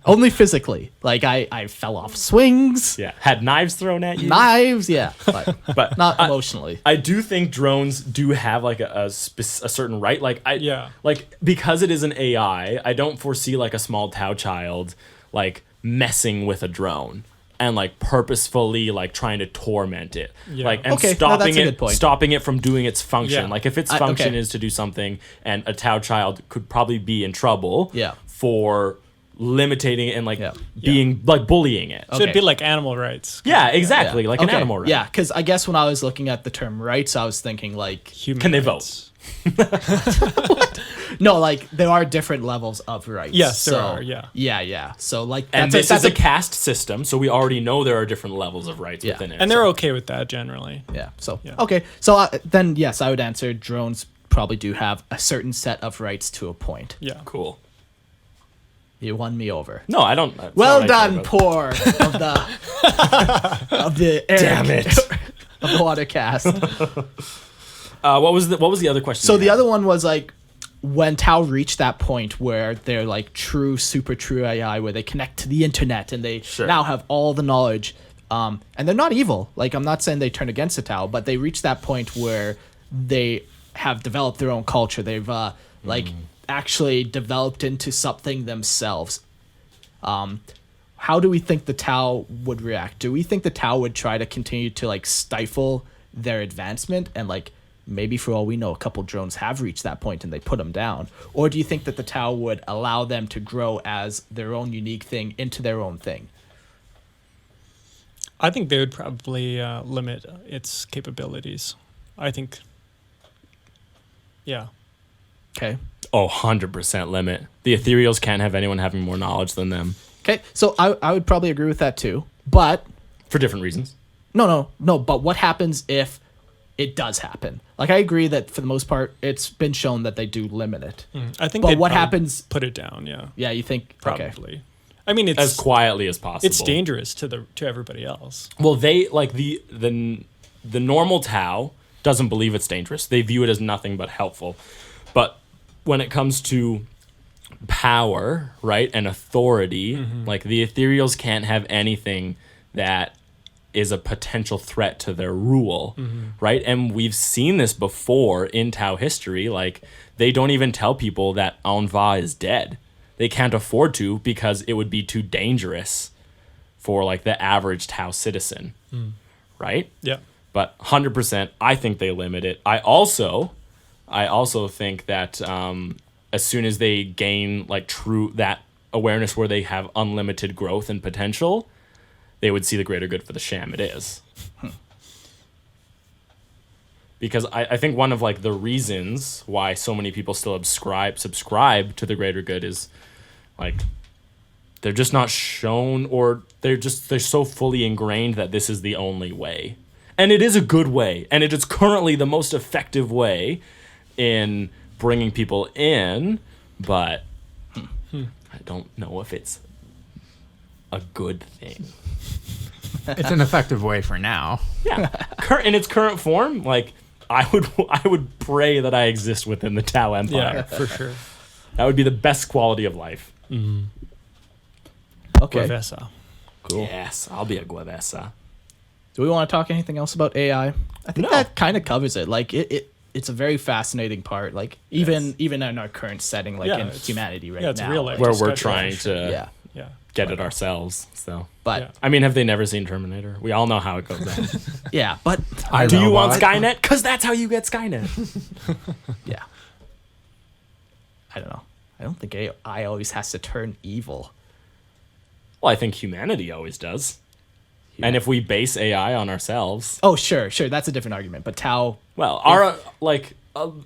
Only physically. Like I fell off swings. Yeah. Had knives thrown at you. Knives, yeah. But not emotionally. I do think drones do have like a certain right. Like like because it is an AI, I don't foresee like a small Tau child like messing with a drone and like purposefully like trying to torment it, like and stopping it from doing its function. Yeah. Like if its function is to do something, and a Tau child could probably be in trouble for limiting it and like being like bullying it. So it'd be like animal rights. Yeah, exactly, like an animal right. Yeah, because I guess when I was looking at the term rights, I was thinking like Human Can they rights. vote? No, like there are different levels of rights. Yes, there are. Yeah. Yeah. So like, And this is a caste system, so we already know there are different levels of rights within it. And they're okay with that generally. Yeah. So okay. So then yes, I would answer drones probably do have a certain set of rights to a point. Yeah. Cool. You won me over. No, I don't. Well done, poor of the of the Damn it. of the water cast. What was the other question? So you the had? other one was like when Tau reached that point where they're like true, super true AI, where they connect to the internet and they Sure. now have all the knowledge. And they're not evil. Like, I'm not saying they turn against the Tau, but they reach that point where they have developed their own culture. They've actually developed into something themselves. How do we think the Tau would react? Do we think the Tau would try to continue to like stifle their advancement and like maybe for all we know a couple drones have reached that point and they put them down? Or do you think that the Tau would allow them to grow as their own unique thing into their own thing? I think they would probably limit its capabilities. I think, yeah. Okay. Oh, 100% limit. The Ethereals can't have anyone having more knowledge than them Okay. So I would probably agree with that too. But for different reasons. no. But what happens if it does happen? Like, I agree that for the most part, it's been shown that they do limit it. I think But they'd what probably happens? Put it down, yeah. Yeah, you think? Okay. Probably. I mean, it's As quietly as possible. it's dangerous to everybody else. Well, they like the normal Tau doesn't believe it's dangerous. They view it as nothing but helpful. But when it comes to power, right, and authority, like the Ethereals can't have anything that is a potential threat to their rule, right? And we've seen this before in Tau history. Like, they don't even tell people that Anva is dead. They can't afford to because it would be too dangerous for like the average Tau citizen, right? Yeah. But 100%, I think they limit it. I also think that as soon as they gain like true that awareness where they have unlimited growth and potential, they would see the greater good for the sham it is. Because I think one of like the reasons why so many people still subscribe to the greater good is like they're just not shown, or they're so fully ingrained that this is the only way. And it is a good way, and it is currently the most effective way in bringing people in, but I don't know if it's a good thing. It's an effective way for now. Yeah, in its current form, like I would pray that I exist within the Tau Yeah, Empire. for sure. That would be the best quality of life. Okay. Guavesa. Cool. Yes, I'll be a Guavesa. Do we want to talk anything else about AI? I think No. that kind of covers it. Like it's a very fascinating part. Like even in our current setting, like Yeah, in it's- humanity right yeah, it's now. real life. Where we're discussion, trying for sure. to Yeah. Yeah. get it ourselves. So, But Yeah. I mean, have they never seen Terminator? We all know how it goes down. yeah, but I Do know you want why. Skynet? Because that's how you get Skynet. yeah. I don't know. I don't think AI always has to turn evil. Well, I think humanity always does. And if we base AI on ourselves, Oh, sure. That's a different argument. But Tau, well,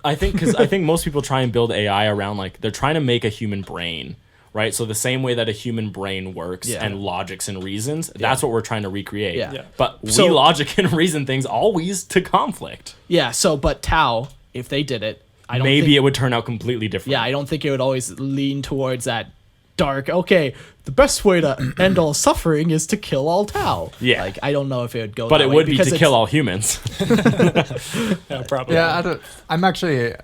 I think most people try and build AI around like they're trying to make a human brain, right? So the same way that a human brain works Yeah. and logics and reasons, that's what we're trying to recreate. Yeah. Yeah. But we So- logic and reason things always to conflict. yeah. So, but Tau, if they did it, I don't Maybe think, it would turn out completely different. yeah, I don't think it would always lean towards that dark. Okay, the best way to end all suffering is to kill all Tau. Yeah. Like I don't know if it would go. But that it way would be because to it's- kill all humans. Yeah, probably. Yeah, I'm actually.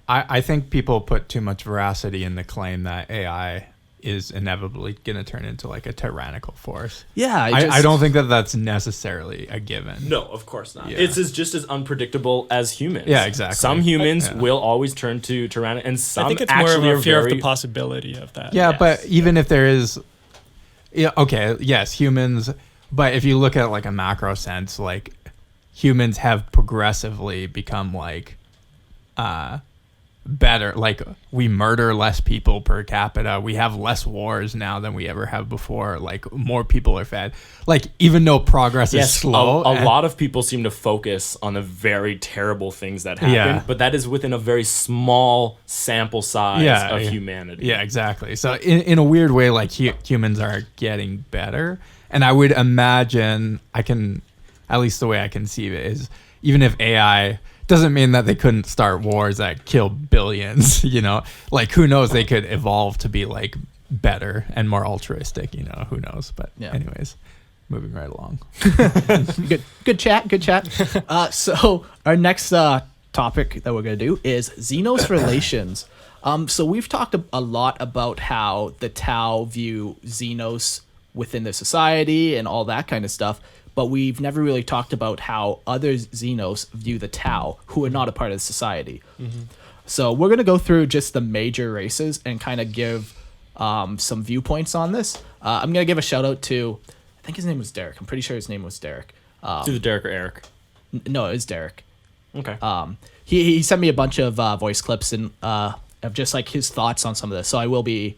I think people put too much veracity in the claim that AI is inevitably going to turn into like a tyrannical force. Yeah, I don't think that that's necessarily a given. No, of course not. Yeah. It's just as unpredictable as humans. Yeah, exactly. Some humans Yeah. will always turn to tyrannic, and some I think it's more of actually a are fear very. of the possibility of that. Yeah, Yes. but even if there is, yeah, okay, yes, humans. But if you look at like a macro sense, like humans have progressively become like, better. Like we murder less people per capita. We have less wars now than we ever have before. Like more people are fed. Like even though progress is Yes, slow, a lot of people seem to focus on the very terrible things that happen, Yeah. but that is within a very small sample size of humanity. Yeah, exactly. So in a weird way, like humans are getting better, and I would imagine at least the way I conceive it is, even if AI doesn't mean that they couldn't start wars that kill billions, you know, like who knows, they could evolve to be like better and more altruistic, you know, who knows. But Yeah. anyways, moving right along. Good chat. So our next topic that we're gonna do is Xenos relations. So we've talked a lot about how the Tau view Xenos within their society and all that kind of stuff, but we've never really talked about how other Xenos view the Tau, who are not a part of the society. So we're gonna go through just the major races and kind of give some viewpoints on this. I'm gonna give a shout out to, I think his name was Derek. I'm pretty sure his name was Derek. To the Derek or Eric. No, it was Derek. Okay. He sent me a bunch of voice clips and of just like his thoughts on some of this. So I will be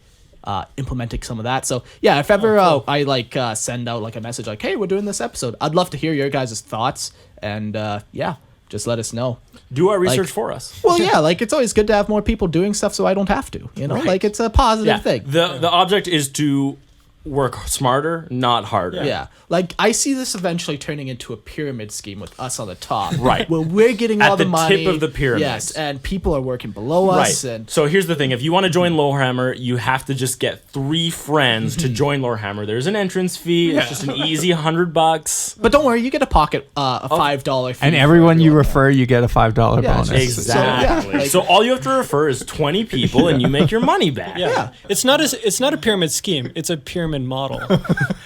implementing some of that. So yeah, if ever I like send out like a message like, hey, we're doing this episode, I'd love to hear your guys' thoughts. And yeah, just let us know. Do our research for us. Well, yeah, like it's always good to have more people doing stuff so I don't have to, you know, Right. like it's a positive Yeah. thing. The object is to work smarter, not harder. Yeah. Like I see this eventually turning into a pyramid scheme with us on the top. Right. Where we're getting At all the the money. tip of the pyramid. Yes, and people are working below us. Right. And So here's the thing: if you want to join Lorehammer, you have to just get 3 friends to join Lorehammer. There's an entrance fee. It's just an easy $100. but don't worry, you get a pocket a $5 fee. And for everyone you everyone. refer, you get a $5 Yeah, bonus. Exactly. So, like- all you have to refer is 20 people, and you make your money back. Yeah. It's not a pyramid scheme. It's a pyramid model.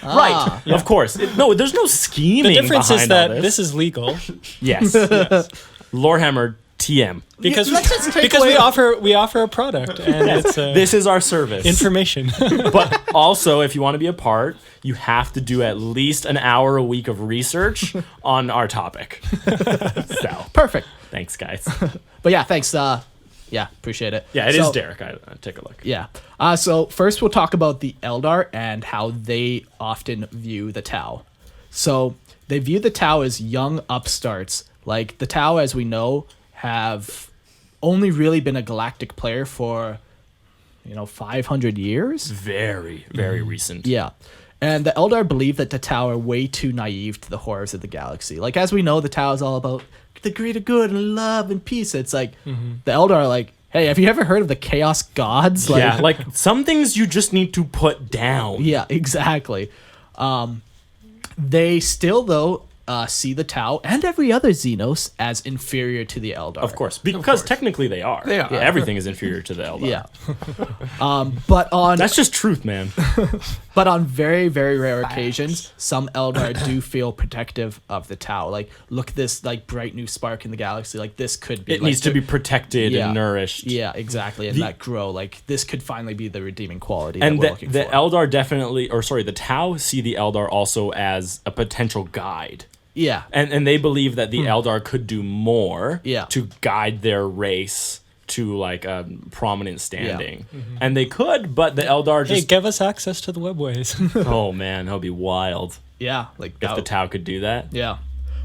Right. Of course. No, there's no scheming. The difference is behind all that this is legal yes. Lorehammer TM. because let's just take because away- we offer a product and it's This is our service. information. But also, if you want to be a part, you have to do at least an hour a week of research on our topic. So, Perfect. thanks, guys. But yeah, thanks. Yeah, appreciate it. Yeah, it is So- Derek. I take a look. Yeah. So first we'll talk about the Eldar and how they often view the Tau. So they view the Tau as young upstarts. Like the Tau, as we know, have only really been a galactic player for, 500 years. Very, very recent. Yeah. And the Eldar believe that the Tau are way too naive to the horrors of the galaxy. Like, as we know, the Tau is all about the greater good and love and peace. It's like, the Eldar are like, hey, have you ever heard of the Chaos Gods? Like, Yeah, like some things you just need to put down. yeah, exactly. They still, though, see the Tau and every other Xenos as inferior to the Eldar. Of course, because technically they are. They are. Yeah, everything is inferior to the Eldar. Yeah. But on That's just truth, man. But on very, very rare occasions, some Eldar do feel protective of the Tau. Like, look, this like bright new spark in the galaxy. Like, this could be. It needs to be protected Yeah. and nourished. Yeah, exactly, and that grow. Like, this could finally be the redeeming quality And that we're the looking for. Eldar definitely, the Tau see the Eldar also as a potential guide. Yeah, And they believe that the Eldar could do more Yeah. to guide their race to like a prominent standing. And they could, but the Eldar Hey, just give us access to the webways. oh man, that would be wild yeah, like if the Tau could do that. Yeah.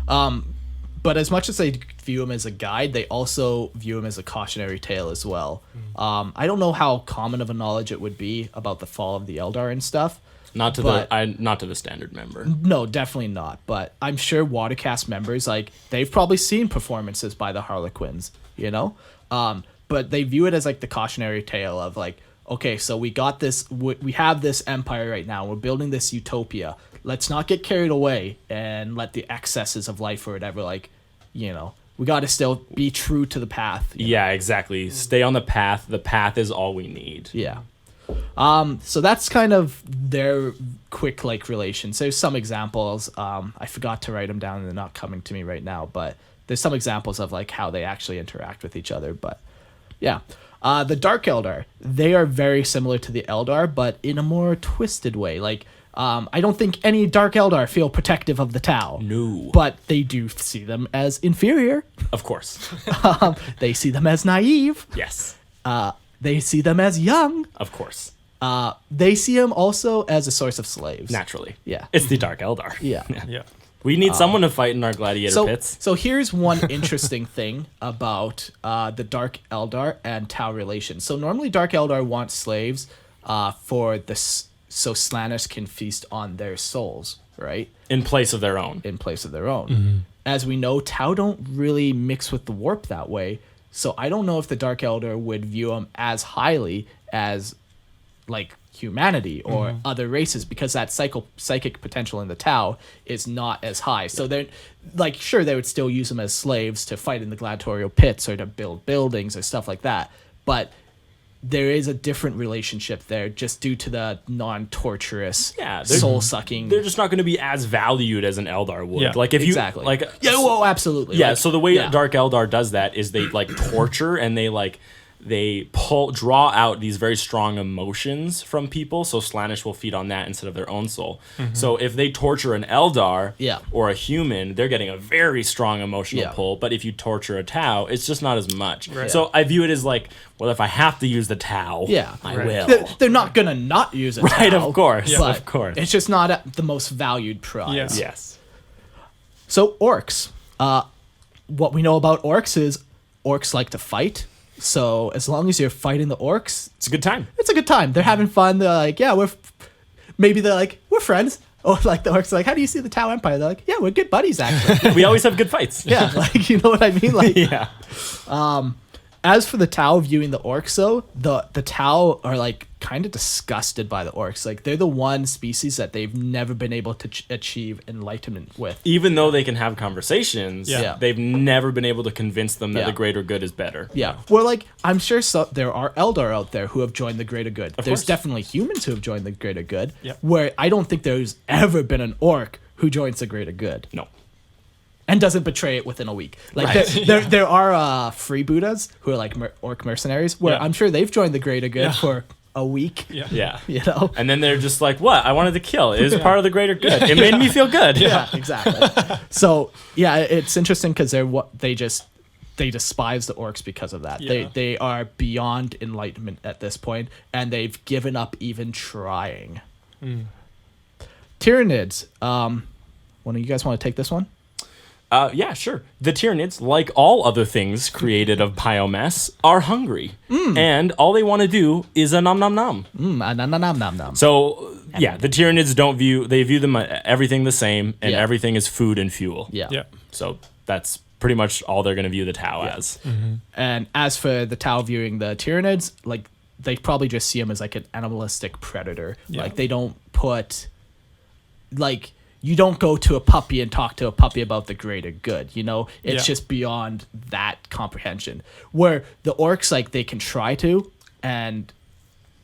But as much as they view him as a guide, they also view him as a cautionary tale as well. I don't know how common of a knowledge it would be about the fall of the Eldar and stuff. Not to But- not to the standard member. No, definitely not. But I'm sure Watercast members, like, they've probably seen performances by the Harlequins, But they view it as, like, the cautionary tale of, like, okay, so we got this, we have this empire right now. We're building this utopia. Let's not get carried away and let the excesses of life or whatever, like, we got to still be true to the path. Yeah, exactly. Stay on the path. The path is all we need. Yeah. So that's kind of their quick like relations. There's some examples. I forgot to write them down and they're not coming to me right now, but there's some examples of like how they actually interact with each other. But yeah. The Dark Eldar, they are very similar to the Eldar, but in a more twisted way. Like, I don't think any Dark Eldar feel protective of the Tau. No. But they do see them as inferior. Of course. They see them as naive. Yes. They see them as young. Of course. They see him also as a source of slaves. Naturally. Yeah. It's the Dark Eldar. Yeah. Yeah. We need someone to fight in our gladiator pits. So here's one interesting thing about the Dark Eldar and Tau relations. So normally Dark Eldar want slaves for this, so Slaanesh can feast on their souls, right? In place of their own. In place of their own. As we know, Tau don't really mix with the warp that way. So I don't know if the Dark Elder would view him as highly as like humanity or other races, because that psychic potential in the Tau is not as high. So they're like, sure, they would still use them as slaves to fight in the gladiatorial pits or to build buildings or stuff like that, but there is a different relationship there just due to the non-torturous, soul-sucking. They're just not going to be as valued as an Eldar would. Yeah, like if exactly. you like, absolutely. Yeah. Like, So the way Dark Eldar does that is they like torture and they draw out these very strong emotions from people. So Slaanesh will feed on that instead of their own soul. So if they torture an Eldar or a human, they're getting a very strong emotional pull. But if you torture a Tau, it's just not as much. Right. So I view it as like, well, if I have to use the Tau, I will. They're not going to not use it. Right, of course. Yeah. Of course. It's just not the most valued prize. Yeah. Yes. So orcs. What we know about orcs is orcs like to fight. So as long as you're fighting the orcs, It's a good time. it's a good time. They're having fun. They're like, they're like, we're friends. Or like the orcs are like, how do you see the Tau Empire? They're like, yeah, we're good buddies actually. We always have good fights. Yeah, like, you know what I mean? Like, Yeah. as for the Tau viewing the orcs, though, the Tau are like kind of disgusted by the orcs. Like, they're the one species that they've never been able to achieve enlightenment with. Even though they can have conversations, Yeah. they've never been able to convince them that Yeah. the greater good is better. Yeah. Well, like, I'm sure there are Eldar out there who have joined the greater good. There's course. definitely humans who have joined the greater good. Yep. Where I don't think there's ever been an orc who joins the greater good No. and doesn't betray it within a week. Like, Right. there are free Buddhas who are like orc mercenaries where Yeah. I'm sure they've joined the greater good Yeah. for a week. Yeah. Yeah. You know? And then they're just like, what? I wanted to kill. It was part of the greater good. It made me feel good. Yeah, exactly. So yeah, it's interesting because they despise the orcs because of that. Yeah. They are beyond enlightenment at this point, and they've given up even trying. Tyranids. One of you guys want to take this one? Yeah, sure. The Tyranids, like all other things created of biomass, are hungry. And all they want to do is a nom nom nom. Nom. So, yeah, the Tyranids they view them everything the same, and Yeah. everything is food and fuel. Yeah. Yeah. So that's pretty much all they're going to view the Tau as. And as for the Tau viewing the Tyranids, like, they probably just see them as like an animalistic predator. Yeah. Like, they don't put, like, you don't go to a puppy and talk to a puppy about the greater good, you know? It's Yeah. just beyond that comprehension. Where the orcs, like, they can try to, and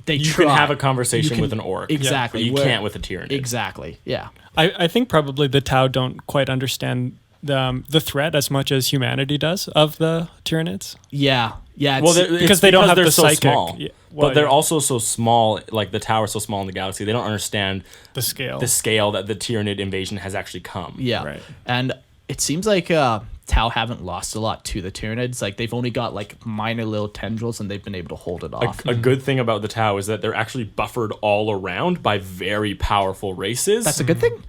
they You try. can have a conversation You can- with an orc. Exactly. But you where- can't with a Tyranid. Exactly, yeah. I think probably the Tau don't quite understand the threat as much as humanity does of the Tyranids. Yeah, yeah. Well, It's, Because they don't have they're the so psychic. small. Yeah, well, but they're yeah. also so small, like the Tau are so small in the galaxy, they don't understand The scale. the scale that the Tyranid invasion has actually come. yeah. Right. And it seems like Tau haven't lost a lot to the Tyranids. Like, they've only got, like, minor little tendrils, and they've been able to hold it off. A good thing about the Tau is that they're actually buffered all around by very powerful races. That's a good thing.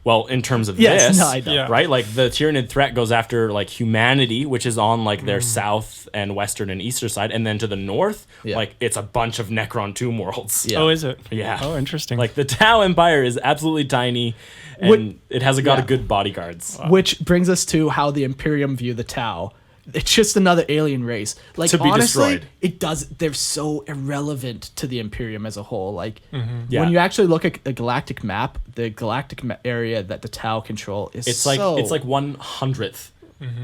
Well, in terms of Yes, this, no, I know. Yeah. right? Like the Tyranid threat goes after like humanity, which is on like their south and western and eastern side, and then to the north, Yeah. like it's a bunch of Necron tomb worlds. Yeah. Oh, is it? Yeah. Oh, interesting. Like the Tau Empire is absolutely tiny, and it has got yeah. a good bodyguards. Which brings us to how the Imperium view the Tau. It's just another alien race. Like, To be honestly, destroyed. they're so irrelevant to the Imperium as a whole. Like, Yeah. when you actually look at a galactic map, the galactic area that the Tau control is It's like so... it's like 1/100th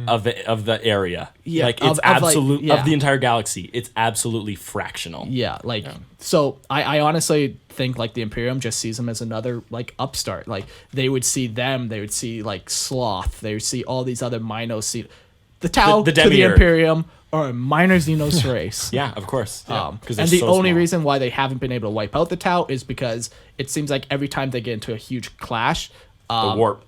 of the area. Yeah, like it's of, like, absolute yeah. of the entire galaxy. It's absolutely fractional. Yeah, like, so I honestly think, like, the Imperium just sees them as another, like, upstart. Like, they would see, like, Sloth. They would see all these other Minos. The Tau The to the Demiurge. Imperium are a minor Xenos race. Yeah, of course. Yeah, because And the only reason why they haven't been able to wipe out the Tau is because it seems like every time they get into a huge clash, the warp.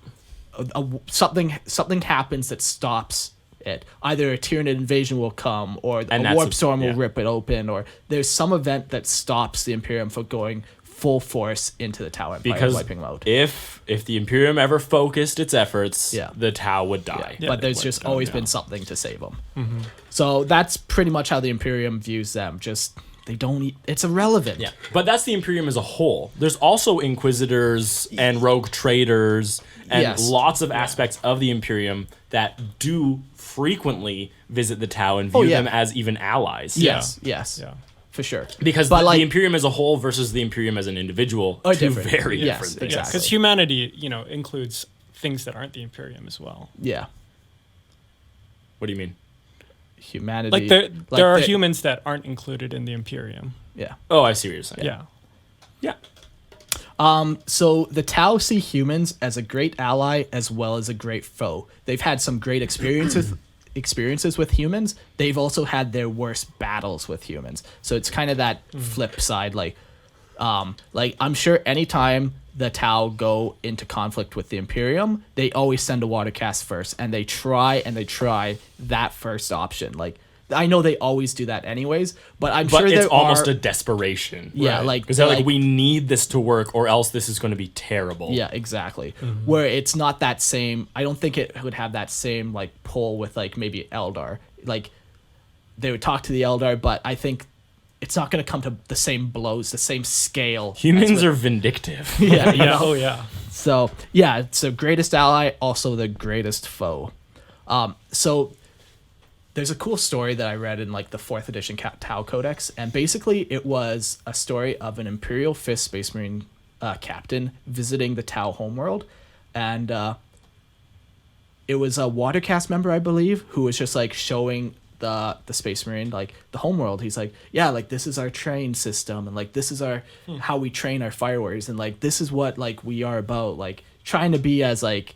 something happens that stops it. Either a Tyranid invasion will come, or And a that's warp a- storm will yeah. rip it open, or there's some event that stops the Imperium from going full force into the Tau Empire, Because wiping them out. if the Imperium ever focused its efforts, Yeah. the Tau would die. But there's just always been something to save them. So that's pretty much how the Imperium views them. Just they don't. It's irrelevant. Yeah, but that's the Imperium as a whole. There's also Inquisitors and rogue traders and Yes. lots of aspects of the Imperium that do frequently visit the Tau and view yeah. them as even allies. Yes. Yes. yeah. for sure. Because But, the Imperium as a whole versus the Imperium as an individual, Are two different. very Yes, different things. exactly. Because humanity, includes things that aren't the Imperium as well. Yeah, What do you mean? humanity. Like there are the- humans that aren't included in the Imperium. Yeah. Oh, I see what you're saying. Yeah. Yeah. So the Tau see humans as a great ally as well as a great foe. They've had some great experiences with humans. They've also had their worst battles with humans. So it's kind of that flip side. Like I'm sure anytime the Tau go into conflict with the Imperium, they always send a water cast first, and they try that first option. Like I know they always do that anyways, but I'm But sure it's there almost are, a desperation. Yeah, like- because they're like, like- we need this to work, or else this is going to be terrible. Yeah, exactly. Where it's not that same. I don't think it would have that same like pull with like maybe Eldar. Like they would talk to the Eldar, but I think it's not going to come to the same blows, the same scale. Humans are vindictive. Yeah, you Yeah. know? Oh yeah. So yeah, it's the greatest ally, also the greatest foe. So there's a cool story that I read in like the 4th edition Tau Codex, and basically it was a story of an Imperial 5th Space Marine captain visiting the Tau homeworld, and it was a Watercast member, I believe, who was just like showing the Space Marine like the homeworld. He's like, yeah, like this is our train system, and like this is our how we train our fire warriors, and like this is what like we are about, like trying to be as like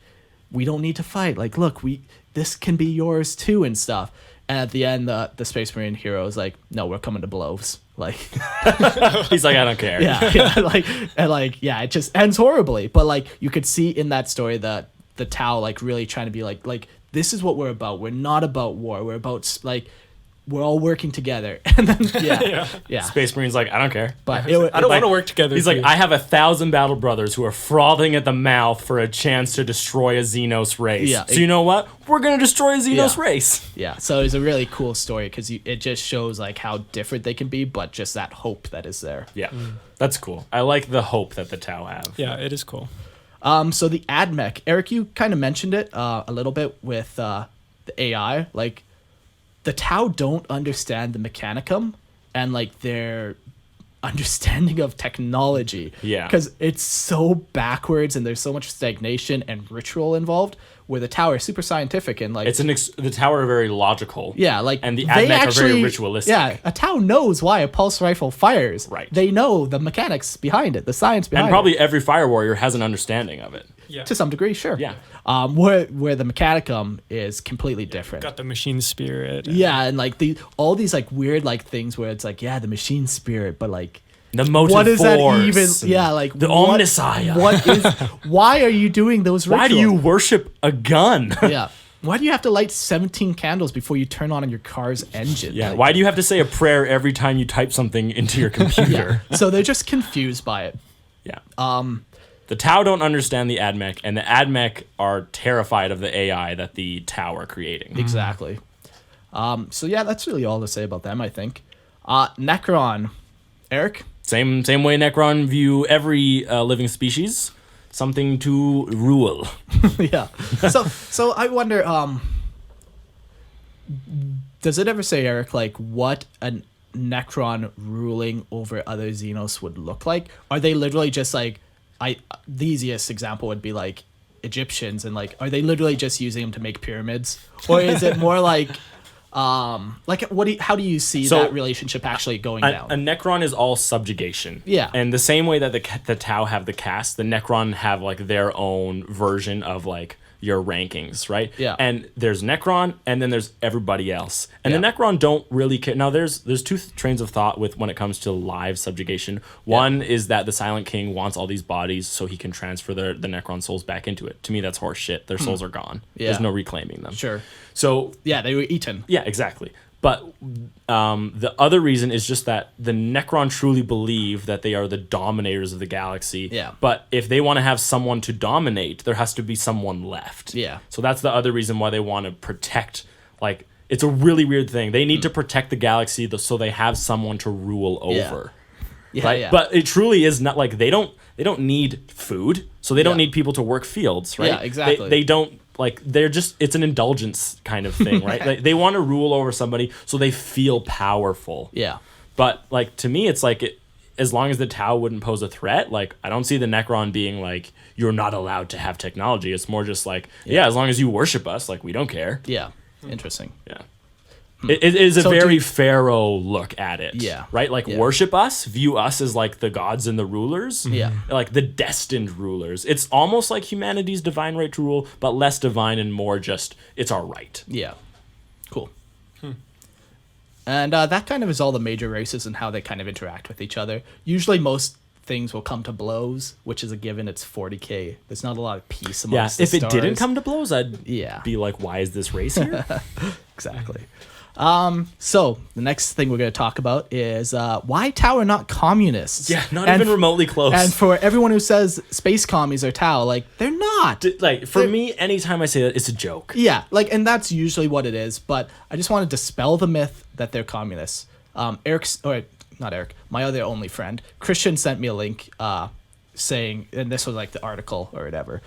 we don't need to fight, like look, this can be yours too and stuff. And at the end, the Space Marine hero is like, no, we're coming to blows. Like, He's like, I don't care. yeah, it just ends horribly. But like, you could see in that story that the Tau like really trying to be like this is what we're about. We're not about war. We're about like we're all working together. And then yeah. Space Marine's like, I don't care. But I don't want to work together. He's like, dude. I have 1,000 battle brothers who are frothing at the mouth for a chance to destroy a Xenos race. Yeah, So you know what? We're gonna destroy a Xenos Yeah. race. Yeah, so it's a really cool story because it just shows like how different they can be, but just that hope that is there. Yeah, that's cool. I like the hope that the Tau have. Yeah, it is cool. So the AdMech, Eric, you kind of mentioned it a little bit with the AI. Like the Tau don't understand the Mechanicum and like their understanding of technology. Yeah. Because it's so backwards and there's so much stagnation and ritual involved. Where the Tau are super scientific and like The Tau are very logical. yeah, like and the they AdMech are very ritualistic. Yeah, a Tau knows why a pulse rifle fires. Right. They know the mechanics behind it, the science behind And probably every fire warrior has an understanding of it. Yeah. it. To some degree, sure. Yeah. Where the Mechanicum is completely different. Got the machine spirit. Yeah, and like all these like weird like things where it's like, yeah, the machine spirit, but like The motive what is force. that even? and Yeah, like the what, Omnissiah. What is? Why are you doing those rituals? Why do you worship a gun? Yeah. Why do you have to light 17 candles before you turn on your car's engine? Yeah. Like, Why do you have to say a prayer every time you type something into your computer? So they're just confused by it. Yeah. The Tau don't understand the AdMech, and the AdMech are terrified of the AI that the Tau are creating. Exactly. So yeah, that's really all to say about them, I think. Necron. Eric? Same way Necron view every living species, something to rule. Yeah. So I wonder, does it ever say, Eric, like what a Necron ruling over other Xenos would look like? Are they literally just like, the easiest example would be like Egyptians, and like, are they literally just using them to make pyramids? Or is it more like how do you see So, that relationship actually going down? A Necron is all subjugation. Yeah. And the same way that the Tau have the caste, the Necron have like their own version of like your rankings, right? Yeah. And there's Necron, and then there's everybody else. And Yeah. the Necron don't really care. Now there's two trains of thought with when it comes to live subjugation. One is that the Silent King wants all these bodies so he can transfer the Necron souls back into it. To me, that's horse shit. Their souls are gone. Yeah. There's no reclaiming them. Sure. So Yeah, they were eaten. yeah, exactly. But the other reason is just that the Necron truly believe that they are the dominators of the galaxy. Yeah. But if they want to have someone to dominate, there has to be someone left. Yeah. So that's the other reason why they want to protect. Like, it's a really weird thing. They need to protect the galaxy so they have someone to rule over. Yeah, Right? yeah. But it truly is not like they don't need food, so they don't Yeah. need people to work fields, right? Yeah, exactly. They don't like they're just it's an indulgence kind of thing, right? They want to rule over somebody so they feel powerful. Yeah. But like to me, it's like as long as the Tau wouldn't pose a threat, like I don't see the Necron being like you're not allowed to have technology. It's more just like as long as you worship us, like we don't care. Yeah. Interesting. Yeah. It is a So very pharaoh look at it. Yeah. Right? Like worship us, view us as like the gods and the rulers. Yeah. Like the destined rulers. It's almost like humanity's divine right to rule, but less divine and more just it's our right. Yeah. Cool. And that kind of is all the major races and how they kind of interact with each other. Usually most things will come to blows, which is a given. It's 40k. There's not a lot of peace amongst the If it stars. didn't come to blows, I'd Yeah. be like, why is this race here? Exactly. So the next thing we're going to talk about is why Tau are not communists. Yeah, not And even remotely close. And for everyone who says space commies are Tau, like they're not. Like for me, anytime I say that, it's a joke. Yeah, like, and that's usually what it is. But I just want to dispel the myth that they're communists. Not Eric, my other only friend, Christian sent me a link saying, and this was like the article or whatever.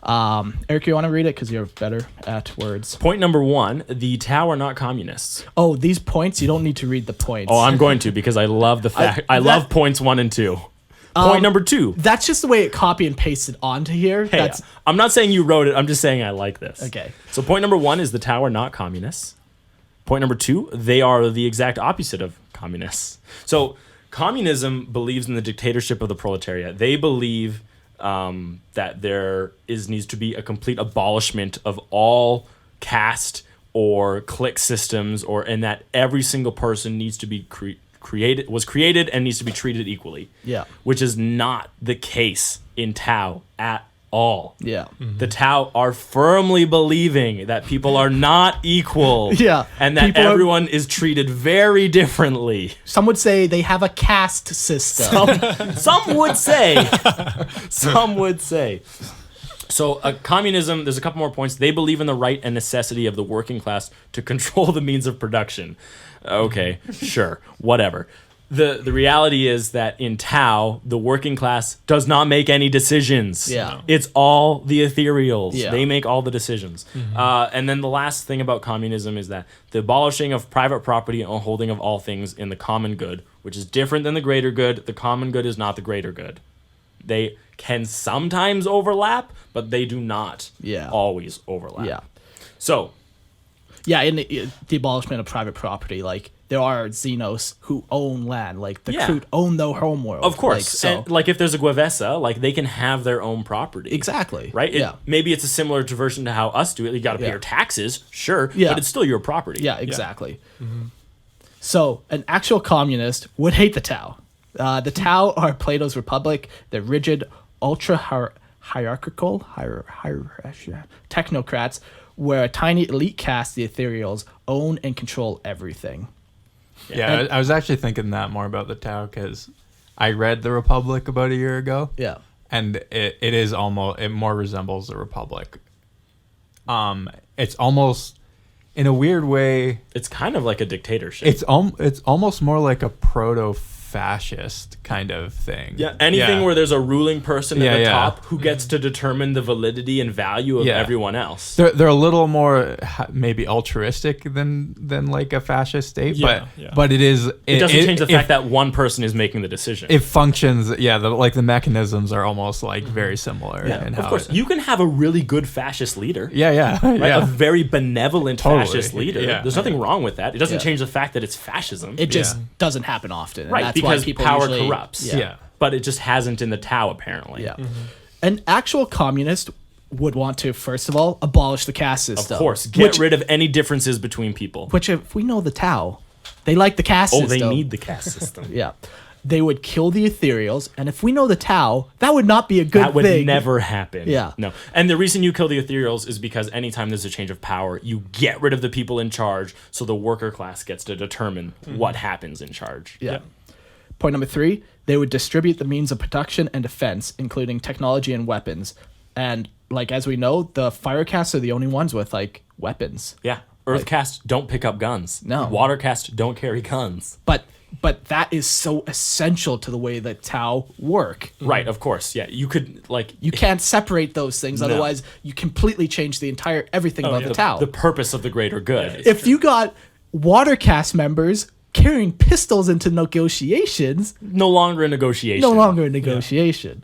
Eric, you want to read it because you're better at words. Point number 1, the Tau are not communists. Oh, these points, you don't need to read the points. Oh, I'm going to because I love the fact. I love points 1 and 2. Point number 2. That's just the way it copy and pasted onto here. Hey, That's I'm not saying you wrote it. I'm just saying I like this. Okay. So point number 1 is the Tau are not communists. Point number 2, they are the exact opposite of communists. So communism believes in the dictatorship of the proletariat. They believe that there needs to be a complete abolishment of all caste or clique systems, and that every single person needs to be created and needs to be treated equally. Yeah. Which is not the case in Tau at all. yeah. The Tau are firmly believing that people are not equal. Yeah. And that People are- everyone is treated very differently. Some would say they have a caste system. Some would say. Some would say. So communism, there's a couple more points. They believe in the right and necessity of the working class to control the means of production. Okay, sure, whatever. The reality is that in Tau, the working class does not make any decisions. Yeah. It's all the Ethereals. Yeah. They make all the decisions. And then the last thing about communism is that the abolishing of private property and holding of all things in the common good, which is different than the greater good. The common good is not the greater good. They can sometimes overlap, but they do not always overlap. Yeah. So, Yeah, in the abolishment of private property, like there are Xenos who own land, like the Kroot own their homeworld. of course, like, so and like if there's a Guevesa, like they can have their own property. exactly, Right? Yeah, Maybe it's a similar version to how us do it. You got to pay your taxes, sure, Yeah. but it's still your property. yeah, exactly. So an actual communist would hate the Tau. The Tau are Plato's republic. They're rigid, ultra hierarchical technocrats, where a tiny elite caste, the Ethereals, own and control everything. Yeah, I was actually thinking that more about the Tau because I read The Republic about a year ago. Yeah. And it more resembles the Republic. It's almost, in a weird way, It's kind of like a dictatorship. it's almost more like a proto-fascist kind of thing. Yeah, anything where there's a ruling person at the Yeah. top who gets to determine the validity and value of Yeah. everyone else. They're a little more maybe altruistic than like a fascist state, but it is It doesn't change the fact that one person is making the decision. it functions. Yeah, the mechanisms are almost like very similar. in of how course, you can have a really good fascist leader. Yeah. Right? A very benevolent Totally. fascist leader. Yeah. There's nothing wrong with that. It doesn't Yeah. change the fact that it's fascism. It just doesn't happen often. And right, that's because why people power usually, corrupts. Yeah. But it just hasn't in the Tau, apparently. Yeah. An actual communist would want to, first of all, abolish the caste Of system. course. Get rid of any differences between people. Which, if we know the Tau, they like the caste Oh, system. they need the caste system. Yeah. They would kill the Ethereals, and if we know the Tau, that would not be a good That would thing. never happen. Yeah. No. And the reason you kill the Ethereals is because anytime there's a change of power, you get rid of the people in charge so the worker class gets to determine what happens in charge. Yeah. Point number 3, they would distribute the means of production and defense, including technology and weapons. And, like, as we know, the fire castes are the only ones with, like, weapons. Yeah. Earth casts don't pick up guns. No. Water casts don't carry guns. But that is so essential to the way that Tau work. Right, of course. Yeah. You could, like... You can't separate those things, otherwise you completely change the entire everything about the Tau. The purpose of the greater good. If you got water cast members carrying pistols into negotiations. No longer a negotiation. No longer a negotiation.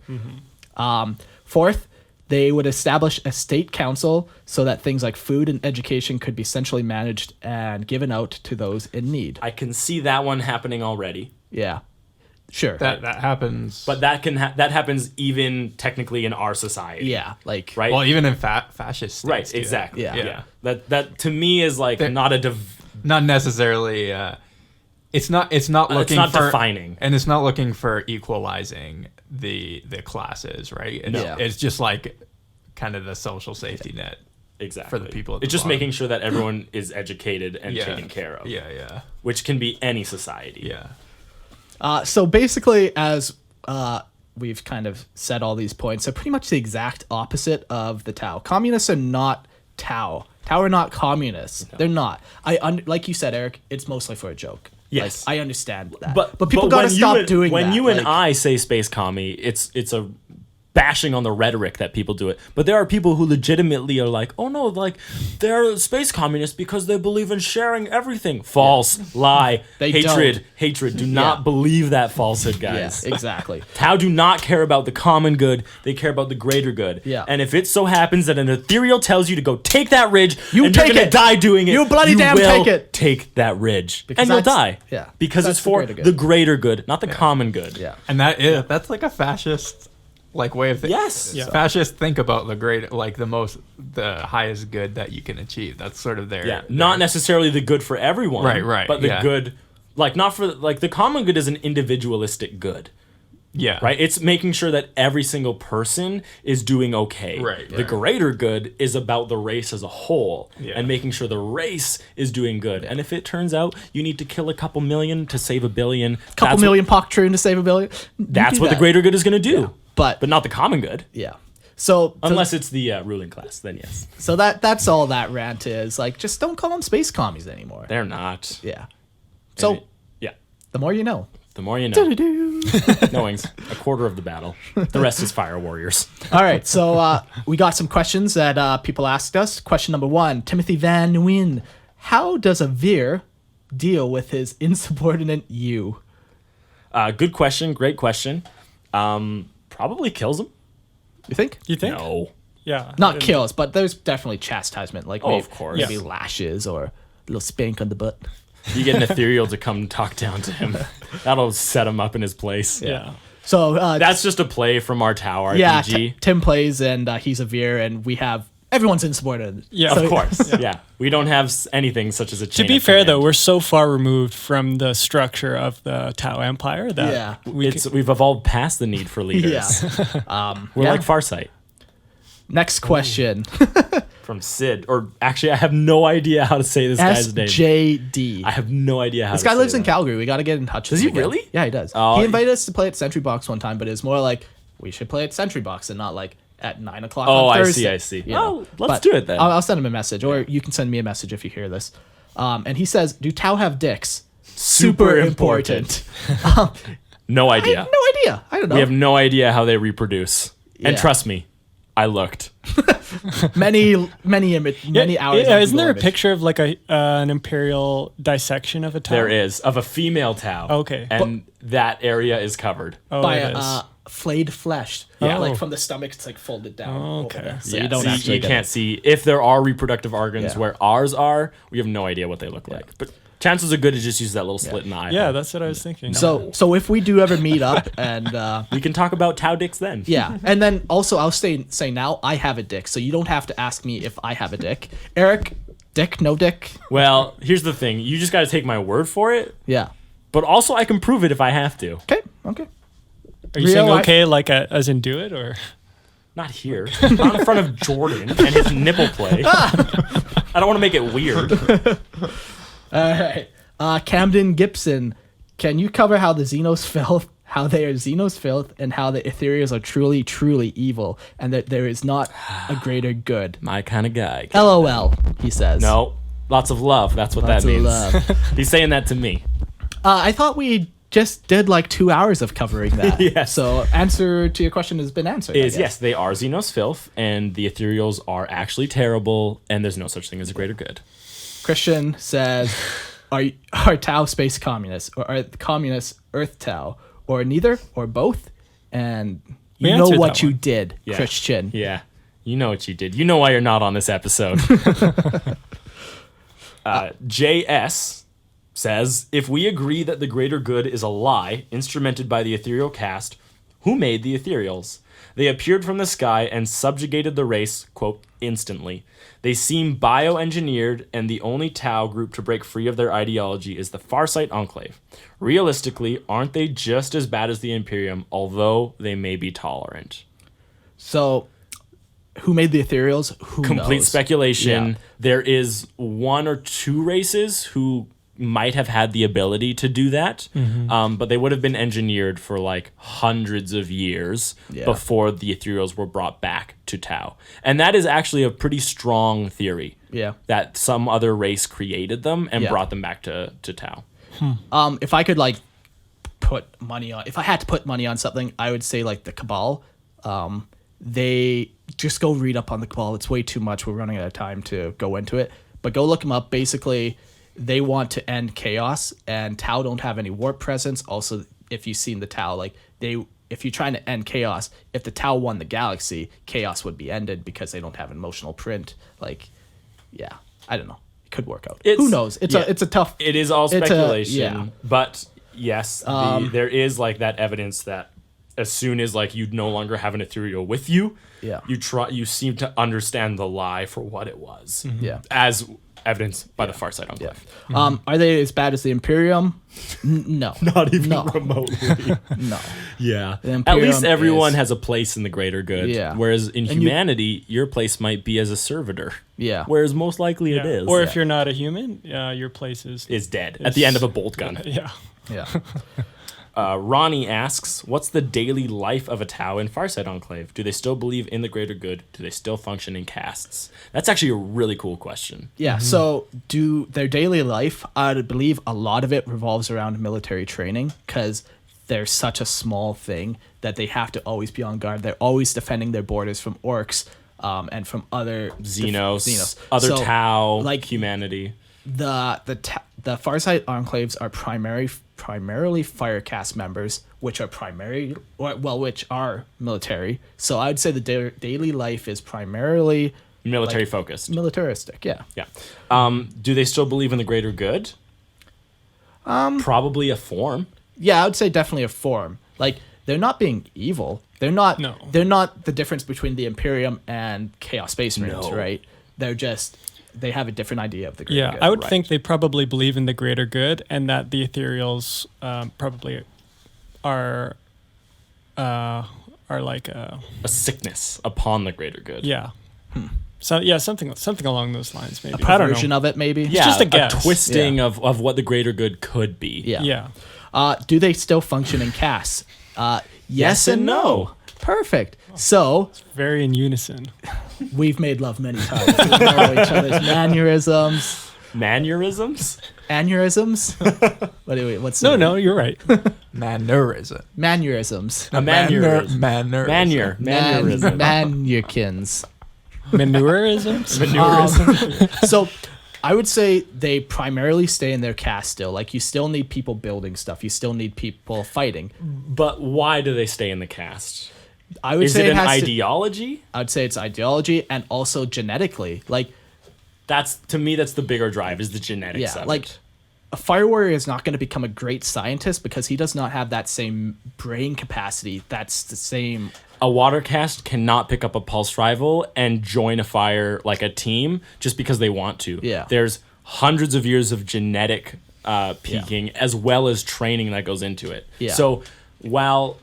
Fourth, they would establish a state council so that things like food and education could be centrally managed and given out to those in need. I can see that one happening already. Yeah, sure. That happens. But that happens even technically in our society. Yeah, like Right? well, even in fascist states. Right, do that. exactly. Yeah. Yeah. That to me is like not a Not necessarily. It's not looking not for defining. and it's not looking for equalizing the classes, right? It's just like kind of the social safety net. exactly for the people at It's the just bottom. making sure that everyone is educated and Yeah. taken care of. Yeah. Which can be any society. Yeah. So basically, as we've kind of said all these points, they're pretty much the exact opposite of the Tao. Communists are not Tao. Tao are not communists. They're not. Like you said, Eric, it's mostly for a joke. Yes. Like, I understand that. But people gotta when stop you, doing that. When you and like, I say space commie, it's a bashing on the rhetoric that people do it. But there are people who legitimately are like, oh no, like they're space communists because they believe in sharing everything. False, lie, They hatred. Do not believe that falsehood, guys. Yeah, exactly. Tau do not care about the common good. They care about the greater good. Yeah. And if it so happens that an ethereal tells you to go take that ridge, You and take you're gonna it. die doing it, You bloody damn will take it. Take that ridge, Because and you'll that's- die. yeah, Because that's it's the for greater good. the greater good, not the common good. Yeah. And that's like a fascist like way of thinking. Yes. Yeah. Fascists think about the highest good that you can achieve. That's sort of their Yeah, not necessarily the good for everyone. Right, But the yeah. good, like not for like the common good is an individualistic good. Yeah. Right? It's making sure that every single person is doing okay. Right, The yeah. greater good is about the race as a whole Yeah. and making sure the race is doing good. And if it turns out you need to kill a couple million to save a billion, Couple million Poctroon to save a billion. You That's do what the that. greater good is going to do. But not the common good. yeah. So Unless it's the ruling class, then yes. so that's all that rant is. Like, just don't call them space commies anymore. They're not. Yeah. So Yeah. the more you know. The more you know. Knowing's a quarter of the battle. The rest is fire warriors. All right, so we got some questions that people asked us. Question number 1, Timothy Van Nguyen. How does a Veer deal with his insubordinate you? Good question. Great question. Probably kills him. You think? You think? No. Yeah. Not kills, but there's definitely chastisement, like maybe, of course. maybe lashes or a little spank on the butt. You get an ethereal to come talk down to him. That'll set him up in his place. Yeah. So That's just a play from our Tau RPG. yeah, Tim plays and he's a Veer, and we have everyone's insubordinate. Yeah. Of course. Yeah. We don't have anything such as a To chain be of fair, command. though, we're so far removed from the structure of the Tau Empire that Yeah. We've evolved past the need for leaders. Yeah. We're Yeah. like Farsight Next question. from Sid. Or actually, I have no idea how to say this guy's name. SJD. I have no idea how This to guy say lives in that. Calgary. We got to get in touch with Does him he again. really? Yeah, he does. Oh, He invited us to play at Sentry Box one time, but it's more like we should play at Sentry Box and not like at 9 o'clock Oh, on I Thursday. see. you know. Oh, let's But do it then. I'll send him a message, or you can send me a message if you hear this. And he says, "Do Tau have dicks?" Super important. No I idea. have no idea. I don't know. We have no idea how they reproduce. And Yeah. trust me, I looked. many hours. Yeah, of isn't there a Google image. picture of like an imperial dissection of a Tau? There is of a female Tau. Okay. And that area is covered. Oh, by it a is. flayed flesh? Yeah. like Oh. from the stomach, it's like folded down. Okay. over there. So Yeah, you don't so actually you get can't it. see if there are reproductive organs Yeah. where ours are. We have no idea what they look like. But chances are good to just use that little slit in the eye. Yeah, that's what I was thinking. So if we do ever meet up and we can talk about Tau dicks then. yeah, and then also I'll say now I have a dick, so you don't have to ask me if I have a dick. Eric, dick, no dick? Well, here's the thing. You just got to take my word for it. Yeah. But also, I can prove it if I have to. Okay. Are you real saying life- okay, like as in do it, or? Not here. Not in front of Jordan and his nipple play. I don't want to make it weird. All right. Camden Gibson, can you cover how the Xenos filth, how they are Xenos filth, and how the Ethereals are truly, truly evil, and that there is not a greater good? My kind of guy. LOL, he says. No. Lots of love. That's what Lots that of means. love. He's saying that to me. I thought we just did like 2 hours of covering that. Yes. So answer to your question has been answered. I Is guess. yes, they are Xenos filth, and the Ethereals are actually terrible, and there's no such thing as a greater good. Christian says, are Tau space communists, or are the communists Earth Tau, or neither, or both? And We you know answered what that you one. did, Yeah. Christian. Yeah. You know what you did. You know why you're not on this episode. JS says, if we agree that the greater good is a lie instrumented by the ethereal caste, who made the Ethereals? They appeared from the sky and subjugated the race, quote, instantly. They seem bioengineered, and the only Tau group to break free of their ideology is the Farsight Enclave. Realistically, aren't they just as bad as the Imperium, although they may be tolerant? So, who made the Ethereals? Who Complete knows? speculation. Yeah. There is one or two races who might have had the ability to do that, but they would have been engineered for like hundreds of years Yeah. before the Ethereals were brought back to Tau. And that is actually a pretty strong theory. Yeah. That some other race created them and Yeah. brought them back to Tau. If I could like put money on, if I had to put money on something, I would say like the Cabal. They just go read up on the Cabal. It's way too much. We're running out of time to go into it, but go look them up. Basically, they want to end chaos, and Tau don't have any warp presence. Also, if you've seen the Tau, like if you're trying to end chaos, if the Tau won the galaxy, chaos would be ended because they don't have an emotional print. Like, yeah, I don't know. It could work out. Who knows? It's a tough. It is all it's a- speculation, yeah. but yes, there is like that evidence that as soon as like you no longer have an ethereal with you, Yeah. you seem to understand the lie for what it was. Yeah. As evidenced by the Farsight Enclave. Are they as bad as the Imperium? No. Not even No. remotely. No. Yeah. The At least Imperium everyone is- has a place in the greater good. Yeah. Whereas in And you- humanity, your place might be as a servitor. Yeah. Whereas most likely it Yeah. is. Or if you're not a human, your place is dead at the end of a bolt gun. yeah. Yeah. Ronnie asks, what's the daily life of a Tau in Farsight Enclave? Do they still believe in the greater good? Do they still function in castes? That's actually a really cool question. Yeah. So, do their daily life? I believe a lot of it revolves around military training because they're such a small thing that they have to always be on guard. They're always defending their borders from orcs and from other Xenos, other So, Tau, like humanity. the Farsight enclaves are primarily fire caste members, which are military. So I'd say the daily life is primarily Military like, focused. militaristic. Yeah. Yeah. Do they still believe in the greater good? Probably a form. Yeah, I would say definitely a form. Like they're not being evil. They're not. No. They're not the difference between the Imperium and Chaos Space Marines, No. right? They're just. They have a different idea of the greater Yeah, good. I would right. think they probably believe in the greater good, and that the Ethereals probably are like A sickness upon the greater good. yeah. So yeah, something along those lines maybe. a I don't version know. of it, maybe. Yeah, just a a guess. twisting of what the greater good could be. Yeah. Yeah. Do they still function in casts? Yes, Yes and no. Perfect. So Very in unison. we've made love many times. We know each other's mannerisms. Mannerisms? Aneurysms? What's No, you're right. Mannerism. mannerisms? A mannerism. Mannerism. Mannerism. Mannerisms. Manurisms. So I would say they primarily stay in their cast still. Like you still need people building stuff. You still need people fighting. But why do they stay in the cast? I would Is say it an has to- ideology? I would say it's ideology and also genetically. Like That's to me. That's the bigger drive. Is the genetics yeah, of like it. a fire warrior is not going to become a great scientist because he does not have that same brain capacity. That's the same. A water cast cannot pick up a pulse rival and join a fire like a team just because they want to. Yeah. There's hundreds of years of genetic peaking as well as training that goes into it. Yeah. So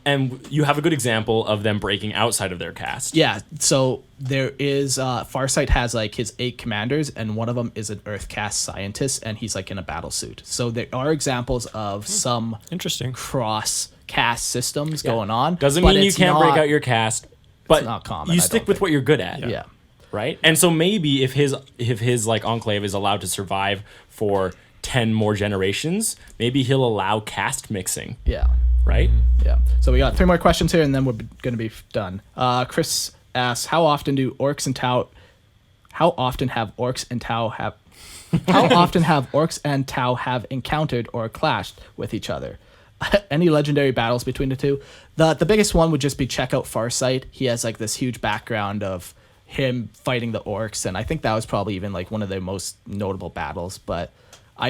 and you have a good example of them breaking outside of their cast. Yeah, so there is Farsight has like his 8 commanders, and one of them is an Earth cast scientist, and he's like in a battle suit. So there are examples of some Interesting. cross cast systems going on. Doesn't but mean you it's can't not- break out your cast, but not common, you I stick don't with think. what you're good at. Yeah. Right? And so maybe if his like enclave is allowed to survive for 10 more generations, maybe he'll allow caste mixing, Yeah. right? Yeah. So we got 3 more questions here, and then we're going to be done. Chris asks, how often have orcs and Tau How often have orcs and Tau have encountered or clashed with each other? Any legendary battles between the two? The biggest one would just be check out Farsight. He has like this huge background of him fighting the orcs, and I think that was probably even like one of their most notable battles. But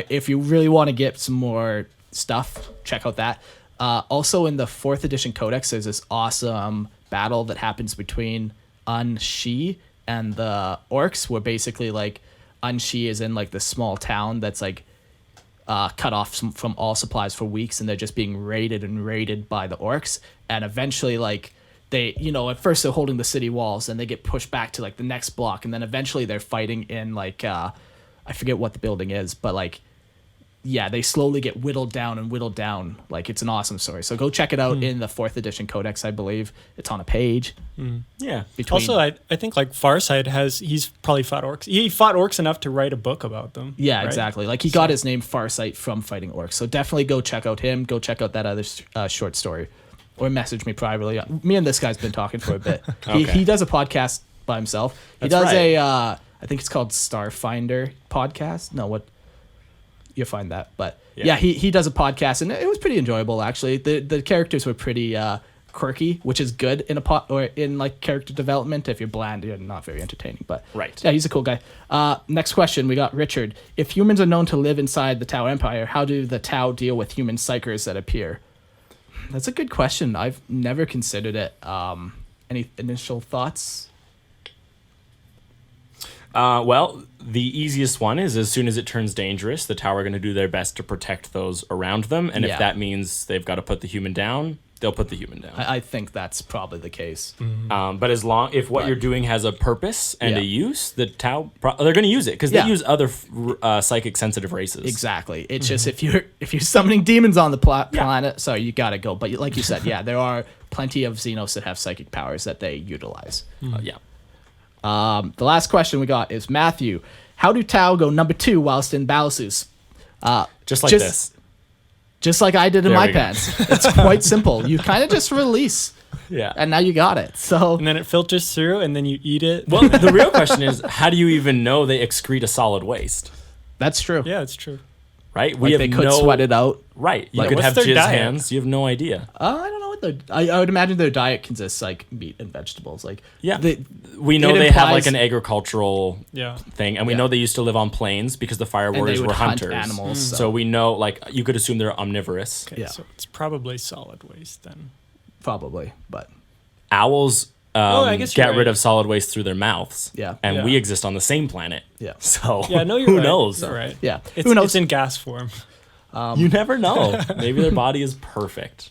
if you really want to get some more stuff, check out that. Also in the 4th edition codex, there's this awesome battle that happens between Unshi and the orcs, where basically like Unshi is in like this small town that's like cut off from all supplies for weeks, and they're just being raided by the orcs. And eventually, like, they, at first they're holding the city walls, and they get pushed back to like the next block, and then eventually they're fighting in like I forget what the building is, but like, yeah, they slowly get whittled down. Like, it's an awesome story. So go check it out in the 4th edition codex, I believe. It's on a page. Yeah. Also, I think like Farsight he's probably fought orcs. He fought orcs enough to write a book about them. Yeah, right? exactly. Like, he got his name Farsight from fighting orcs. So definitely go check out him. Go check out that other short story. Or message me privately. Me and this guy's been talking for a bit. Okay. He does a podcast by himself. He That's does right. I think it's called Starfinder podcast. No, what? You'll find that. But yeah, he does a podcast, and it was pretty enjoyable, actually. The characters were pretty quirky, which is good in or in like character development. If you're bland, you're not very entertaining. But Right. yeah, he's a cool guy. Next question, we got Richard. If humans are known to live inside the Tau Empire, how do the Tau deal with human psychers that appear? That's a good question. I've never considered it. Any initial thoughts? Well, the easiest one is as soon as it turns dangerous, the Tau are going to do their best to protect those around them. And Yeah. if that means they've got to put the human down, they'll put the human down. I think that's probably the case. But if what you're doing has a purpose and Yeah. a use, the Tau, they're going to use it because Yeah. they use other psychic sensitive races. Exactly. It's just if you're summoning demons on the planet, so you gotta go. But like you said, yeah, there are plenty of Xenos that have psychic powers that they utilize. Yeah. The last question we got is Matthew. How do Tau go number 2 whilst in Battlesuits? Just like this. Just like I did in There my we go. pants. It's quite simple. You kind of just release, Yeah. and now you got it. So And then it filters through, and then you eat it. Well, the real question is, how do you even know they excrete a solid waste? that's true. Yeah, it's true. Right? Like they could sweat it out. Right. You Like, could what's have their jizz diet? hands. You have no idea. I don't know what I would imagine their diet consists like meat and vegetables. Like Yeah. they, We know it they have like implies- an agricultural Yeah. thing, and we Yeah. know they used to live on plains because the fire and they warriors would were hunt hunters. animals. So we know, like, you could assume they're omnivorous. Okay, Yeah. so it's probably solid waste then. probably, but Owls I guess you're get rid right. of solid waste through their mouths. Yeah. And Yeah. we exist on the same planet. yeah, So Yeah, no, you're who right. knows? You're right. yeah. It's, Who knows? It's in gas form. You never know. Maybe their body is perfect.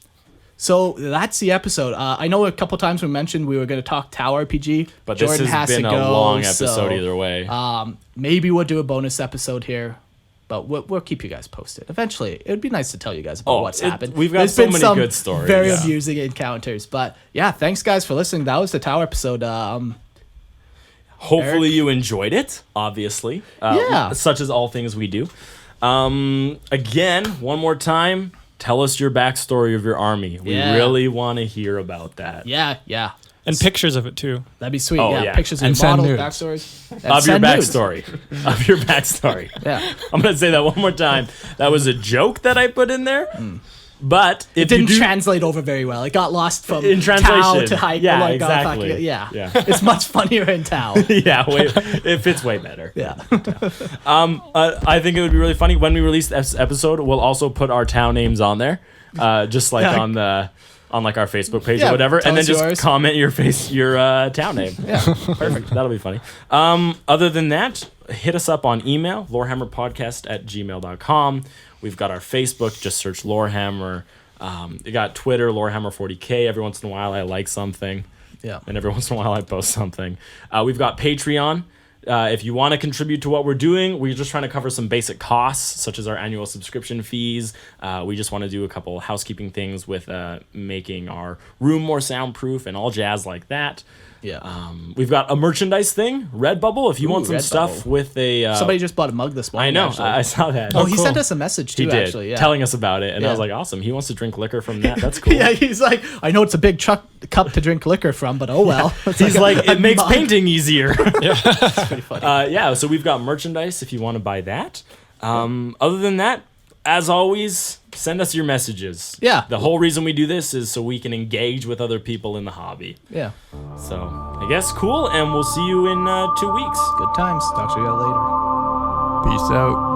So that's the episode. I know a couple times we mentioned we were going to talk Tau RPG, But Jordan this has been to a go, long episode so, either way. Maybe we'll do a bonus episode here, but we'll keep you guys posted. Eventually, it would be nice to tell you guys about what's happened. We've got There's so been many some good stories. very Yeah. amusing encounters. But yeah, thanks guys for listening. That was the Tau episode. Hopefully Eric? you enjoyed it, obviously. Yeah. Such as all things we do. Again, one more time, tell us your backstory of your army. We Yeah. really want to hear about that. Yeah, And pictures of it too. that'd be sweet. Oh, yeah, yeah. pictures of And your send model, nudes. backstories. And Of your send nudes. backstory. Of your backstory. Yeah. I'm going to say that one more time. That was a joke that I put in there. But if It didn't you do, translate over very well. It got lost from In Tau translation. to hike. Yeah, like, exactly. yeah. Yeah. It's much funnier in Tau. yeah, it fits way better. Yeah. I think it would be really funny when we release this episode. We'll also put our town names on there, just like Yeah. on like our Facebook page Yeah, or whatever, tell and then us just yours. comment your town name. Yeah. Perfect. That'll be funny. Other than that, hit us up on email, lorehammerpodcast@gmail.com. We've got our Facebook. Just search Lorehammer. You got Twitter, Lorehammer40K. Every once in a while, I like something. Yeah. And every once in a while I post something. We've got Patreon. If you want to contribute to what we're doing, we're just trying to cover some basic costs, such as our annual subscription fees. We just want to do a couple housekeeping things with making our room more soundproof and all jazz like that. Yeah. We've got a merchandise thing, Redbubble. If you want some Redbubble. stuff with a... Somebody just bought a mug this morning. I know. Actually. I saw that. Oh, he cool. sent us a message too. He did, Actually, yeah. telling us about it. And I Yeah. was like, awesome. He wants to drink liquor from that. That's cool. Yeah, he's like, I know it's a big cup to drink liquor from, but oh well. It's He's like, a it makes mug. painting easier. pretty funny. Yeah, so we've got merchandise if you want to buy that. Other than that, as always, send us your messages. Yeah. The whole reason we do this is so we can engage with other people in the hobby. Yeah. So I guess cool, and we'll see you in 2 weeks. Good times. Talk to you later. Peace out.